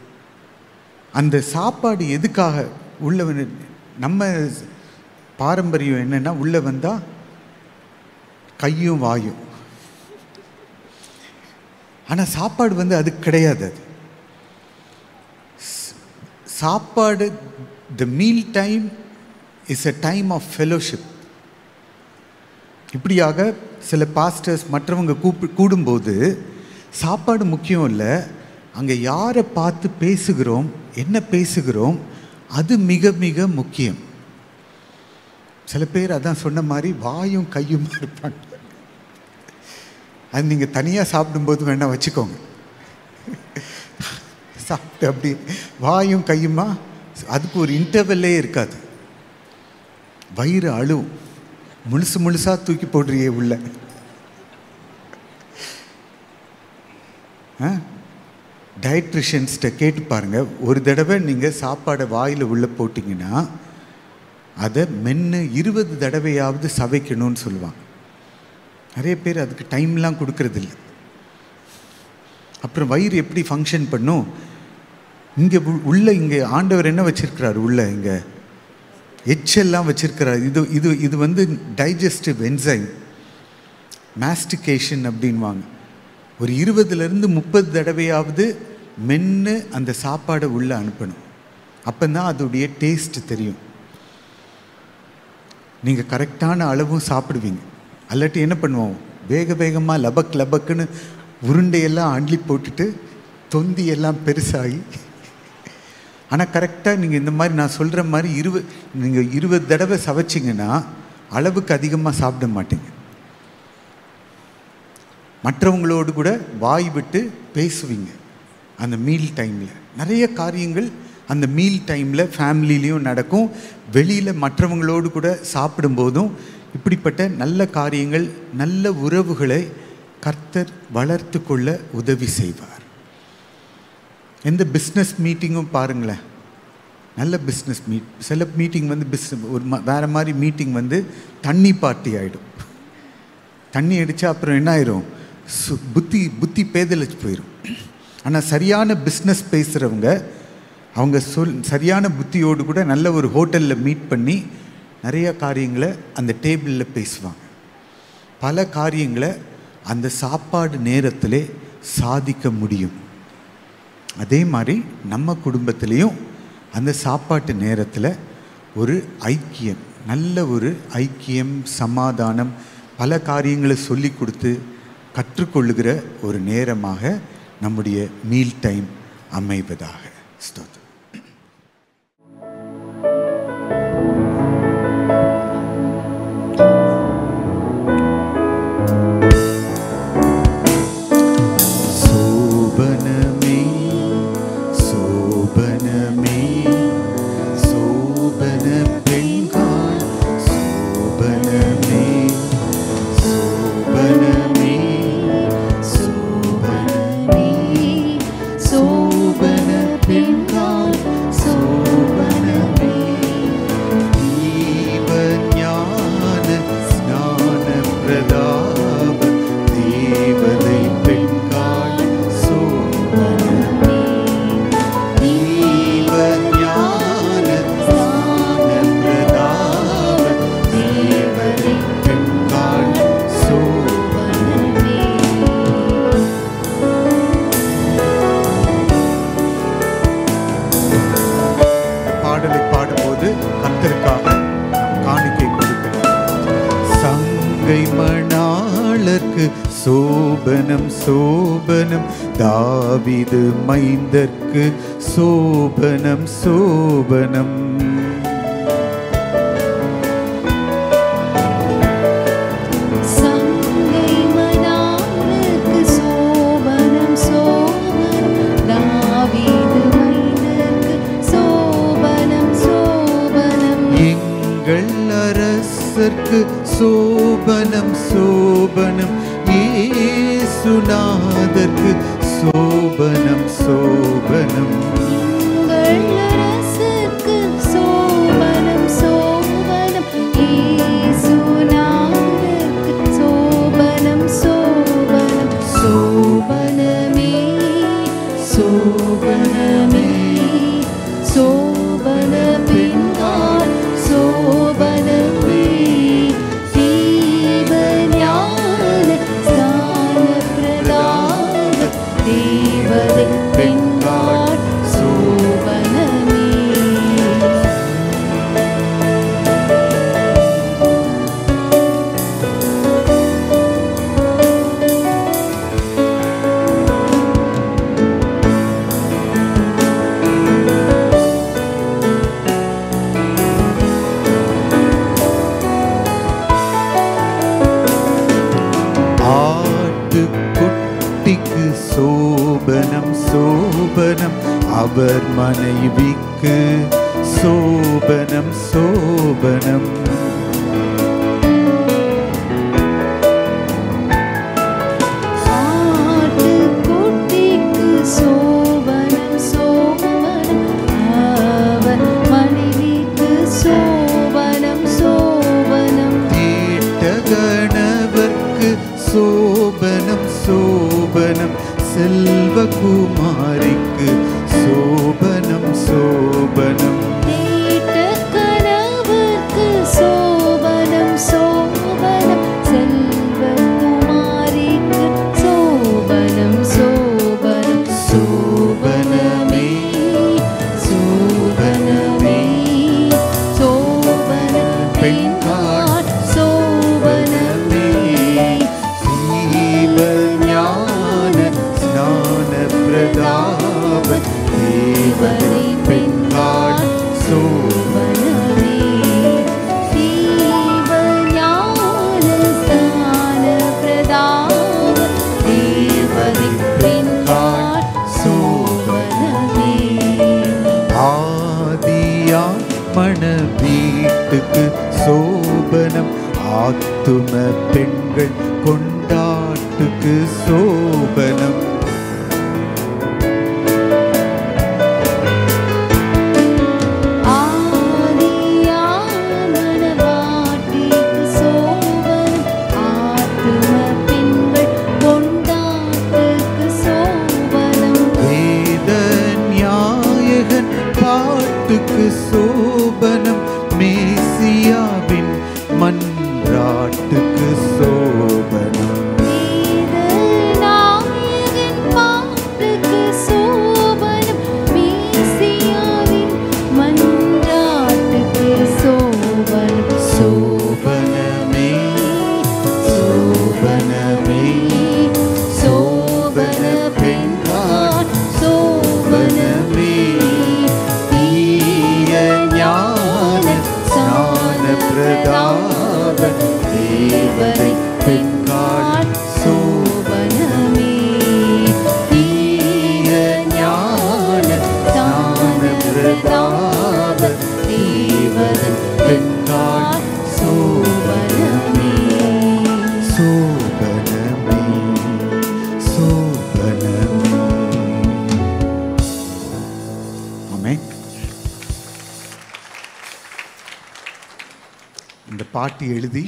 அந்த சாப்பாடு எதுக்காக உள்ள நம்ம பாரம்பரியம் என்னென்னா, உள்ளே வந்தால் கையும் வாயும். ஆனால் சாப்பாடு அது கிடையாது. அது சாப்பாடு, the meal time is a time of fellowship. இப்படியாக சில பாஸ்டர்ஸ் மற்றவங்க கூடும்போது சாப்பாடு முக்கியம் இல்லை, அங்கே யாரை பார்த்து பேசுகிறோம், என்ன பேசுகிறோம், அது மிக மிக முக்கியம். சில பேர் அதான் சொன்ன மாதிரி வாயும் கையுமா இருப்பாங்க. அது நீங்கள் தனியாக சாப்பிடும்போது வேணால் வச்சுக்கோங்க. சாப்பிட்டு அப்படி வாயும் கையுமா, அதுக்கு ஒரு இன்டர்வெல்லே இருக்காது. வயிறு அழுவும், முழுசாக தூக்கி போடுறியே உள்ள. டயட்ரிஷியன்ஸ்கிட்ட கேட்டு பாருங்கள், ஒரு தடவை நீங்கள் சாப்பாடை வாயில் உள்ளே போட்டிங்கன்னா அதை மென்று 20 தடவையாவது சவைக்கணும்னு சொல்லுவாங்க. நிறைய பேர் அதுக்கு டைம்லாம் கொடுக்கறதில்ல. அப்புறம் வயிறு எப்படி ஃபங்க்ஷன் பண்ணும்? இங்கே இங்கே ஆண்டவர் என்ன வச்சுருக்கிறார், உள்ள இங்கே எச்செல்லாம் வச்சுருக்கிறார். இது டைஜஸ்டிவ் என்சைம், மாஸ்டிகேஷன் அப்படின்வாங்க. ஒரு 20லேருந்து 30 தடவையாவது மென்று அந்த சாப்பாடை உள்ளே அனுப்பணும். அப்போ தான் அதோடைய டேஸ்ட் தெரியும். நீங்கள் கரெக்டான அளவும் சாப்பிடுவீங்க. அல்லாட்டி என்ன பண்ணுவோம், வேகமாக லபக்குன்னு உருண்டையெல்லாம் அள்ளி போட்டுட்டு தொந்தியெல்லாம் பெருசாகி. ஆனால் கரெக்டாக நீங்கள் இந்த மாதிரி நான் சொல்கிற மாதிரி நீங்கள் 20 தடவை சவைச்சிங்கன்னா அளவுக்கு அதிகமாக சாப்பிட மாட்டீங்க. மற்றவங்களோடு கூட வாய் விட்டு பேசுவீங்க. அந்த மீல் டைமில் நிறைய காரியங்கள் அந்த மீல் டைமில் ஃபேமிலிலையும் நடக்கும், வெளியில் மற்றவங்களோடு கூட சாப்பிடும்போதும் இப்படிப்பட்ட நல்ல காரியங்கள், நல்ல உறவுகளை கர்த்தர் வளர்த்து கொள்ள உதவி செய்வார். எந்த பிஸ்னஸ் மீட்டிங்கும் பாருங்களேன், நல்ல பிஸ்னஸ் சில மீட்டிங் ஒரு வேறு மாதிரி மீட்டிங் தண்ணி பார்ட்டி ஆகிடும். தண்ணி அடித்தா அப்புறம் என்ன ஆயிரும், புத்தி பேதலிச்சு போயிடும். ஆனால் சரியான பிஸ்னஸ் பேசுகிறவங்க அவங்க சரியான புத்தியோடு கூட நல்ல ஒரு ஹோட்டலில் மீட் பண்ணி நிறைய காரியங்களை அந்த டேபிளில் பேசுவாங்க. பல காரியங்களை அந்த சாப்பாடு நேரத்திலே சாதிக்க முடியும். அதே மாதிரி நம்ம குடும்பத்திலையும் அந்த சாப்பாட்டு நேரத்தில் ஒரு ஐக்கியம், நல்ல ஒரு ஐக்கியம், சமாதானம், பல காரியங்களை சொல்லி கொடுத்து கற்றுக்கொள்ளுகிற ஒரு நேரமாக நம்முடைய மீல் டைம் அமைவதாக. ஸ்தோத்திரம். சோபன பெண்கால் இப்பொழுது கர்த்தருக்காக நாம் காணிக்கை கொடுக்கலாம். சங்கை மணாளர்க்கு சோபனம் சோபனம், தாவீது மைந்தர்க்கு சோபனம் சோபனம். சோபனம் சோபனம், இயேசுநாதர்க்கு சோபனம் சோபனம். அரசுக்கு சோபனம் சோபனம், இயேசுநாதர்க்கு சோபனம் சோபனம். சோபனமே சோபனமே சோபன பின்னால் சோபனமே, தீபஞான ஸ்நான பிரதான தேவதை பெண்காட் சோபனமே. ஆட்டுக்குட்டிக்கு சோபனம் சோபனம், அவர் மனைவிக்கு சோபனம் சோபனம். ஆட்டுக்குட்டிக்கு சோபனம் சோபனம், அவர் மனைவிக்கு சோபனம் சோபனம். தீட்டகணவர்க்கு சோபனம் சோபனம், செல்வகுமாரிக்கு சோபனம் சோபனம். தீட்டக்கணவர்க்கு சோபனம் சோபனம், செல்வகுமாரிக்கு சோபனம் சோபனம். சோபனமே சோபனமே சோபன பெண்காட் சோபனமே, தீபஞான ஸ்நான பிரதாப தேவதை பெண்காட் சோபனம். சோபனமே. தீபஞான ஸ்நான பிரதாப தேவதை பெண்காட் சோபனமே. ஆதியா மண வீட்டுக்கு சோபனம், ஆத்தும பெண்கள் கொண்டாட்டுக்கு சோபனம். ஆதியாமனவாட்டிக்கு சோபனம், ஆத்தும பெண்கள் கொண்டாட்டுக்கு சோபனம். வேத நாயகன் பாட்டுக்கு சோபனம், மேசியாவின் மன்றாட்டுக்கு சோபனம். வேதநாயகன் பாட்டுக்கு சோபனம், மேசியாவின் மன்றாட்டுக்கு சோபனம். சோபனமே சோபனமே சோபன பெண்காட் சோபனமே. தீய ஞான ஸ்நான பிரதாப தேவதை பெண்காட் சோபனமே. தீய ஞான ஸ்நான பிரதாப தேவதை பெண்காட் சோபனமே சோபனமே சோபனமே. ஆமென். இந்த பாட்டு எழுதி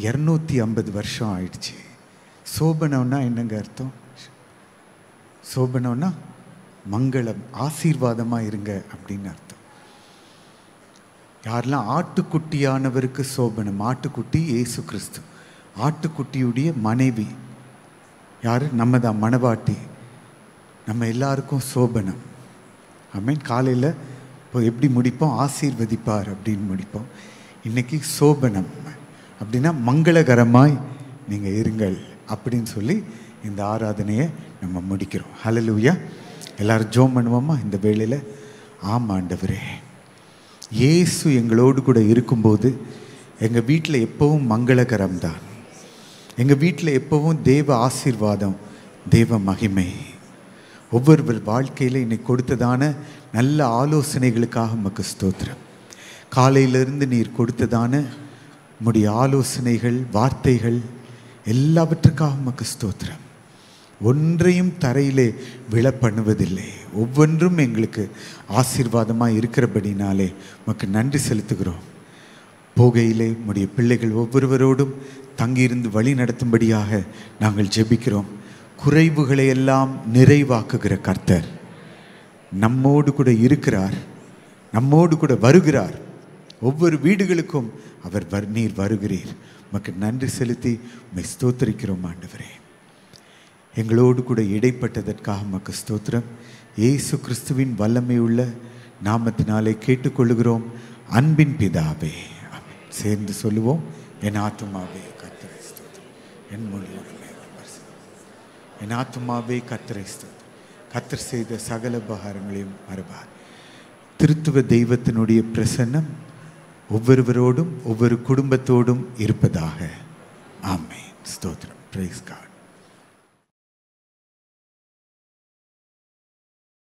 250 வருஷம் ஆயிடுச்சு. சோபனம்னா என்னங்க அர்த்தம்? சோபனம்னா மங்களம், ஆசீர்வாதமாக இருங்க அப்படின்னு அர்த்தம். யாரெல்லாம் ஆட்டுக்குட்டியானவருக்கு சோபனம், ஆட்டுக்குட்டி இயேசு கிறிஸ்து, ஆட்டுக்குட்டியுடைய மனைவி யார்? நம்ம தான், மணவாட்டி. நம்ம எல்லாருக்கும் சோபனம். ஆமென். காலையில் இப்போ எப்படி முடிப்போம்? ஆசீர்வதிப்பார் அப்படின்னு முடிப்போம். இன்றைக்கி சோபனம் அப்படின்னா மங்களகரமாய் நீங்கள் இருங்கள் அப்படின்னு சொல்லி இந்த ஆராதனையை நம்ம முடிக்கிறோம். ஹல்லேலூயா. எல்லாரும் ஜெபம் பண்ணுவோமா இந்த வேளையில்? ஆமாம் ஆண்டவரே, இயேசு எங்களோடு கூட இருக்கும்போது எங்கள் வீட்டில் எப்போவும் மங்களகரம்தான். எங்கள் வீட்டில் எப்போவும் தேவ ஆசீர்வாதம், தேவ மகிமை. ஒவ்வொருவர் வாழ்க்கையில் இன்னைக்கு கொடுத்ததான நல்ல ஆலோசனைகளுக்காக உமக்கு ஸ்தோத்திரம். காலையிலிருந்து நீர் கொடுத்ததான உம்முடைய ஆலோசனைகள், வார்த்தைகள் எல்லாவற்றுக்காக உமக்கு ஸ்தோத்திரம். ஒன்றையும் தரையிலே விழ பண்ணுவதில்லை. ஒவ்வொன்றும் எங்களுக்கு ஆசீர்வாதமாக இருக்கிறபடினாலே உமக்கு நன்றி செலுத்துகிறோம். போகையிலே உம்முடைய பிள்ளைகள் ஒவ்வொருவரோடும் தங்கியிருந்து வழி நடத்தும்படியாக நாங்கள் ஜெபிக்கிறோம். குறைவுகளை எல்லாம் நிறைவாக்குகிற கர்த்தர் நம்மோடு கூட இருக்கிறார், நம்மோடு கூட வருகிறார். ஒவ்வொரு வீடுகளுக்கும் அவர் நீர் வருகிறீர். உமக்கு நன்றி செலுத்தி உம்மை ஸ்தோத்திரிக்கிறோம் ஆண்டவரே. எங்களோடு கூட இடைப்பட்டதற்காக உமக்கு ஸ்தோத்திரம். இயேசு கிறிஸ்துவின் வல்லமை உள்ள நாமத்தினாலே கேட்டுக்கொள்கிறோம் அன்பின் பிதாவே. சேர்ந்து சொல்லுவோம். என் ஆத்துமாவே கர்த்தரை ஸ்தோத்திரம், என் மொழியோடு என் ஆத்துமாவே கர்த்தரை ஸ்தோத்திரம். கர்த்தர் செய்த சகல உபகாரங்களையும் மறவார். திருத்துவ தெய்வத்தினுடைய பிரசன்னம் ஒவ்வொருவரோடும் ஒவ்வொரு குடும்பத்தோடும் இருப்பதாக. ஆமென். ஸ்தோத்திரம். Praise God.